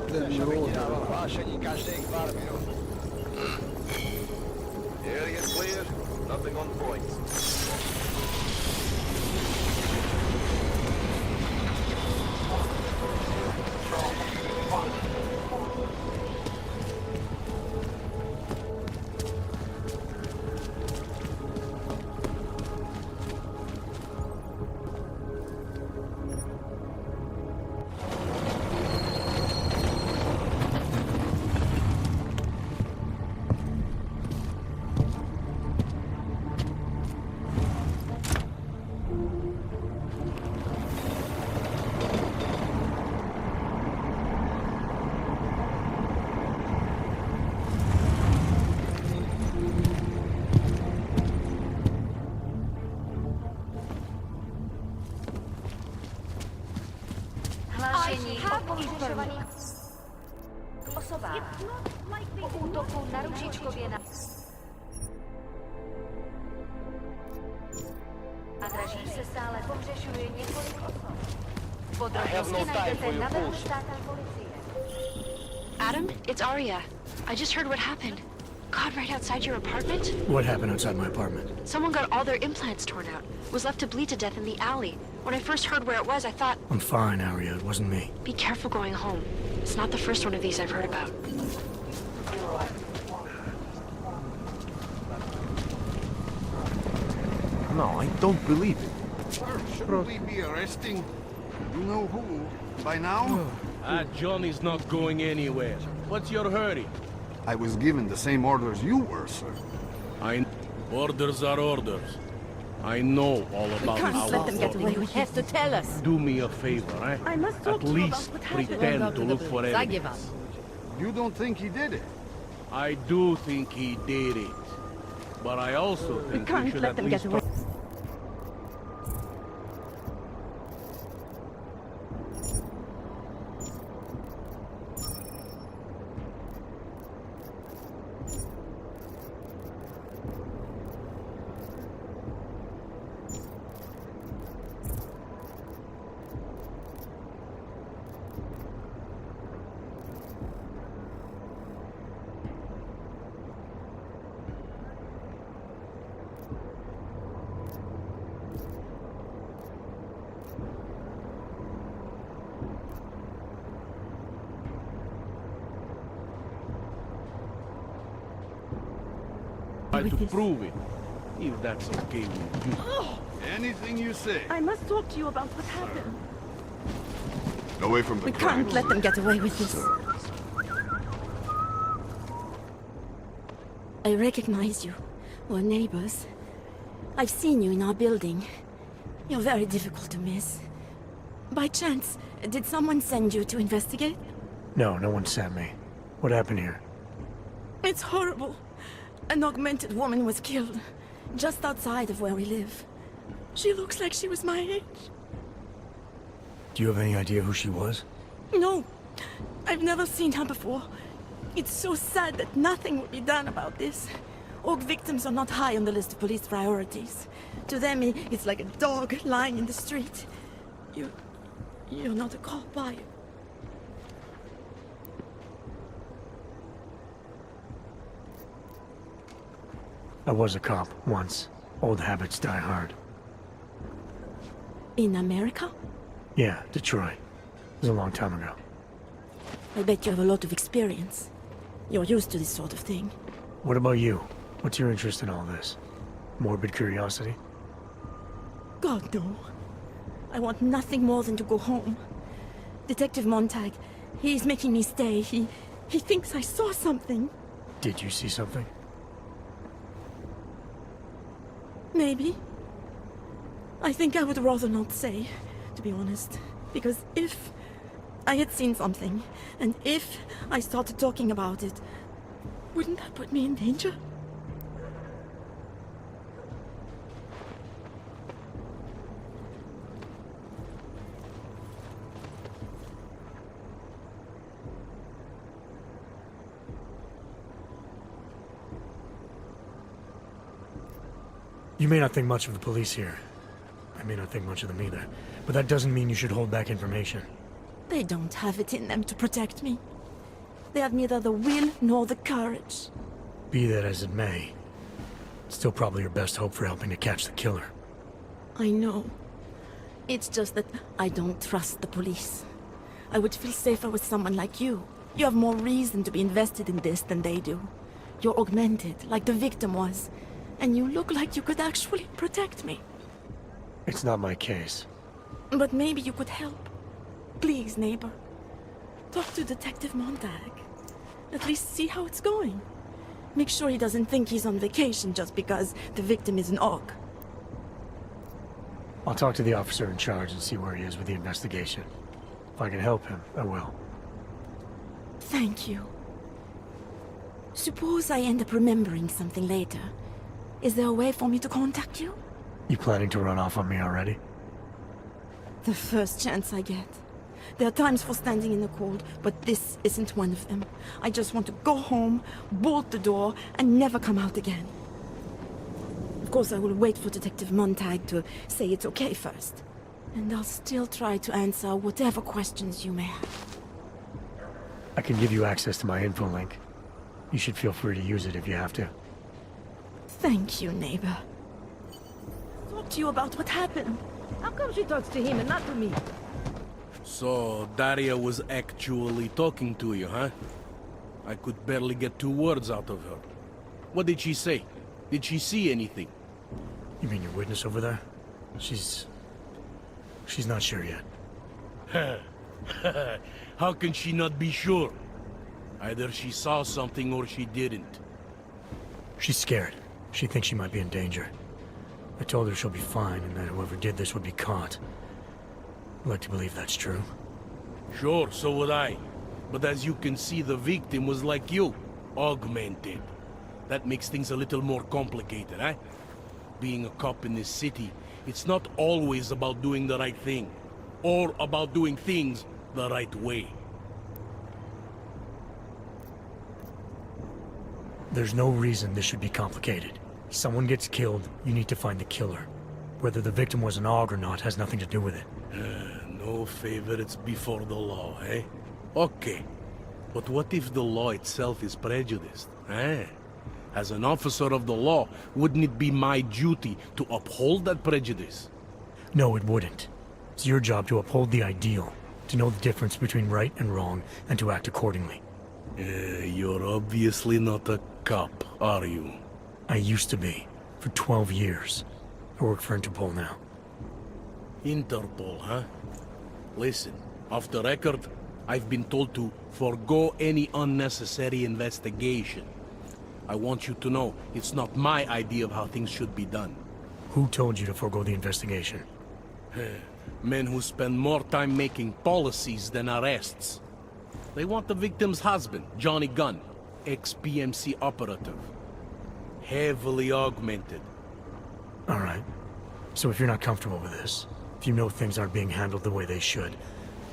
then we're all Area clear. Nothing on point. Adam, it's Arya. I just heard what happened. God, right outside your apartment? What happened outside my apartment? Someone got all their implants torn out. Was left to bleed to death in the alley. When I first heard where it was, I thought... I'm fine, Aria. It wasn't me. Be careful going home. It's not the first one of these I've heard about. No, I don't believe it. Sir, shouldn't we be arresting you know who by now? Johnny's not going anywhere. What's your hurry? I was given the same orders you were, sir. Orders are orders. I know all about can't our let them get away orders. with this. To tell us. Do me a favor, eh? I must talk At to you about least what happened. pretend to look for I give up. evidence. You don't think he did it? I do think he did it. But I also think we can't should let at them least get away. try to prove it. If that's okay with you. Anything you say. I must talk to you about what happened. Away from the We can't let them get away with this. I recognize you. We're neighbors. I've seen you in our building. You're very difficult to miss. By chance, did someone send you to investigate? No, no one sent me. What happened here? It's horrible. An augmented woman was killed, just outside of where we live. She looks like she was my age. Do you have any idea who she was? No, I've never seen her before. It's so sad that nothing will be done about this. Aug victims are not high on the list of police priorities. To them, it's like a dog lying in the street. You're not a cop, are you? I was a cop once. Old habits die hard. In America? Yeah, Detroit. It was a long time ago. I bet you have a lot of experience. You're used to this sort of thing. What about you? What's your interest in all this? Morbid curiosity? God, no. I want nothing more than to go home. Detective Montag, he's making me stay. He thinks I saw something. Did you see something? Maybe. I think I would rather not say, to be honest. Because if I had seen something, and if I started talking about it, wouldn't that put me in danger? You may not think much of the police here. I may not think much of them either. But that doesn't mean you should hold back information. They don't have it in them to protect me. They have neither the will nor the courage. Be that as it may, it's still probably your best hope for helping to catch the killer. I know. It's just that I don't trust the police. I would feel safer with someone like you. You have more reason to be invested in this than they do. You're augmented, like the victim was. And you look like you could actually protect me. It's not my case. But maybe you could help. Please, neighbor. Talk to Detective Montag. At least see how it's going. Make sure he doesn't think he's on vacation just because the victim is an aug. I'll talk to the officer in charge and see where he is with the investigation. If I can help him, I will. Thank you. Suppose I end up remembering something later. Is there a way for me to contact you? You planning to run off on me already? The first chance I get. There are times for standing in the cold, but this isn't one of them. I just want to go home, bolt the door, and never come out again. Of course, I will wait for Detective Montag to say it's okay first. And I'll still try to answer whatever questions you may have. I can give you access to my info link. You should feel free to use it if you have to. Thank you, neighbor. Talk to you about what happened. How come she talks to him and not to me? So, Daria was actually talking to you, huh? I could barely get 2 words out of her. What did she say? Did she see anything? You mean your witness over there? She's not sure yet. How can she not be sure? Either she saw something or she didn't. She's scared. She thinks she might be in danger. I told her she'll be fine and that whoever did this would be caught. I'd like to believe that's true. Sure, so would I. But as you can see, the victim was like you, augmented. That makes things a little more complicated, eh? Being a cop in this city, it's not always about doing the right thing, or about doing things the right way. There's no reason this should be complicated. Someone gets killed, you need to find the killer. Whether the victim was an aug or not has nothing to do with it. No favorites before the law, eh? Okay. But what if the law itself is prejudiced, eh? As an officer of the law, wouldn't it be my duty to uphold that prejudice? No, it wouldn't. It's your job to uphold the ideal, to know the difference between right and wrong, and to act accordingly. You're obviously not a cop, are you? I used to be, for 12 years. I work for Interpol now. Interpol, huh? Listen, off the record, I've been told to forgo any unnecessary investigation. I want you to know, it's not my idea of how things should be done. Who told you to forgo the investigation? Men who spend more time making policies than arrests. They want the victim's husband, Johnny Gunn, ex-PMC operative. Heavily augmented. All right. So if you're not comfortable with this, if you know things aren't being handled the way they should,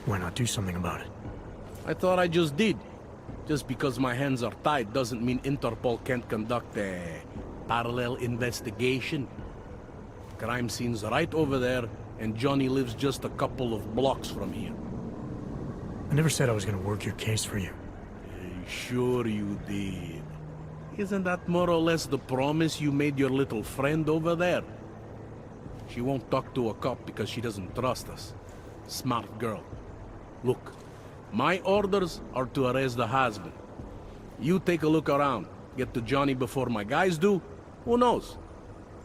why not do something about it? I thought I just did. Just because my hands are tied doesn't mean Interpol can't conduct a parallel investigation. Crime scene's right over there, and Johnny lives just a couple of blocks from here. I never said I was gonna work your case for you. Sure you did. Isn't that more or less the promise you made your little friend over there? She won't talk to a cop because she doesn't trust us. Smart girl. Look, my orders are to arrest the husband. You take a look around. Get to Johnny before my guys do. Who knows?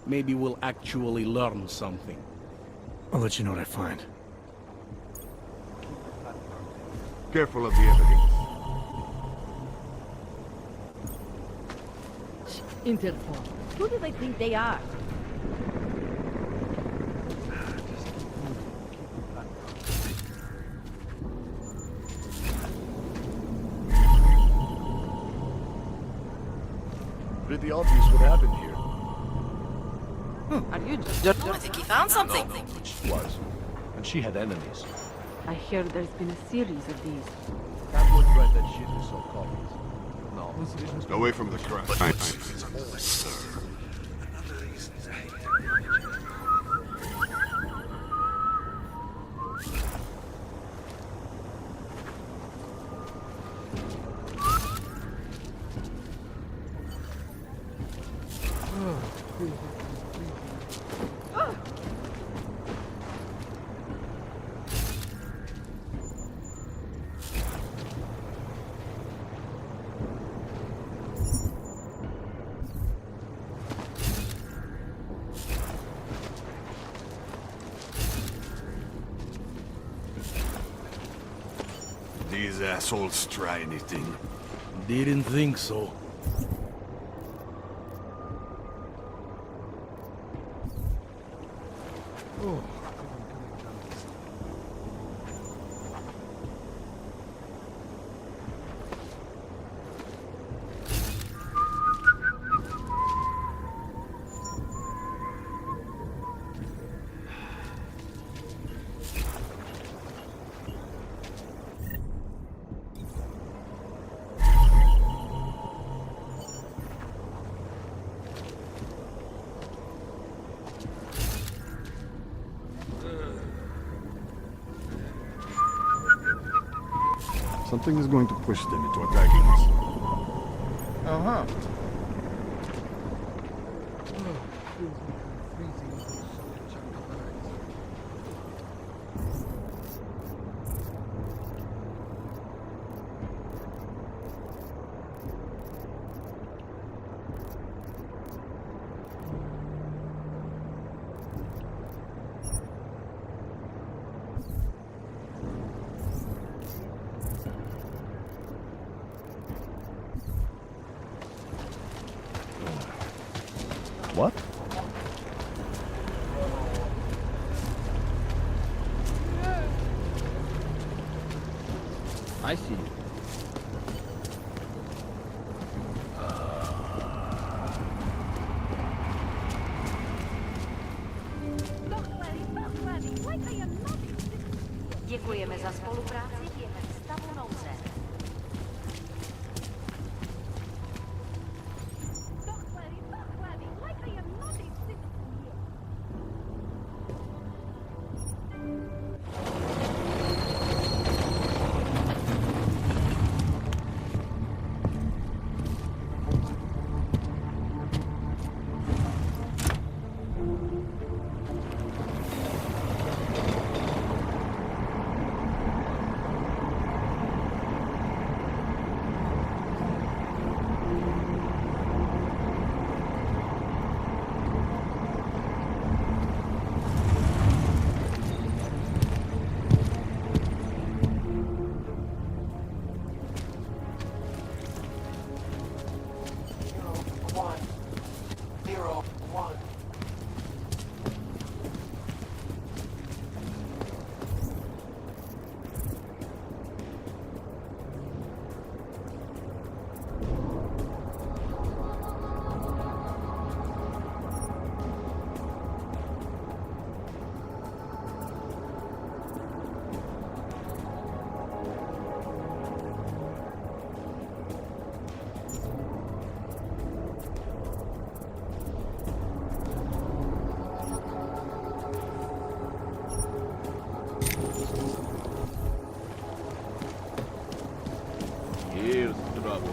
Maybe we'll actually learn something. I'll let you know what I find. Careful of the evidence. Interpol. Who do they think they are? Pretty obvious what happened here. Are you I think he found something. Was. And she had enemies. I hear there's been a series of these. Tabloid read that shit with so copies. No. Away from the crowd. These assholes try anything. Didn't think so. Oh. Something is going to push them into attacking us. Uh-huh. What? I see. Děkujeme za spolupráci během stavu nouze. Here's trouble.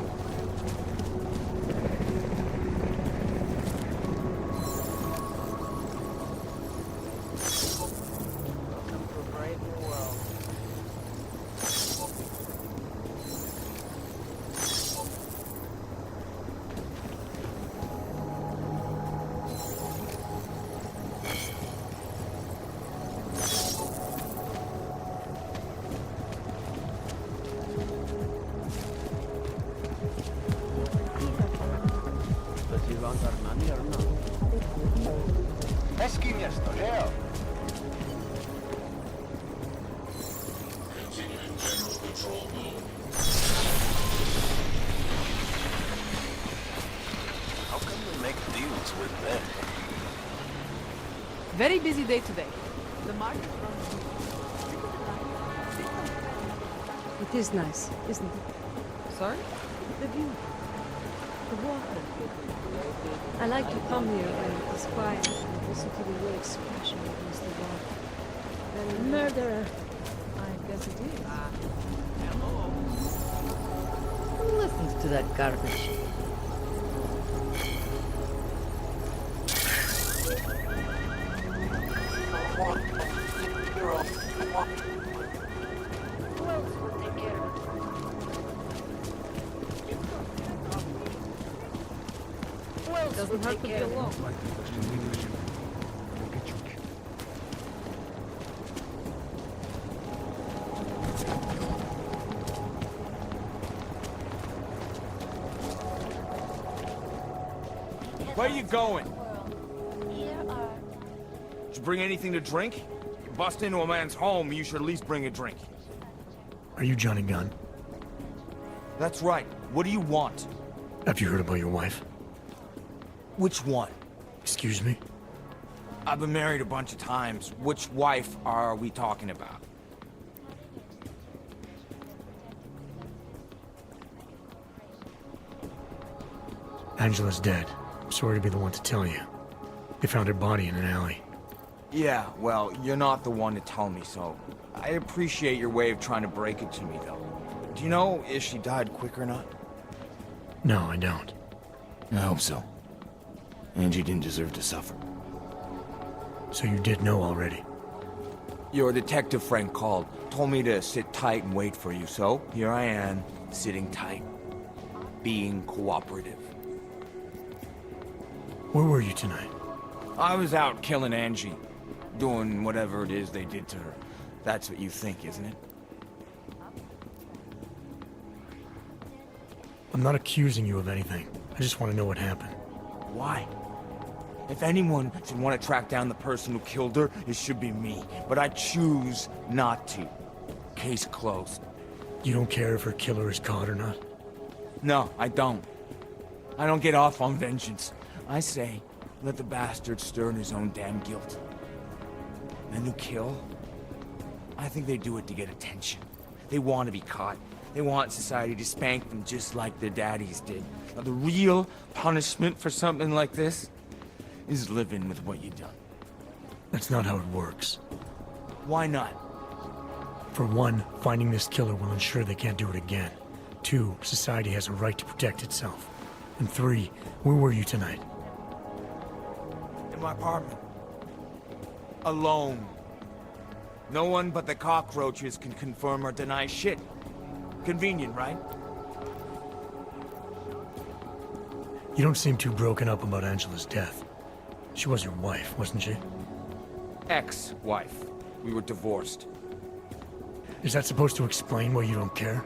Hezký město, že jo? How come we make deals with them? Very busy day today. The market runs. It is nice, isn't it? Sorry? The view. The water. I like to come here when it is quiet and listen to the real expression of Mr. Ward. Very murderer. I guess it is. Who listens to that garbage? Who else will take care of it? Who else will Doesn't hurt take to be care of it? alone. Question leadership. We'll get you killed. Where you going? Here are... Did you bring anything to drink? You bust into a man's home, you should at least bring a drink. Are you Johnny Gunn? That's right. What do you want? Have you heard about your wife? Which one? Excuse me? I've been married a bunch of times. Which wife are we talking about? Angela's dead. Sorry to be the one to tell you. They found her body in an alley. Yeah, well, you're not the one to tell me so. I appreciate your way of trying to break it to me, though. Do you know if she died quick or not? No, I don't. I hope so. Angie didn't deserve to suffer. So you did know already? Your detective friend called, told me to sit tight and wait for you, so here I am, sitting tight, being cooperative. Where were you tonight? I was out killing Angie, doing whatever it is they did to her. That's what you think, isn't it? I'm not accusing you of anything. I just want to know what happened. Why? If anyone should want to track down the person who killed her, it should be me. But I choose not to. Case closed. You don't care if her killer is caught or not? No, I don't. I don't get off on vengeance. I say, let the bastard stir in his own damn guilt. Men who kill, I think they do it to get attention. They want to be caught. They want society to spank them just like their daddies did. Now, the real punishment for something like this is living with what you've done. That's not how it works. Why not? For one, finding this killer will ensure they can't do it again. 2, society has a right to protect itself. And 3, where were you tonight? In my apartment. Alone. No one but the cockroaches can confirm or deny shit. Convenient, right? You don't seem too broken up about Angela's death. She was your wife, wasn't she? Ex-wife. We were divorced. Is that supposed to explain why you don't care?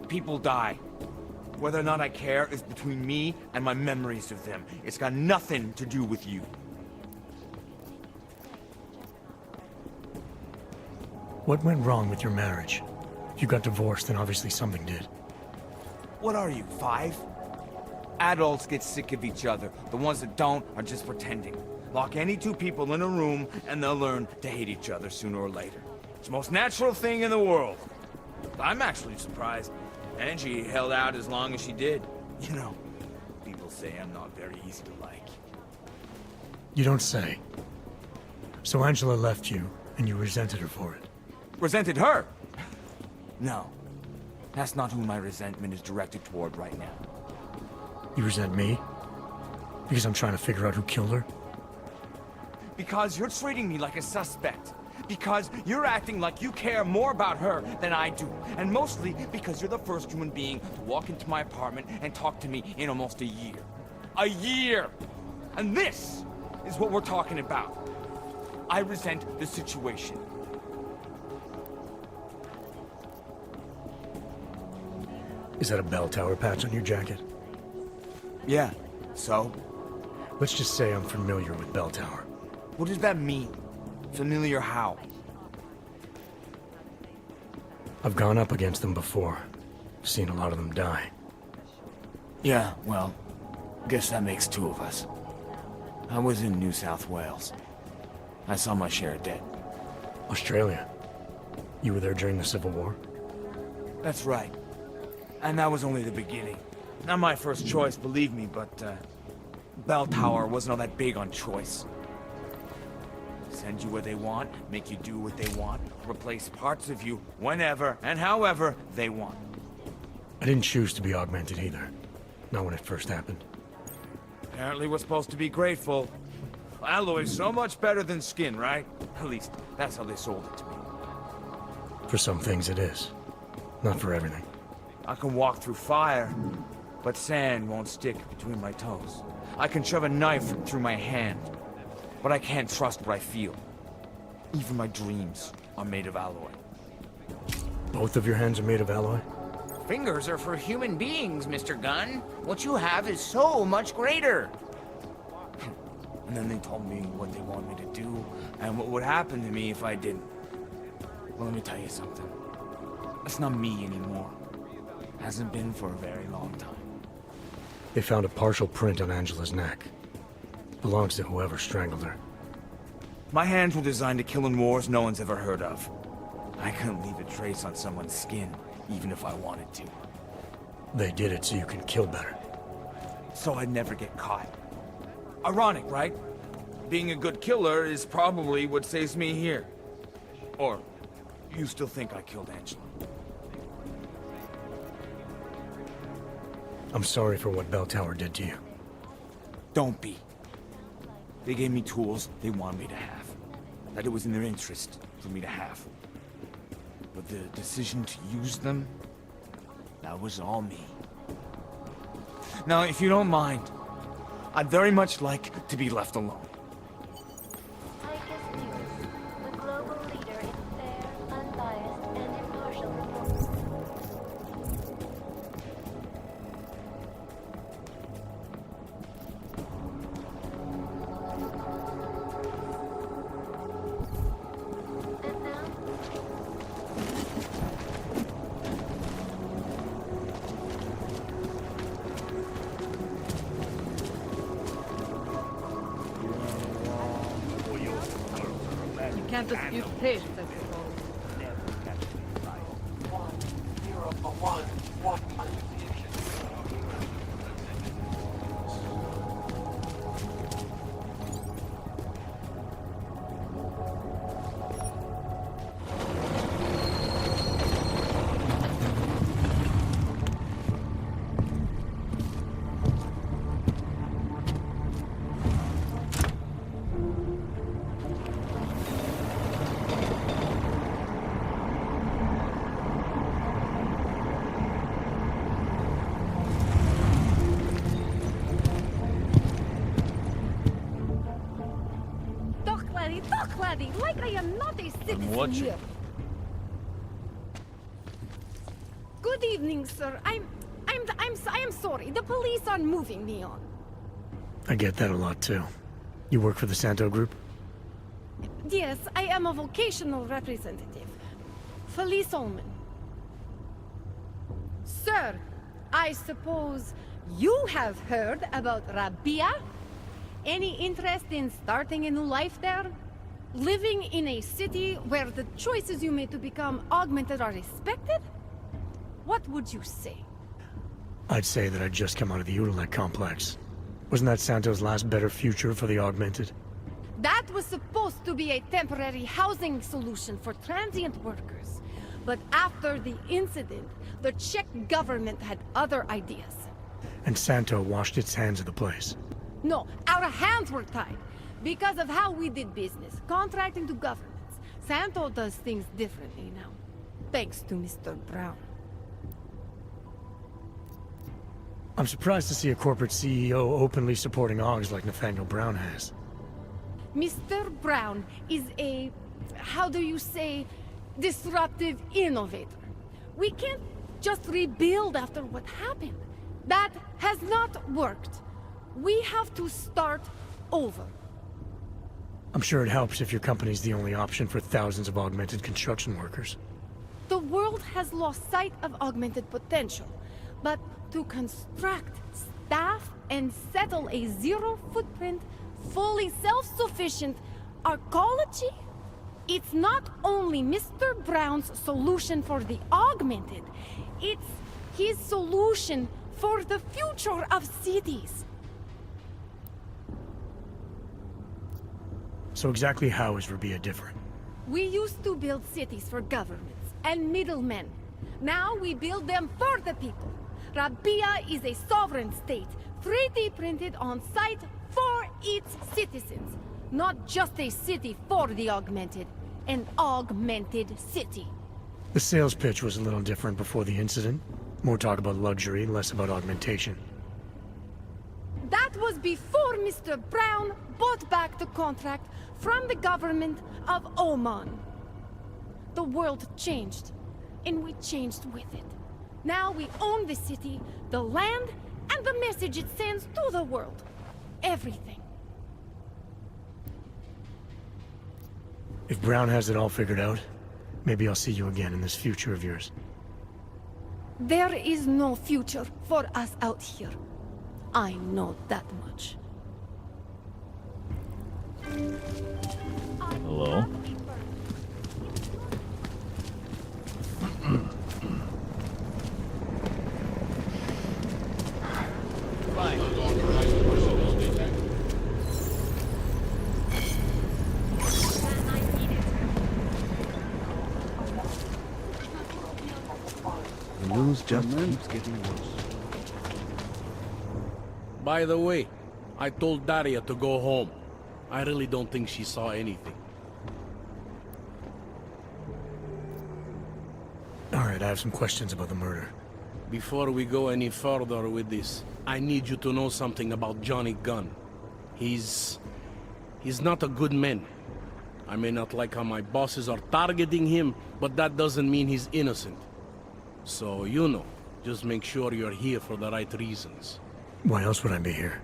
People die. Whether or not I care is between me and my memories of them. It's got nothing to do with you. What went wrong with your marriage? If you got divorced, then obviously something did. What are you, 5? Adults get sick of each other. The ones that don't are just pretending. Lock any 2 people in a room and they'll learn to hate each other sooner or later. It's the most natural thing in the world. I'm actually surprised Angie held out as long as she did. You know, people say I'm not very easy to like. You don't say. So Angela left you, and you resented her for it. Resented her? No. That's not who my resentment is directed toward right now. You resent me? Because I'm trying to figure out who killed her? Because you're treating me like a suspect. Because you're acting like you care more about her than I do. And mostly because you're the first human being to walk into my apartment and talk to me in almost a year. A year! And this is what we're talking about. I resent the situation. Is that a bell tower patch on your jacket? Yeah, so? Let's just say I'm familiar with bell tower. What does that mean? Familiar how? I've gone up against them before. Seen a lot of them die. Yeah, well, guess that makes 2 of us. I was in New South Wales. I saw my share of dead. Australia? You were there during the Civil War? That's right. And that was only the beginning. Not my first choice, believe me, but, Bell Tower wasn't all that big on choice. Send you where they want, make you do what they want, replace parts of you whenever and however they want. I didn't choose to be augmented either. Not when it first happened. Apparently we're supposed to be grateful. Alloy's so much better than skin, right? At least, that's how they sold it to me. For some things it is. Not for everything. I can walk through fire, but sand won't stick between my toes. I can shove a knife through my hand, but I can't trust what I feel. Even my dreams are made of alloy. Both of your hands are made of alloy? Fingers are for human beings, Mr. Gunn. What you have is so much greater. And then they told me what they want me to do, and what would happen to me if I didn't. Well, let me tell you something. That's not me anymore. Hasn't been for a very long time. They found a partial print on Angela's neck. Belongs to whoever strangled her. My hands were designed to kill in wars no one's ever heard of. I couldn't leave a trace on someone's skin, even if I wanted to. They did it so you can kill better. So I'd never get caught. Ironic, right? Being a good killer is probably what saves me here. Or, you still think I killed Angela? I'm sorry for what Bell Tower did to you. Don't be. They gave me tools they wanted me to have. That it was in their interest for me to have. But the decision to use them, that was all me. Now, if you don't mind, I'd very much like to be left alone. The global leader in fair, unbiased, and impartial reporting. You can't dispute taste, I suppose. Talk, laddie, like I am not a citizen here. Good evening, sir. I'm sorry. The police are moving me on. I get that a lot too. You work for the Santo Group? Yes, I am a vocational representative. Felice Ullman. Sir, I suppose you have heard about Rabia? Any interest in starting a new life there? Living in a city where the choices you made to become augmented are respected? What would you say? I'd say that I'd just come out of the Udalek complex. Wasn't that Santo's last better future for the augmented? That was supposed to be a temporary housing solution for transient workers. But after the incident, the Czech government had other ideas. And Santo washed its hands of the place. No, our hands were tied. Because of how we did business, contracting to governments. Santo does things differently now. Thanks to Mr. Brown. I'm surprised to see a corporate CEO openly supporting AUGs like Nathaniel Brown has. Mr. Brown is a, how do you say, disruptive innovator. We can't just rebuild after what happened. That has not worked. We have to start over. I'm sure it helps if your company's the only option for thousands of augmented construction workers. The world has lost sight of augmented potential, but to construct, staff, and settle a zero-footprint, fully self-sufficient arcology? It's not only Mr. Brown's solution for the augmented, it's his solution for the future of cities. So exactly how is Rabia different? We used to build cities for governments and middlemen. Now we build them for the people. Rabia is a sovereign state, 3D printed on site for its citizens. Not just a city for the augmented. An augmented city. The sales pitch was a little different before the incident. More talk about luxury, less about augmentation. That was before Mr. Brown bought back the contract from the government of Oman. The world changed, and we changed with it. Now we own the city, the land, and the message it sends to the world. Everything. If Brown has it all figured out, maybe I'll see you again in this future of yours. There is no future for us out here. I know that much. Hello? The news just keeps getting worse. By the way, I told Daria to go home. I really don't think she saw anything. Alright, I have some questions about the murder. Before we go any further with this, I need you to know something about Johnny Gunn. He's not a good man. I may not like how my bosses are targeting him, but that doesn't mean he's innocent. So, you know, just make sure you're here for the right reasons. Why else would I be here?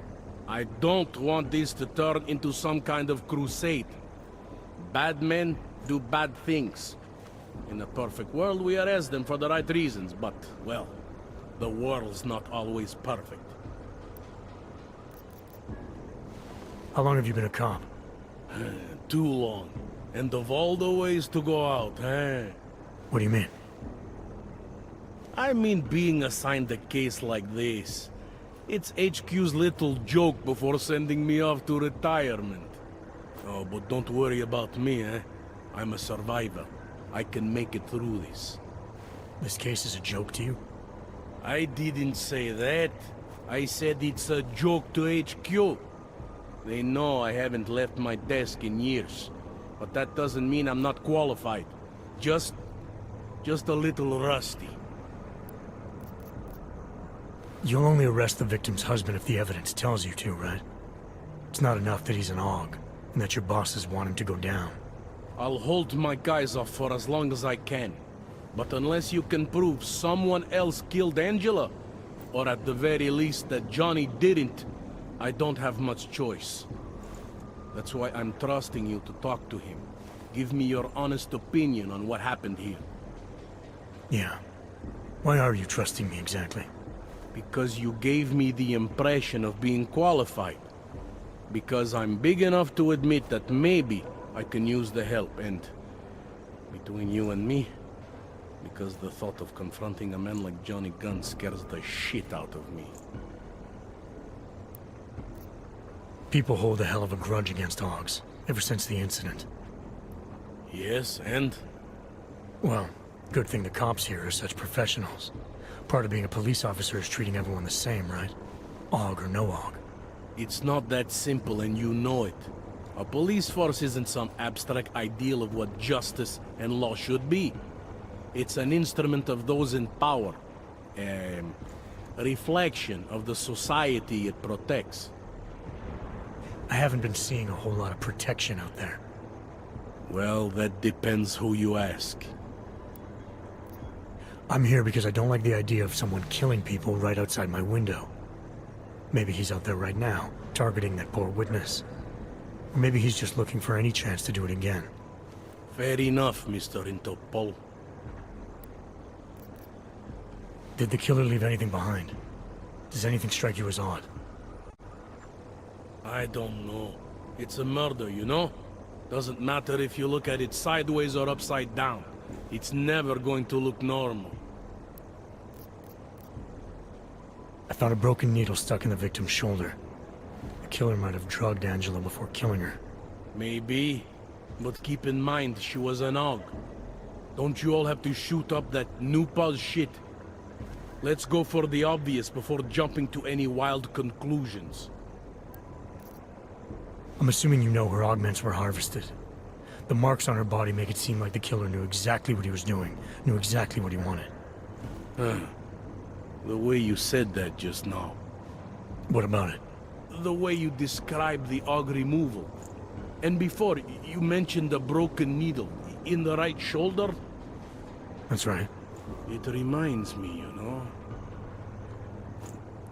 I don't want this to turn into some kind of crusade. Bad men do bad things. In a perfect world, we arrest them for the right reasons, but, well, the world's not always perfect. How long have you been a cop? Too long. And of all the ways to go out, eh? What do you mean? I mean being assigned a case like this. It's HQ's little joke before sending me off to retirement. Oh, but don't worry about me, eh? I'm a survivor. I can make it through this. This case is a joke to you? I didn't say that. I said it's a joke to HQ. They know I haven't left my desk in years. But that doesn't mean I'm not qualified. Just a little rusty. You'll only arrest the victim's husband if the evidence tells you to, right? It's not enough that he's an AUG, and that your bosses want him to go down. I'll hold my guys off for as long as I can. But unless you can prove someone else killed Angela, or at the very least that Johnny didn't, I don't have much choice. That's why I'm trusting you to talk to him. Give me your honest opinion on what happened here. Yeah. Why are you trusting me exactly? Because you gave me the impression of being qualified. Because I'm big enough to admit that maybe I can use the help, and between you and me, because the thought of confronting a man like Johnny Gunn scares the shit out of me. People hold a hell of a grudge against AUGs, ever since the incident. Yes, and? Well, good thing the cops here are such professionals. Part of being a police officer is treating everyone the same, right? AUG or no AUG. It's not that simple, and you know it. A police force isn't some abstract ideal of what justice and law should be. It's an instrument of those in power. A reflection of the society it protects. I haven't been seeing a whole lot of protection out there. Well, that depends who you ask. I'm here because I don't like the idea of someone killing people right outside my window. Maybe he's out there right now, targeting that poor witness. Or maybe he's just looking for any chance to do it again. Fair enough, Mr. Interpol. Did the killer leave anything behind? Does anything strike you as odd? I don't know. It's a murder, you know? Doesn't matter if you look at it sideways or upside down. It's never going to look normal. I found a broken needle stuck in the victim's shoulder. The killer might have drugged Angela before killing her. Maybe, but keep in mind she was an AUG. Don't you all have to shoot up that new pause shit? Let's go for the obvious before jumping to any wild conclusions. I'm assuming you know her augments were harvested. The marks on her body make it seem like the killer knew exactly what he was doing, knew exactly what he wanted. The way you said that just now. What about it? The way you described the AUG removal. And before, you mentioned a broken needle in the right shoulder? That's right. It reminds me, you know.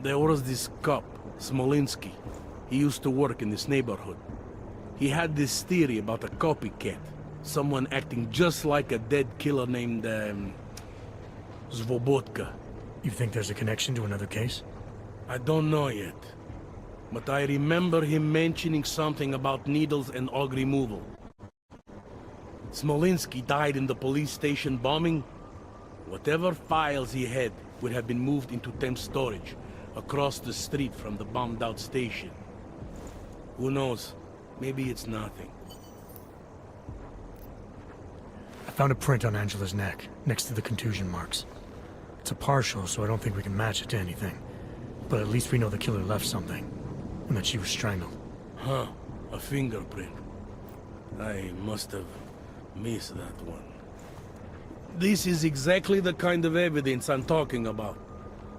There was this cop, Smolinski. He used to work in this neighborhood. He had this theory about a copycat. Someone acting just like a dead killer named, Svobotka. You think there's a connection to another case? I don't know yet. But I remember him mentioning something about needles and AUG removal. Smolinski died in the police station bombing. Whatever files he had would have been moved into temp storage across the street from the bombed-out station. Who knows? Maybe it's nothing. I found a print on Angela's neck, next to the contusion marks. It's a partial, so I don't think we can match it to anything. But at least we know the killer left something, and that she was strangled. Huh, a fingerprint. I must have missed that one. This is exactly the kind of evidence I'm talking about.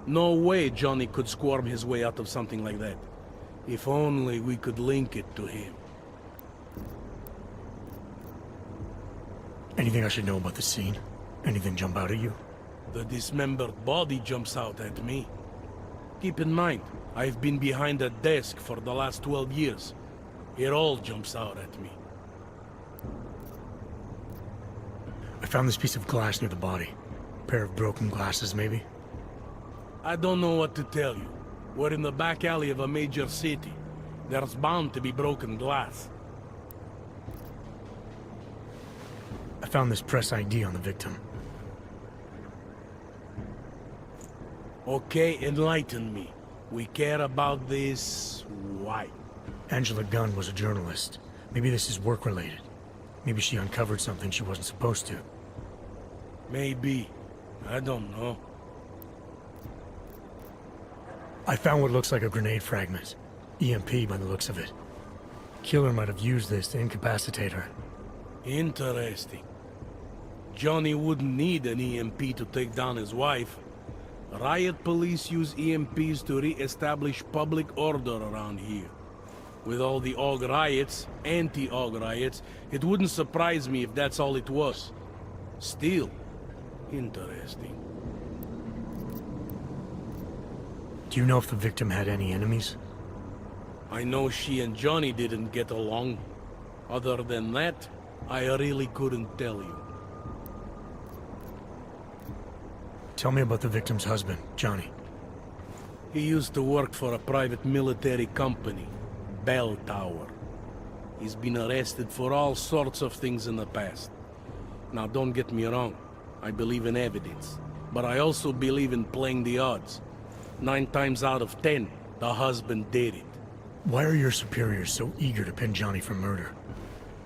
No way Johnny could squirm his way out of something like that. If only we could link it to him. Anything I should know about the scene? Anything jump out at you? The dismembered body jumps out at me. Keep in mind, I've been behind a desk for the last 12 years. It all jumps out at me. I found this piece of glass near the body. A pair of broken glasses, maybe? I don't know what to tell you. We're in the back alley of a major city. There's bound to be broken glass. I found this press ID on the victim. Okay, enlighten me. We care about this... why? Angela Gunn was a journalist. Maybe this is work-related. Maybe she uncovered something she wasn't supposed to. Maybe. I don't know. I found what looks like a grenade fragment. EMP by the looks of it. Killer might have used this to incapacitate her. Interesting. Johnny wouldn't need an EMP to take down his wife. Riot police use EMPs to re-establish public order around here. With all the AUG riots, anti-AUG riots, it wouldn't surprise me if that's all it was. Still, interesting. Do you know if the victim had any enemies? I know she and Johnny didn't get along. Other than that, I really couldn't tell you. Tell me about the victim's husband, Johnny. He used to work for a private military company, Bell Tower. He's been arrested for all sorts of things in the past. Now don't get me wrong, I believe in evidence. But I also believe in playing the odds. 9 times out of 10, the husband did it. Why are your superiors so eager to pin Johnny for murder?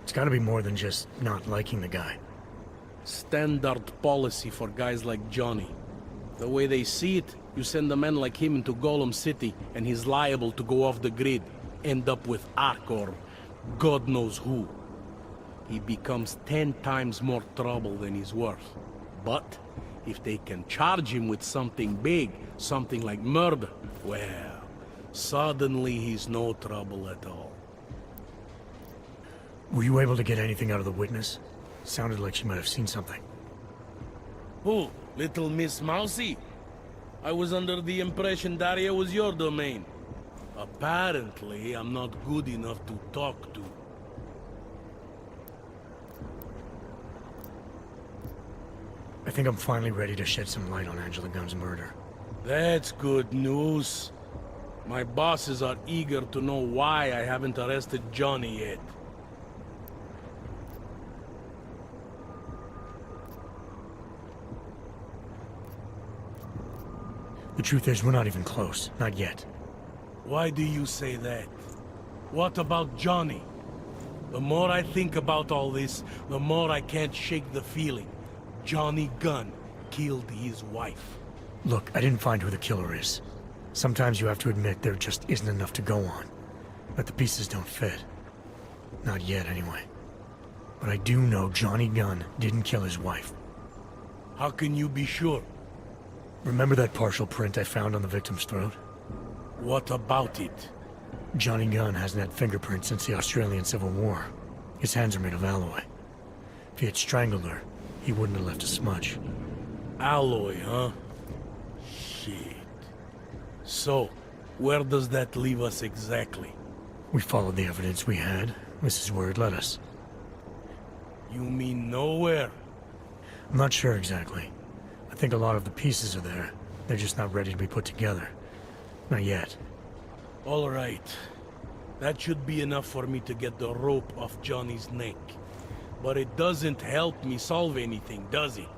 It's gotta be more than just not liking the guy. Standard policy for guys like Johnny. The way they see it, you send a man like him into Golem City and he's liable to go off the grid, end up with Ark or God knows who. He becomes 10 times more trouble than he's worth. But if they can charge him with something big, something like murder, well, suddenly he's no trouble at all. Were you able to get anything out of the witness? Sounded like she might have seen something. Who? Little Miss Mousy? I was under the impression Daria was your domain. Apparently, I'm not good enough to talk to. I think I'm finally ready to shed some light on Angela Gunn's murder. That's good news. My bosses are eager to know why I haven't arrested Johnny yet. The truth is, we're not even close. Not yet. Why do you say that? What about Johnny? The more I think about all this, the more I can't shake the feeling. Johnny Gunn killed his wife. Look, I didn't find who the killer is. Sometimes you have to admit there just isn't enough to go on. But the pieces don't fit. Not yet, anyway. But I do know Johnny Gunn didn't kill his wife. How can you be sure? Remember that partial print I found on the victim's throat? What about it? Johnny Gunn hasn't had fingerprints since the Australian Civil War. His hands are made of alloy. If he had strangled her, he wouldn't have left a smudge. Alloy, huh? Shit. So, where does that leave us exactly? We followed the evidence we had. This is where it led us. You mean nowhere? I'm not sure exactly. I think a lot of the pieces are there. They're just not ready to be put together. Not yet. All right. That should be enough for me to get the rope off Johnny's neck. But it doesn't help me solve anything, does it?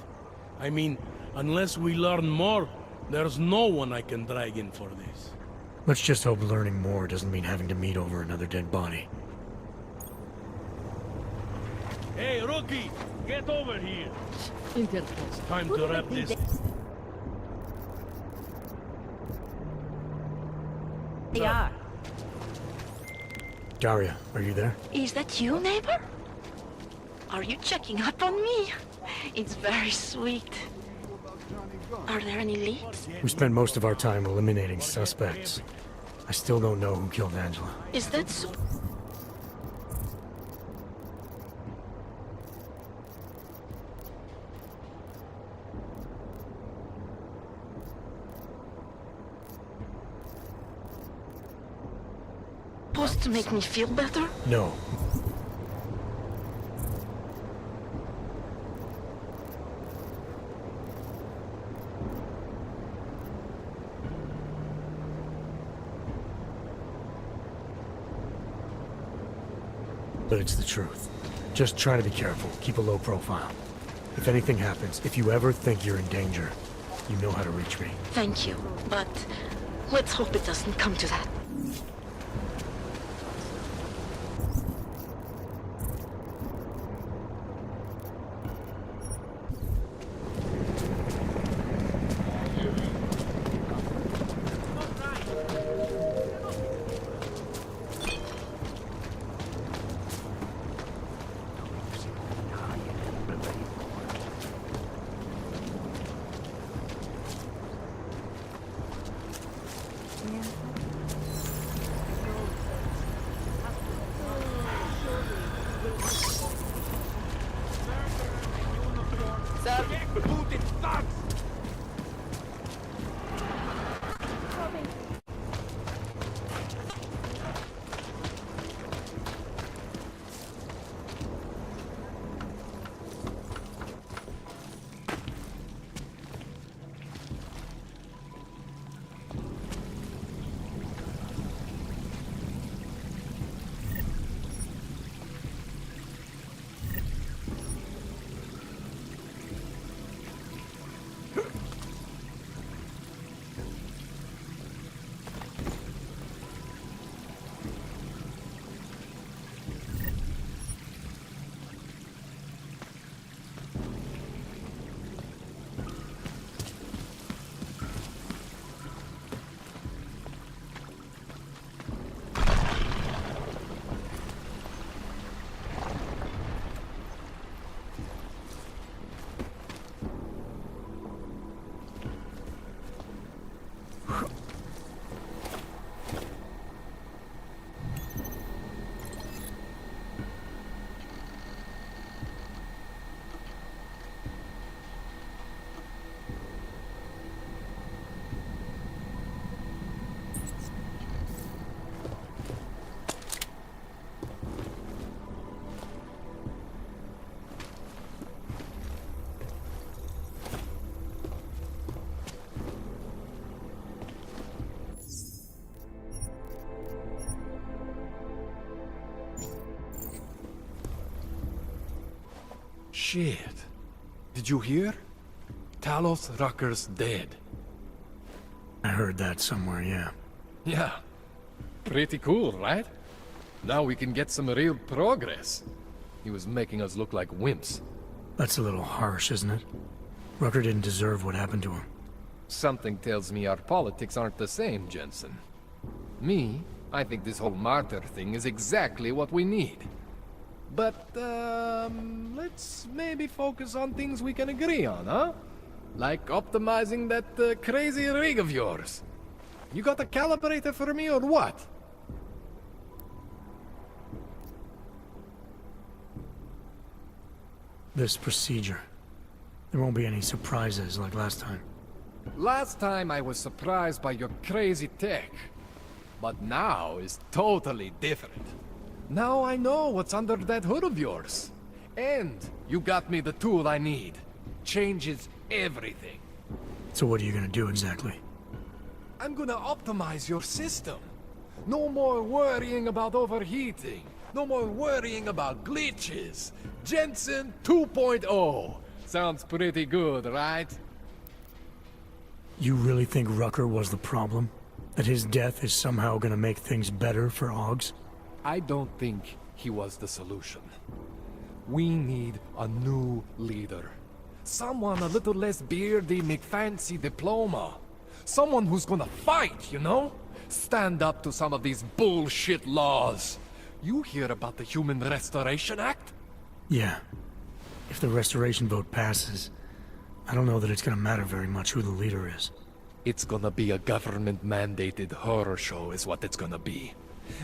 I mean, unless we learn more, there's no one I can drag in for this. Let's just hope learning more doesn't mean having to meet over another dead body. Hey, rookie! Get over here! It's time to wrap this. They are. Daria, are you there? Is that you, neighbor? Are you checking up on me? It's very sweet. Are there any leads? We spent most of our time eliminating suspects. I still don't know who killed Angela. Is that so? Supposed to make me feel better? No. But it's the truth. Just try to be careful. Keep a low profile. If anything happens, if you ever think you're in danger, you know how to reach me. Thank you, but let's hope it doesn't come to that. Shit. Did you hear? Talos Rucker's dead. I heard that somewhere, yeah. Yeah. Pretty cool, right? Now we can get some real progress. He was making us look like wimps. That's a little harsh, isn't it? Rucker didn't deserve what happened to him. Something tells me our politics aren't the same, Jensen. Me, I think this whole martyr thing is exactly what we need. But, let's maybe focus on things we can agree on, huh? Like optimizing that crazy rig of yours. You got a calibrator for me or what? This procedure. There won't be any surprises like last time. Last time I was surprised by your crazy tech. But now is totally different. Now I know what's under that hood of yours. And you got me the tool I need. Changes everything. So what are you gonna do exactly? I'm gonna optimize your system. No more worrying about overheating. No more worrying about glitches. Jensen 2.0. Sounds pretty good, right? You really think Rucker was the problem? That his death is somehow gonna make things better for Augs? I don't think he was the solution. We need a new leader. Someone a little less beardy McFancy diploma. Someone who's gonna fight, you know? Stand up to some of these bullshit laws. You hear about the Human Restoration Act? Yeah. If the restoration vote passes, I don't know that it's gonna matter very much who the leader is. It's gonna be a government-mandated horror show is what it's gonna be.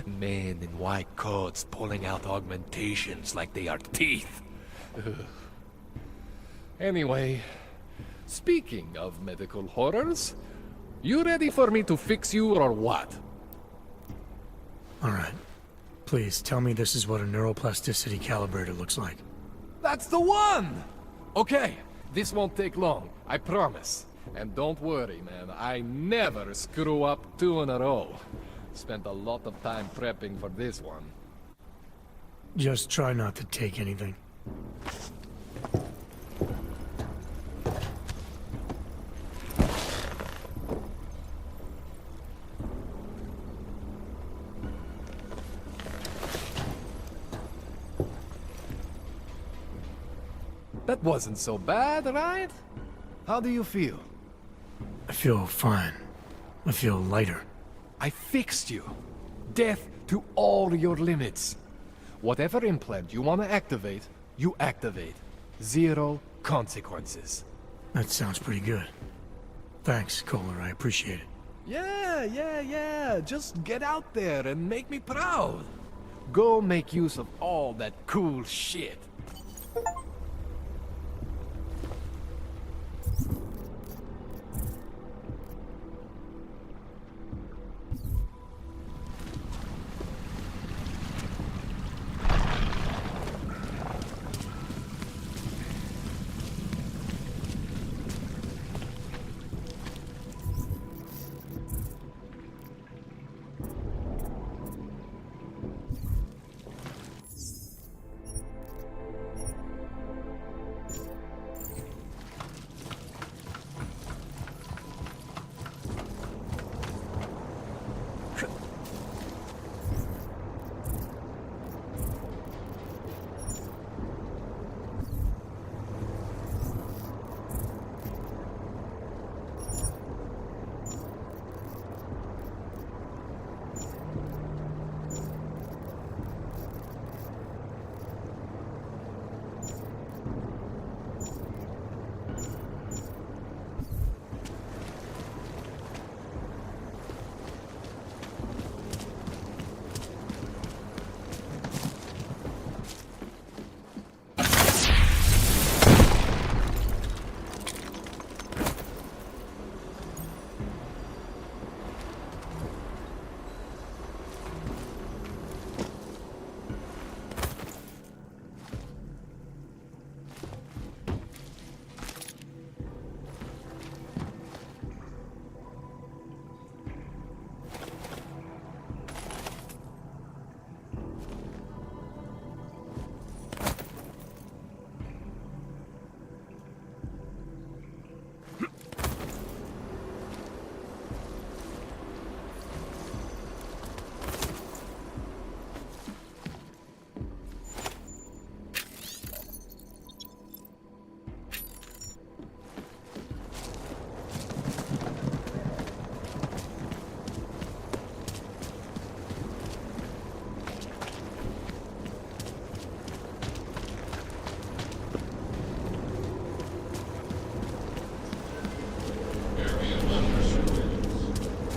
Men in white coats pulling out augmentations like they are teeth. Ugh. Anyway, speaking of medical horrors, you ready for me to fix you or what? Alright. Please, tell me this is what a neuroplasticity calibrator looks like. That's the one! Okay, this won't take long, I promise. And don't worry, man, I never screw up 2 in a row. Spent a lot of time prepping for this one. Just try not to take anything. That wasn't so bad, right? How do you feel? I feel fine. I feel lighter. I fixed you. Death to all your limits. Whatever implant you want to activate, you activate. 0 consequences. That sounds pretty good. Thanks, Kohler. I appreciate it. Yeah. Just get out there and make me proud. Go make use of all that cool shit.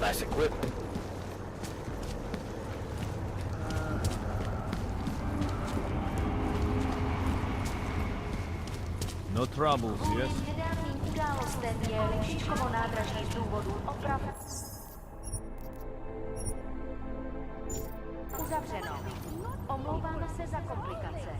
Nice equipment. No troubles, yes? Nedávným událostem je Lipšičkovo nádraží z důvodu oprav uzavřeno. Omlouváme se za komplikace.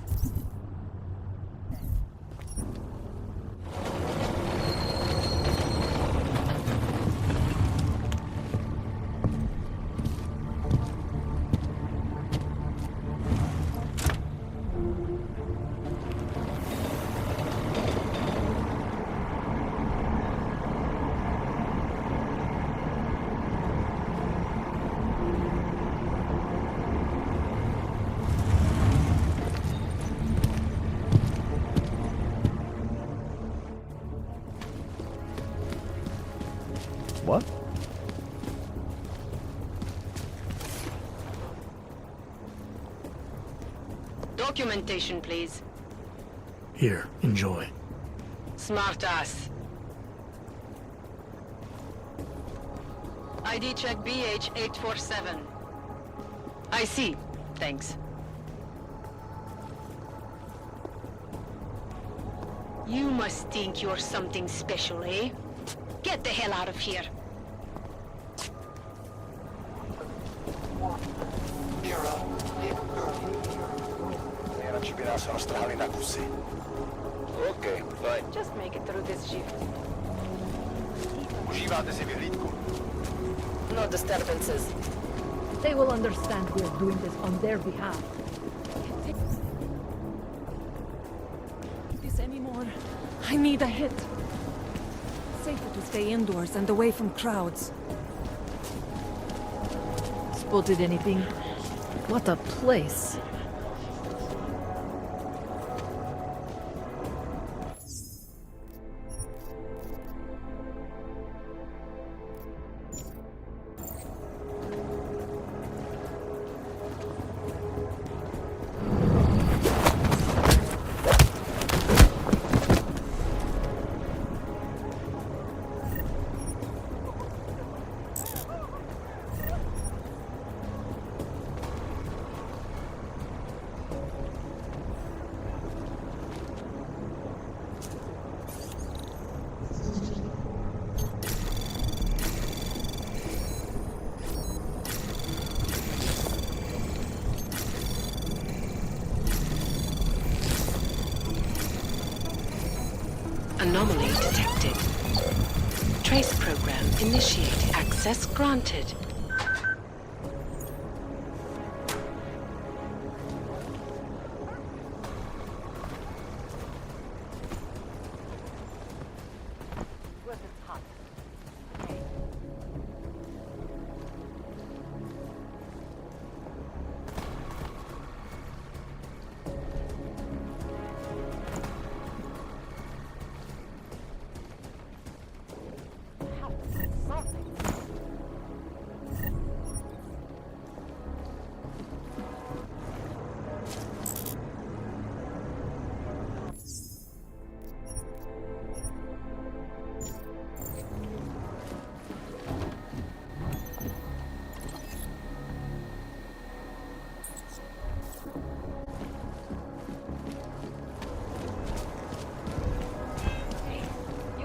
Documentation, please. Here, enjoy. Smart ass. ID check BH847. I see. Thanks. You must think you're something special, eh? Get the hell out of here. Okay, fine. Just make it through this shift. No disturbances. They will understand we're doing this on their behalf. This anymore. I need a hit. Safer to stay indoors and away from crowds. Spotted anything? What a place. Anomaly detected. Trace program initiated. Access granted.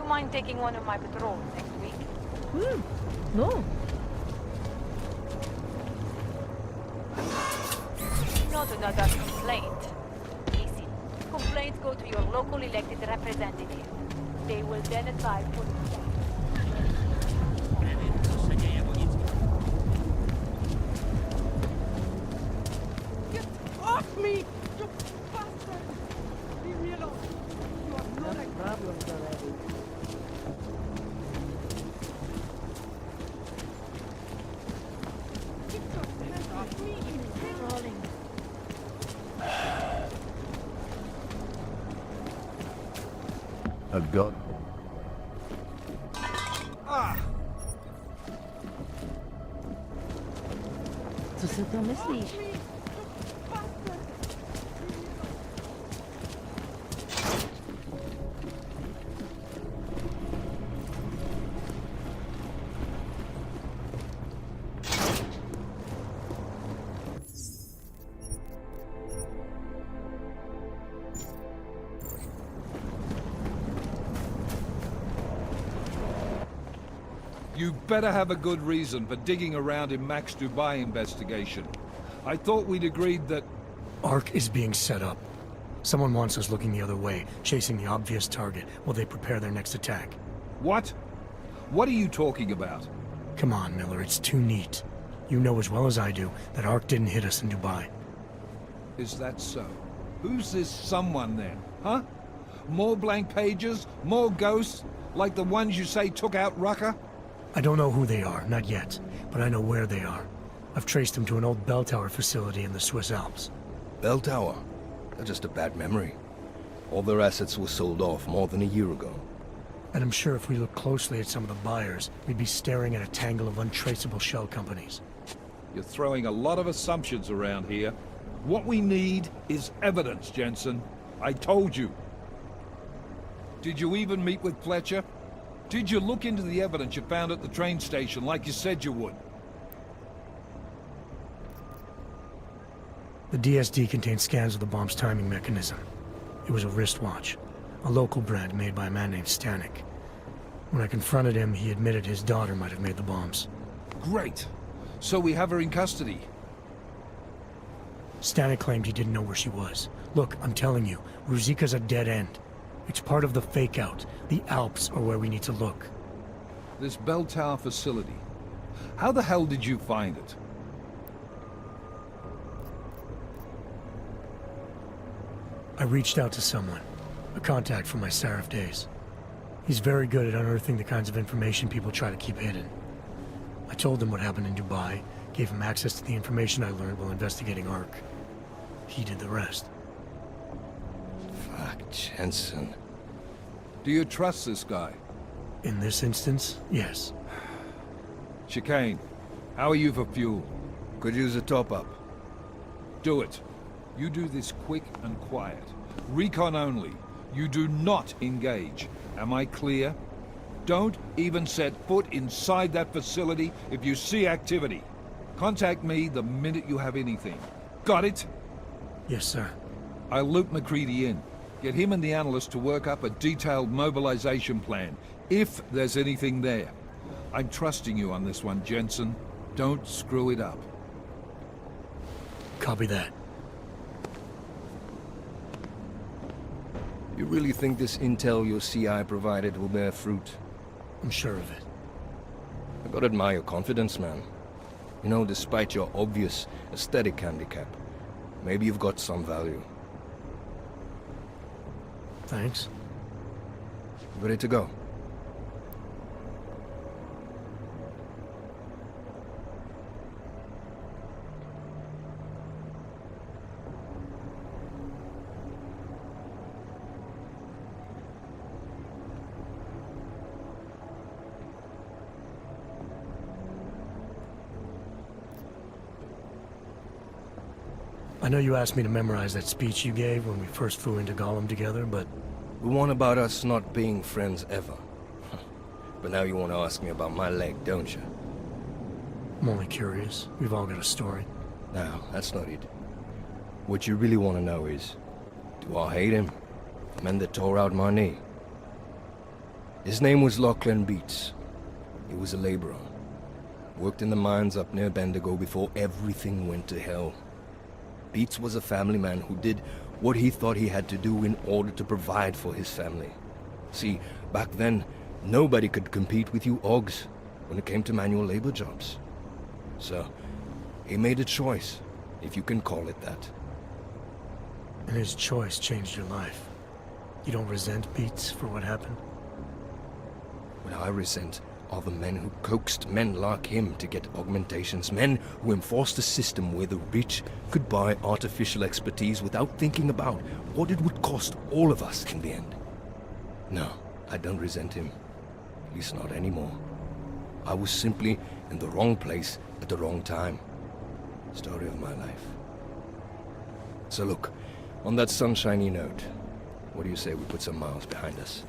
Mind taking one of my patrols next week? No. Not another complaint. Listen, complaints go to your local elected representative. They will then advise for Get off me! You bastard! Leave me alone! You have no right. Problems already. I've got... Co si to myslíš? You better have a good reason for digging around in Mac's Dubai investigation. I thought we'd agreed that... ARC is being set up. Someone wants us looking the other way, chasing the obvious target while they prepare their next attack. What? What are you talking about? Come on, Miller, it's too neat. You know as well as I do that ARC didn't hit us in Dubai. Is that so? Who's this someone then, huh? More blank pages? More ghosts? Like the ones you say took out Rucker? I don't know who they are, not yet, but I know where they are. I've traced them to an old bell tower facility in the Swiss Alps. Bell tower? That's just a bad memory. All their assets were sold off more than a year ago. And I'm sure if we look closely at some of the buyers, we'd be staring at a tangle of untraceable shell companies. You're throwing a lot of assumptions around here. What we need is evidence, Jensen. I told you. Did you even meet with Fletcher? Did you look into the evidence you found at the train station like you said you would? The DSD contained scans of the bomb's timing mechanism. It was a wristwatch, a local brand made by a man named Stanek. When I confronted him, he admitted his daughter might have made the bombs. Great. So we have her in custody. Stanek claimed he didn't know where she was. Look, I'm telling you, Ruzika's a dead end. It's part of the fake-out. The Alps are where we need to look. This bell tower facility. How the hell did you find it? I reached out to someone, a contact from my Seraph days. He's very good at unearthing the kinds of information people try to keep hidden. I told him what happened in Dubai, gave him access to the information I learned while investigating Ark. He did the rest. Fuck, Jensen. Do you trust this guy? In this instance, yes. Chicane, how are you for fuel? Could use a top-up. Do it. You do this quick and quiet. Recon only. You do not engage. Am I clear? Don't even set foot inside that facility if you see activity. Contact me the minute you have anything. Got it? Yes, sir. I'll loop McCready in. Get him and the analyst to work up a detailed mobilization plan, if there's anything there. I'm trusting you on this one, Jensen. Don't screw it up. Copy that. You really think this intel your CI provided will bear fruit? I'm sure of it. I gotta admire your confidence, man. You know, despite your obvious aesthetic handicap, maybe you've got some value. Thanks. Ready to go? I know you asked me to memorize that speech you gave when we first flew into Gollum together, but... The one about us not being friends ever. But now you want to ask me about my leg, don't you? I'm only curious. We've all got a story. No, that's not it. What you really want to know is, do I hate him? The man that tore out my knee. His name was Lachlan Beats. He was a laborer. Worked in the mines up near Bendigo before everything went to hell. Beats was a family man who did what he thought he had to do in order to provide for his family. See, back then, nobody could compete with you Ogs when it came to manual labor jobs. So, he made a choice, if you can call it that. And his choice changed your life. You don't resent Beats for what happened? What I resent are the men who coaxed men like him to get augmentations, men who enforced a system where the rich could buy artificial expertise without thinking about what it would cost all of us in the end. No, I don't resent him. At least not anymore. I was simply in the wrong place at the wrong time. Story of my life. So look, on that sunshiny note, what do you say we put some miles behind us?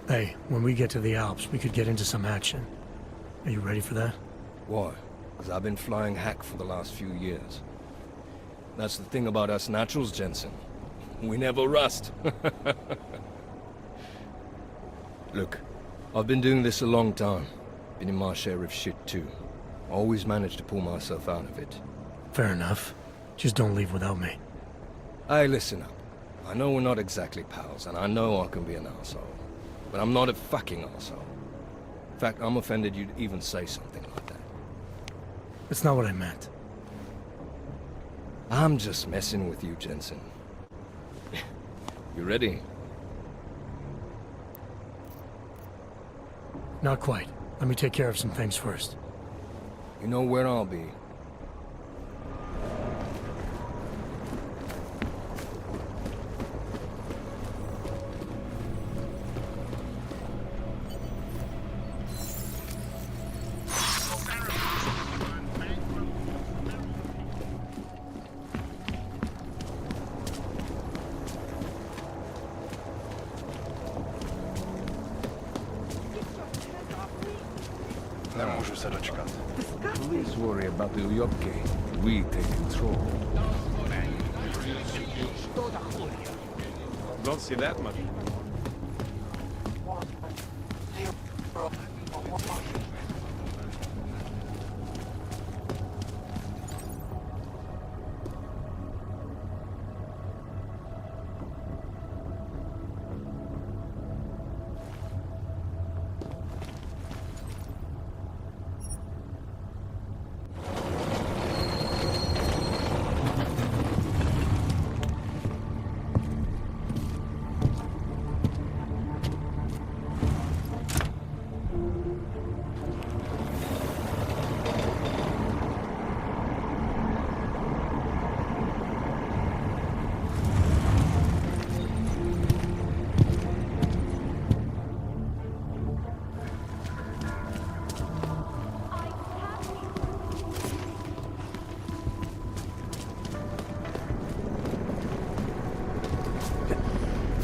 Hey, when we get to the Alps, we could get into some action. Are you ready for that? Why? Because I've been flying hack for the last few years. That's the thing about us naturals, Jensen. We never rust. Look, I've been doing this a long time. Been in my share of shit too. Always managed to pull myself out of it. Fair enough. Just don't leave without me. Hey, listen up. I know we're not exactly pals, and I know I can be an asshole. But I'm not a fucking asshole. In fact, I'm offended you'd even say something like that. That's not what I meant. I'm just messing with you, Jensen. You ready? Not quite. Let me take care of some things first. You know where I'll be. Nemůžu se dočkat. Police worry about the Uyopke. We take control. Don't see that much.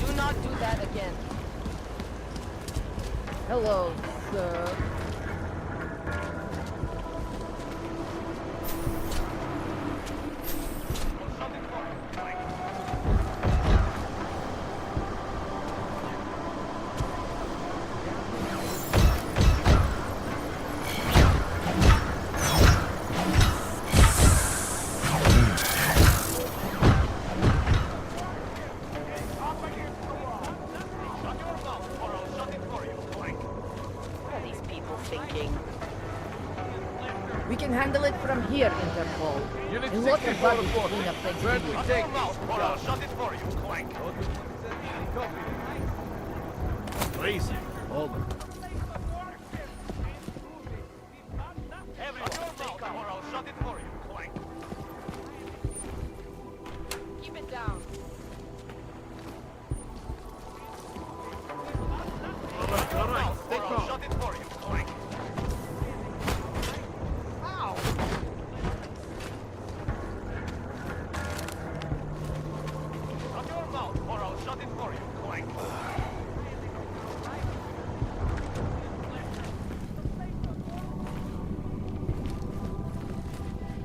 Do not do that again. Hello, sir. What are these people thinking? We can handle it from here, Interpol. And what about you clean up things? Where do we take this? Or I'll shut it for you, Clank. Crazy. Hold on. Everyone, take cover, or I'll shut it for you, Clank. Keep it down. All right, or I'll shut it for you, Clank. Ow! Shut your mouth, or I'll shut it for you, Clank.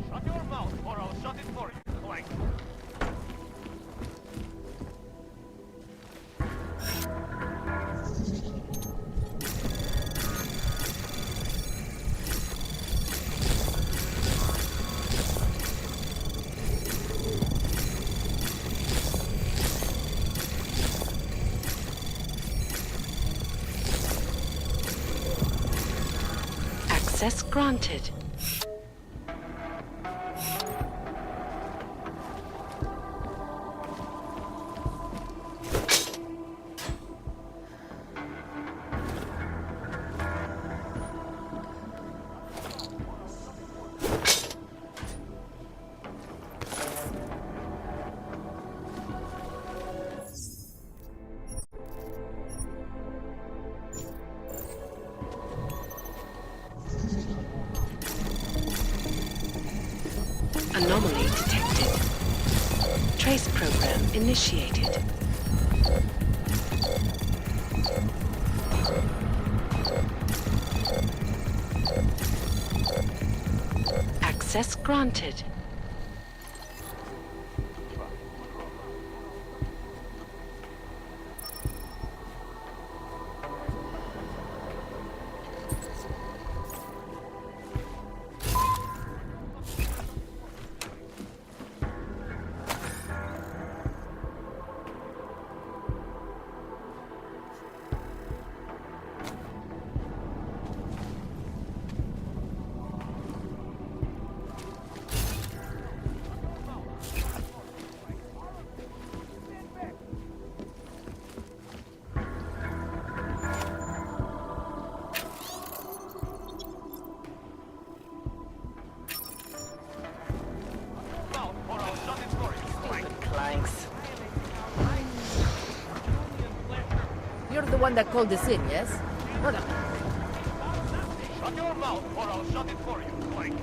Shut your mouth, or I'll shut it for you, Clank. Access granted. Anomaly detected. Trace program initiated. Access granted. You're the one that called us in, yes? What up? Shut your mouth, or I'll shut it for you, Clank.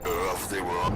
If they were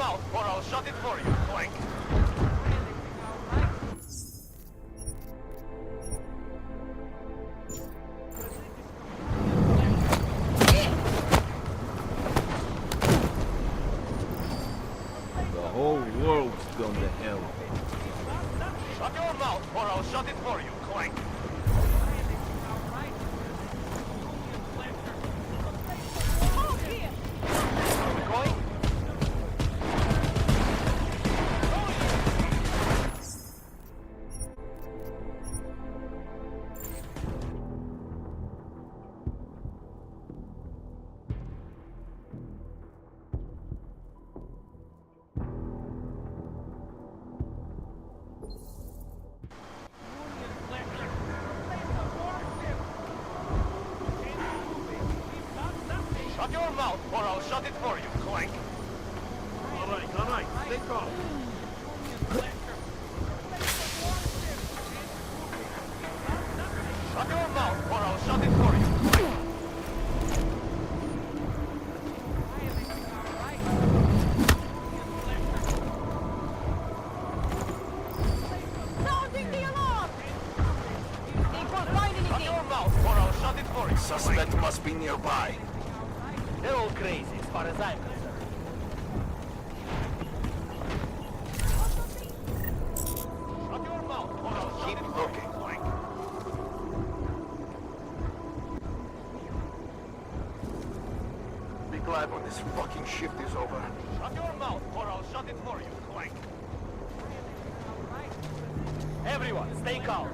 mouth or I'll shut it for you, Clank. The whole world's gone to hell. Shut your mouth or I'll shut it for you, Clank. Shut your mouth or I'll shut it for you, Clank. All right, stay calm. Shut your mouth or I'll shut it for you, Clank. Sounding the alarm! Think we'll find anything? Shut your mouth or I'll shut it for you, Suspect must be nearby. They're all crazy as far as I'm concerned. Shut your mouth or I'll shut it for you, Clank. Be glad when this fucking shift is over. Shut your mouth or I'll shut it for you, Clank. Everyone, stay calm.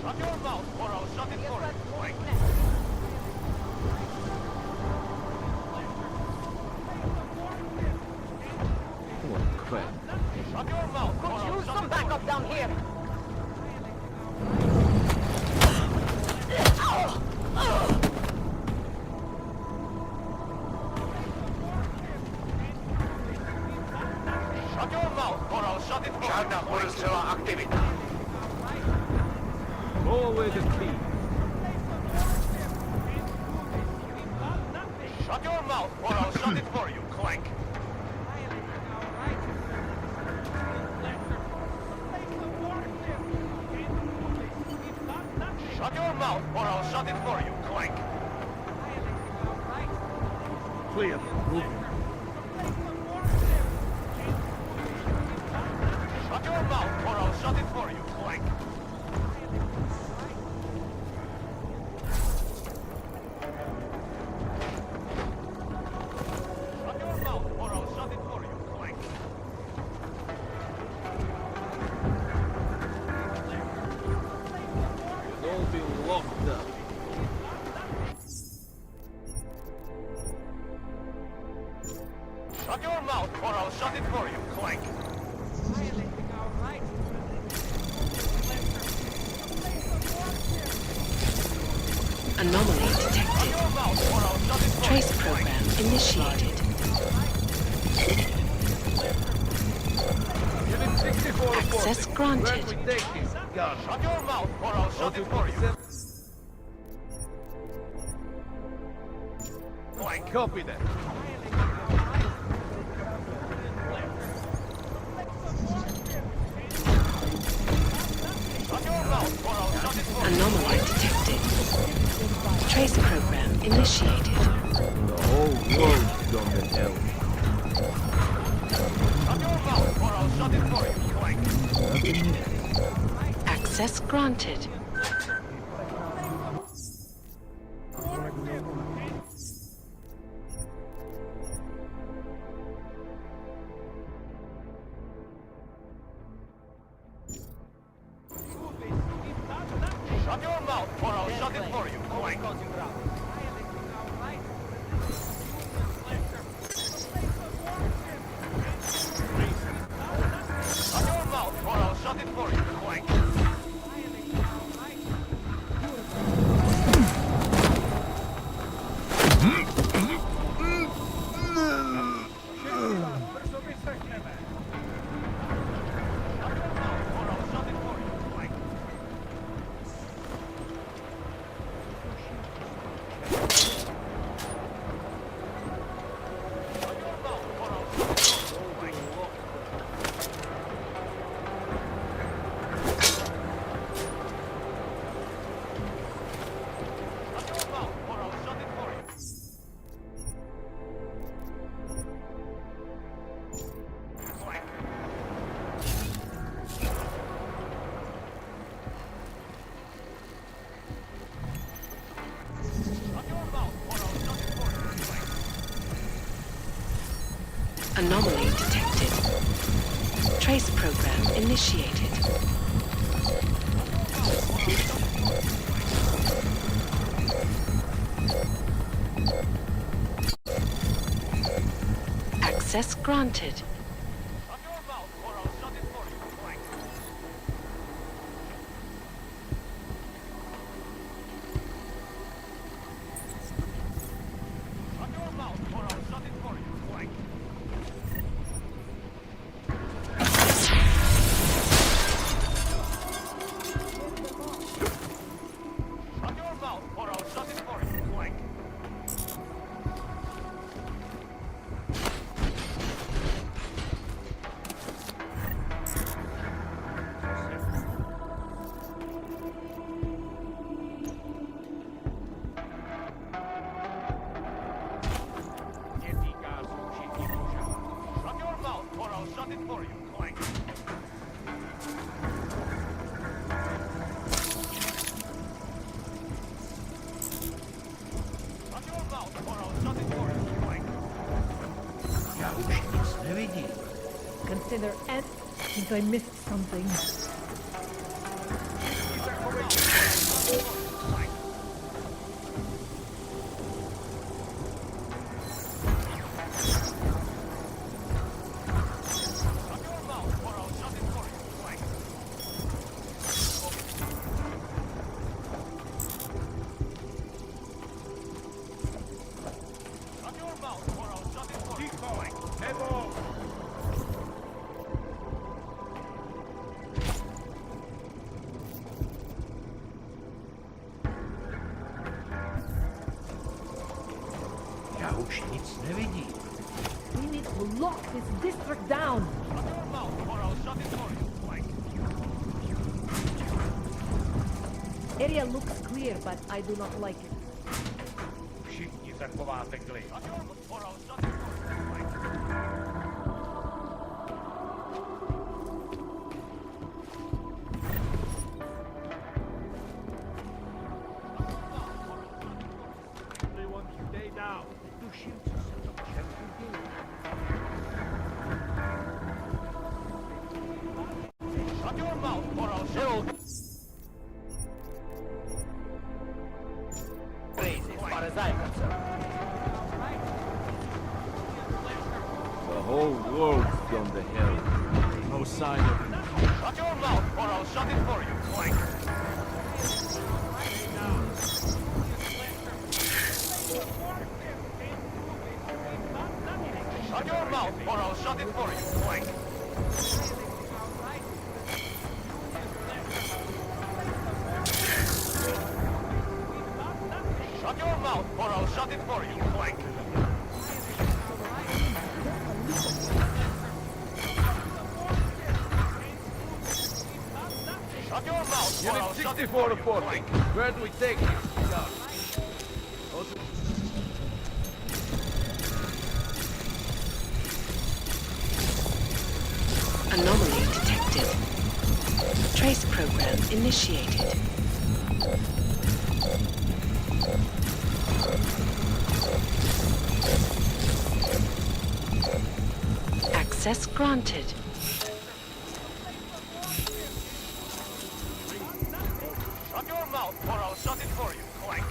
Shut your mouth or I'll shut it for you, Clank. What crap. Shut your mouth or I'll Use shut some it for backup you. down here. Shut your mouth or I'll shut it for you. Żadna porozdziała aktywita. Throw away the key. Shut your mouth or I'll shut it for you, Clank. Shut your mouth or I'll shut it for you, Clank. Clear. Move. Shut your mouth or I'll shut it for you, Clank. Shut your mouth or I'll shut it for you, Clank. You've all been locked up. Shut your mouth or I'll shut it for you, Clank. Anomaly detected. Shut your mouth or I'll shut it for Trace you, Clank. program initiated. Give him 64 to 40. Access granted. Where we take him? Got Shut your mouth or I'll shut it for you. Clank. Copy that. Shut your mouth or I'll shut it for you. Anomaly detected. Trace program initiated. The whole world's gone to hell. Shut your mouth or I'll shut it for you, Clank. Access granted. Shut your mouth or I'll shut it for you, Clank. Shut your mouth or I'll shut it for you, Clank. Anomaly detected. Trace program initiated. Access granted. Consider and think I missed something. We need to lock this district down. Area looks clear, but I do not like it. The whole world's gone to hell. No sign of him. Shut your mouth or I'll shut it for you. Clank. Shut your mouth or I'll shut it for you. Clank. Shut your mouth or I'll shut it for you. Clank. Shut your mouth or I'll shut it for you. Clank. Where do we take you? Anomaly detected. Trace program initiated. Access granted. Shut your mouth or I'll shut it for you. Clank.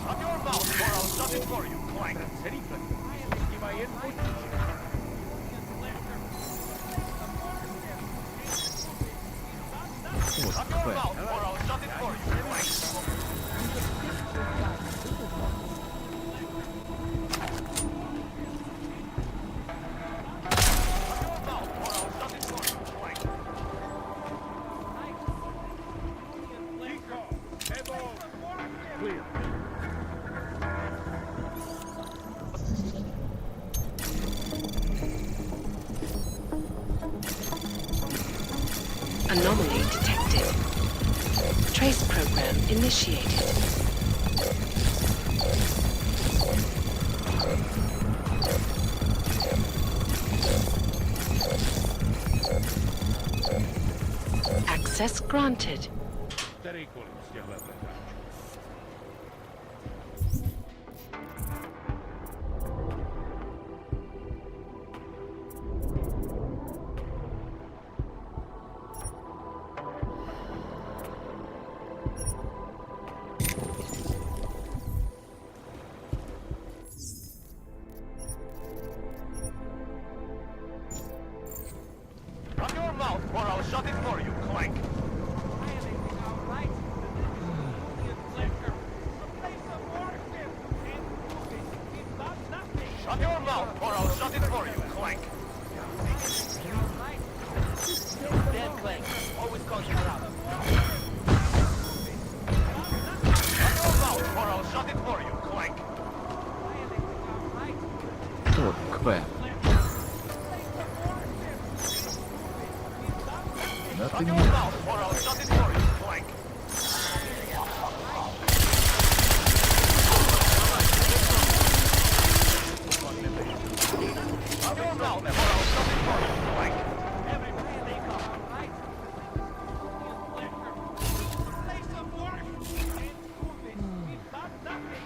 Shut your mouth or I'll shut it for you. Clank. Shut your mouth or I'll shut it for you. Clank. Anomaly detected. Trace program initiated. Access granted. They're equal, still lovely. mouth or I'll shut it for you, Clank. Shut your mouth or I'll shut it for you, Clank. Damn Clank, always calls you out. Shut your mouth or I'll shut it for you, Clank. Oh, crap. Shut your mouth or I'll shut it for you, Clank. Shut your mouth or I'll shut it for you, Clank.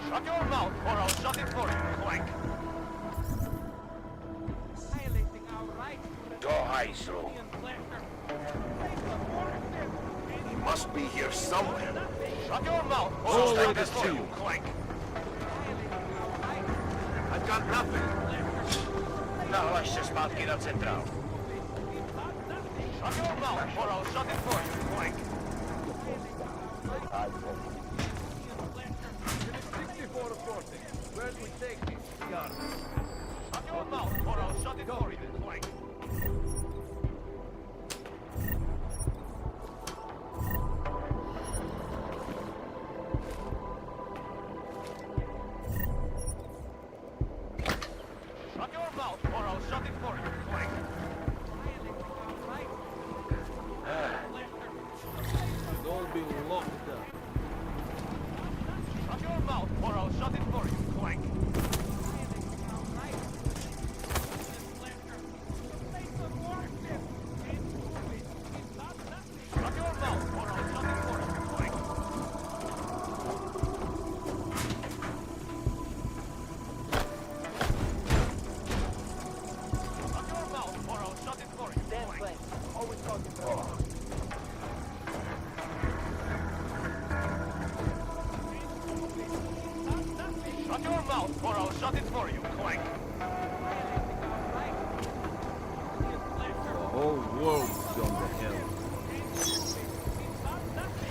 Shut your mouth or I'll shut it for you, Clank. Go Heisel. He must be here somewhere. Shut your mouth or Oh, I'll shut look this at for you. you, Clank. I've got nothing. No, let's just about get up central. Shut your mouth or I'll shut it for you, Clank. 64 to 40. Where do we take this? Yard. Shut your mouth or I'll shut it for you, Clank. Shut your mouth or I'll shut it for you, Clank. Should all be locked up. Shut your mouth or I'll shut it for you, Clank. Shut your mouth or I'll shut it for you, Clank. Shut your mouth or I'll shut it for you, Clank. Always talking about. Shut your mouth or I'll shut it for you, Clank. The whole world's gone to hell.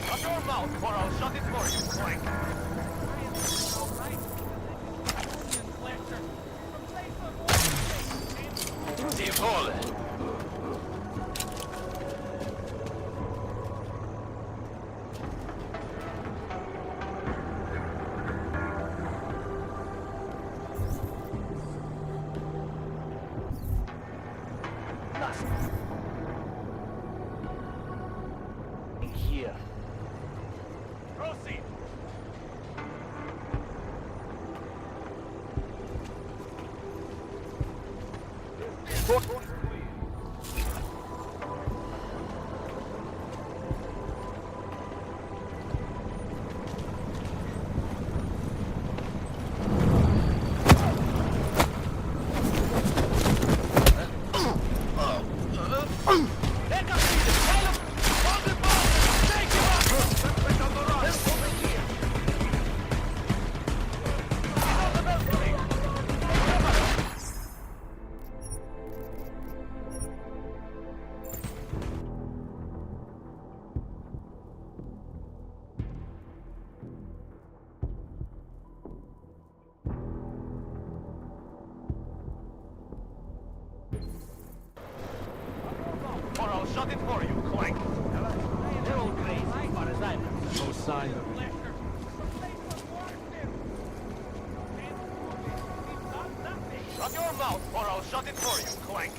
Shut your mouth or I'll shut it for you, Clank. Tivole. Here. Proceed. Or I'll shut it for you, Clank. They're all crazy as far as I'm concerned. No sign of it. Shut your mouth or I'll shut it for you, Clank.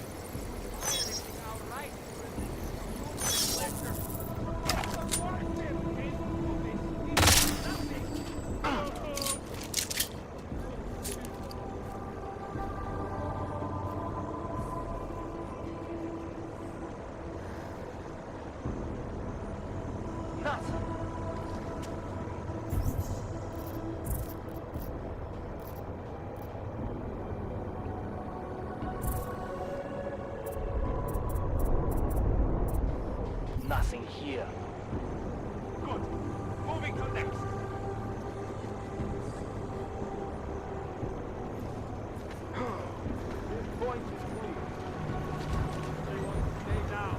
Nothing here. Good. Moving to next. This point is clear. Everyone stay down.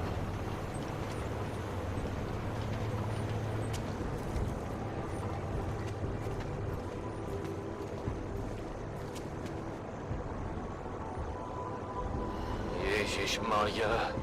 Jezus Maria.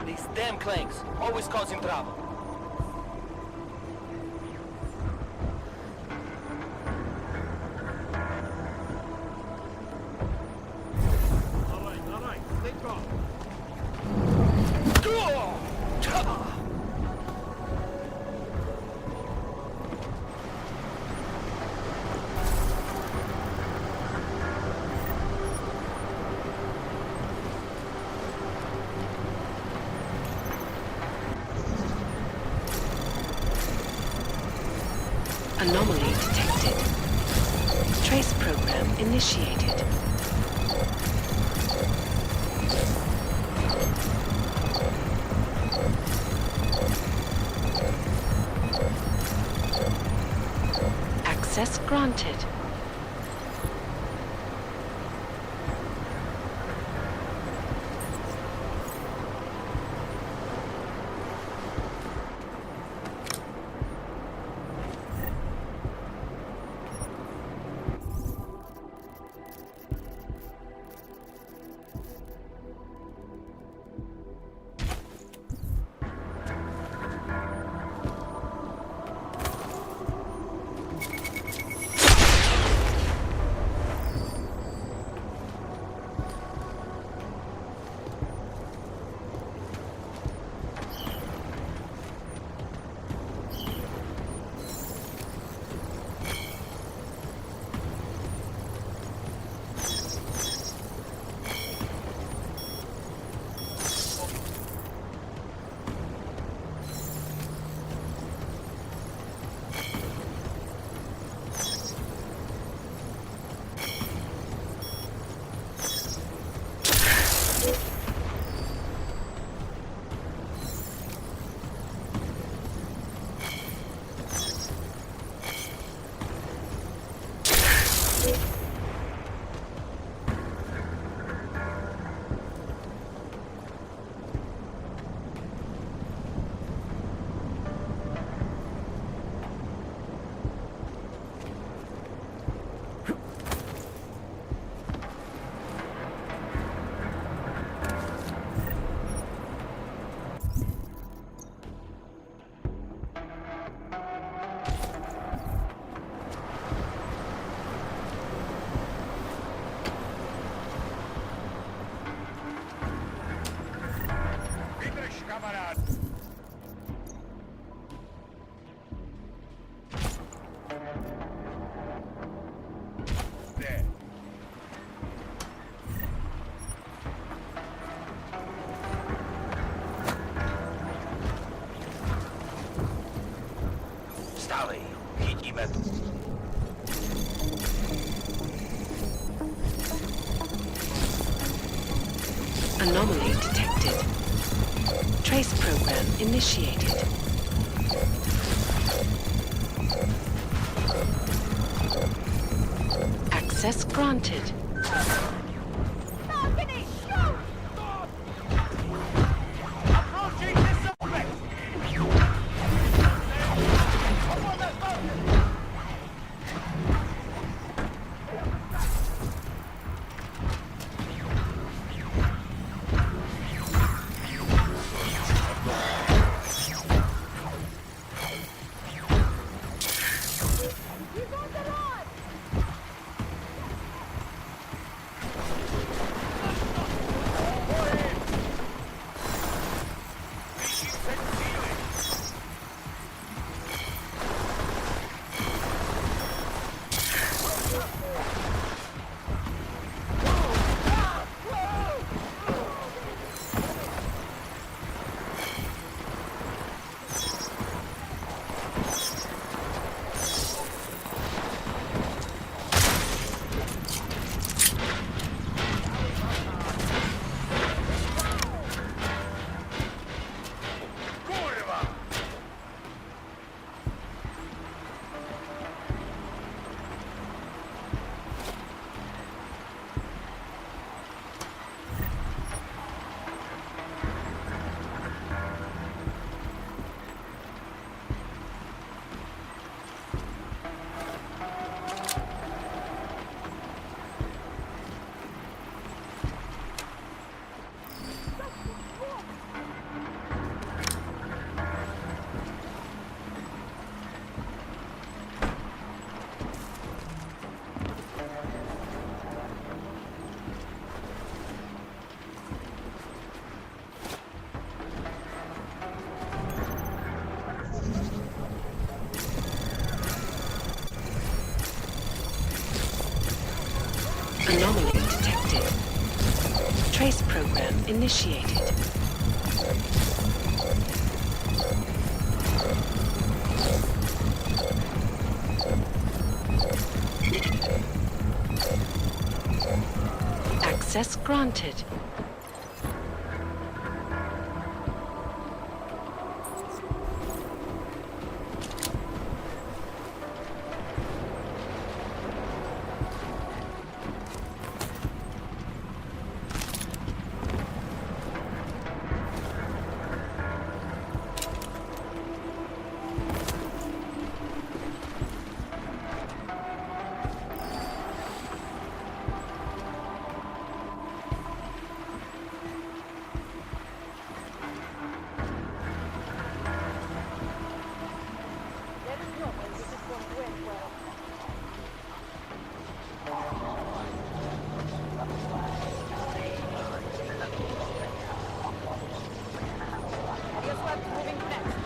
These damn clanks, always causing trouble. All right, stay calm. Anomaly detected. Trace program initiated. Access granted. Stali, chytíme tu. Anomaly detected. Trace program initiated. Access granted. Anomaly detected. Trace program initiated. Access granted. Let us know when this is going to end well. Guess what's moving next?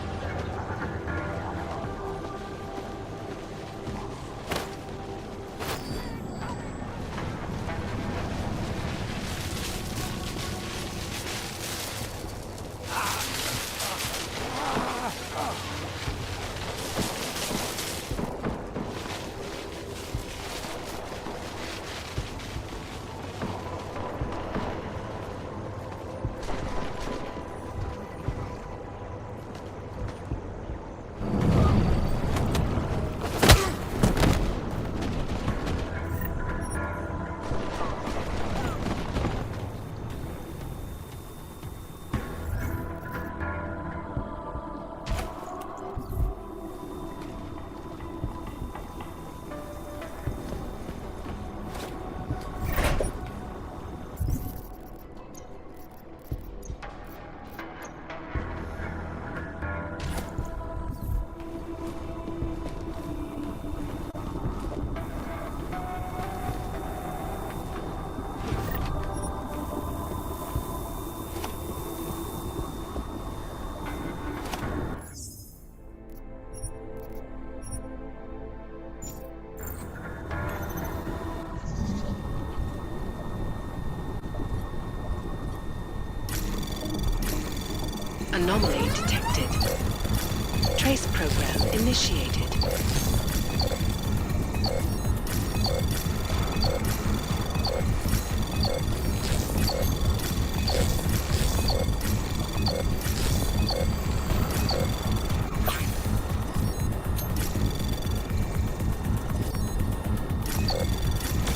Anomaly detected. Trace program initiated.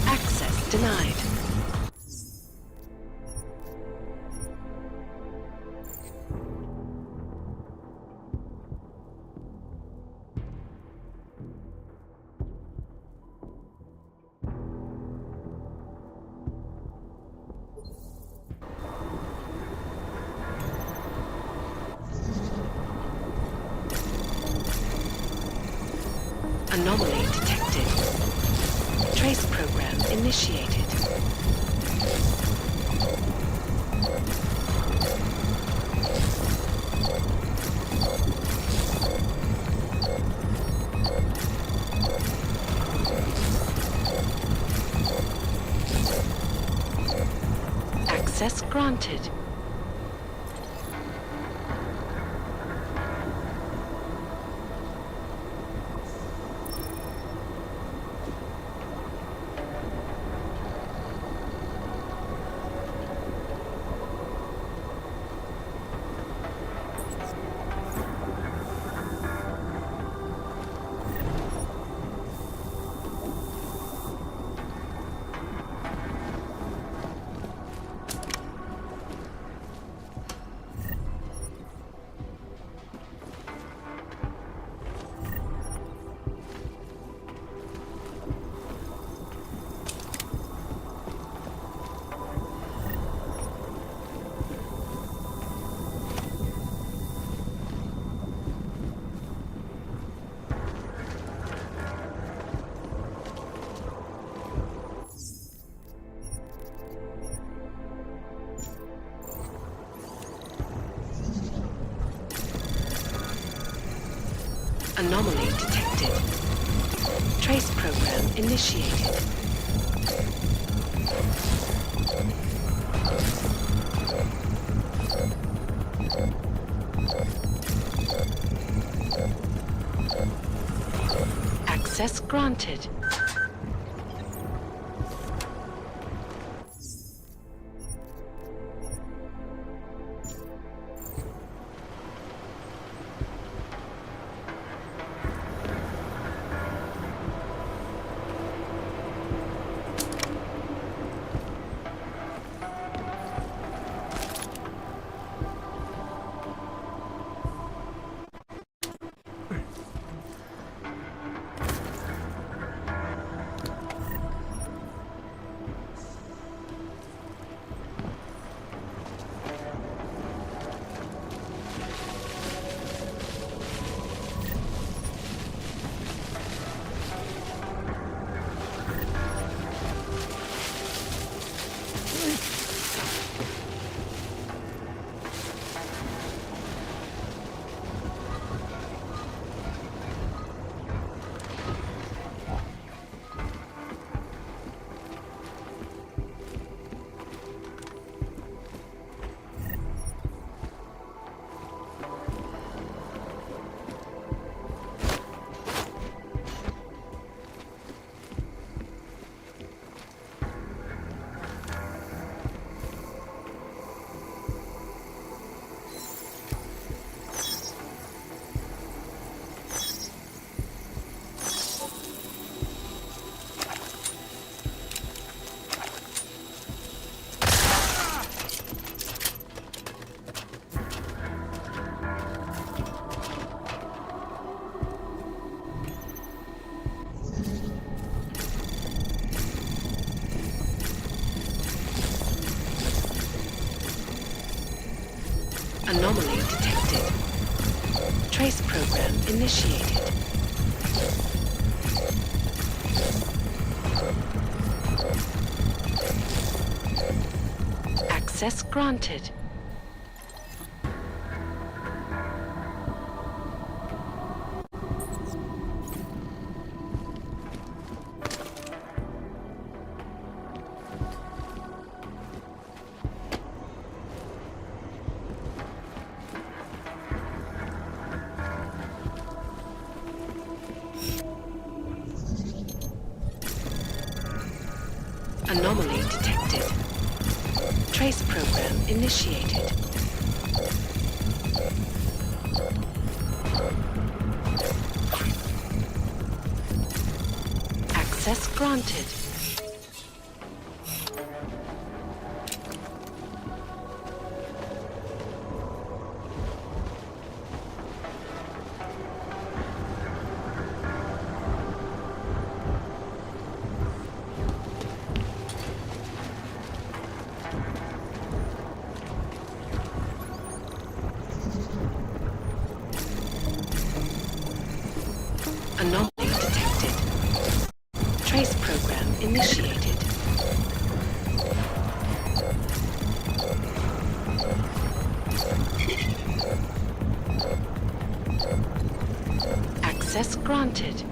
Access denied. Anomaly detected. Trace program initiated. Access granted. Anomaly detected. Trace program initiated. Access granted. Anomaly detected. Trace program initiated. Access granted. Anomaly detected. Trace program initiated. Access granted. Anomaly detected. Trace program initiated. Access granted.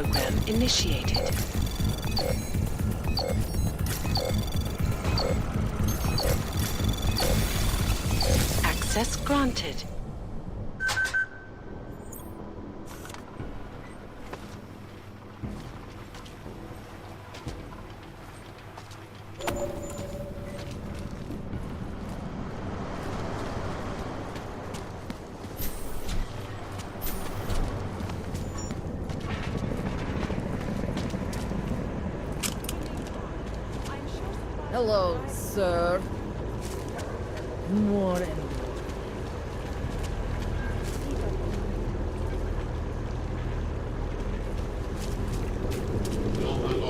program initiated. Access granted. Hello, sir. More and more.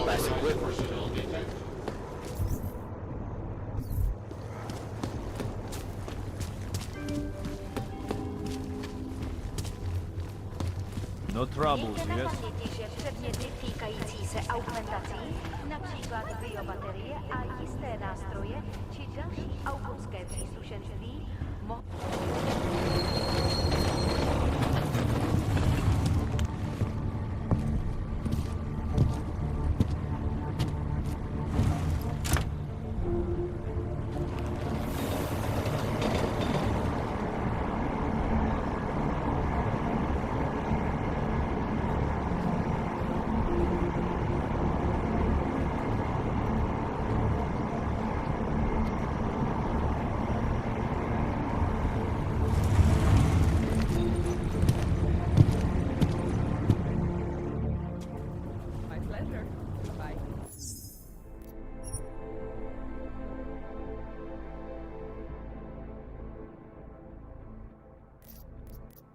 Less equipment. No troubles, Mějte na yes? paměti, že předměty týkající se augmentací, například biobaterie a jisté nástroje či další autorské příslušenství, mohou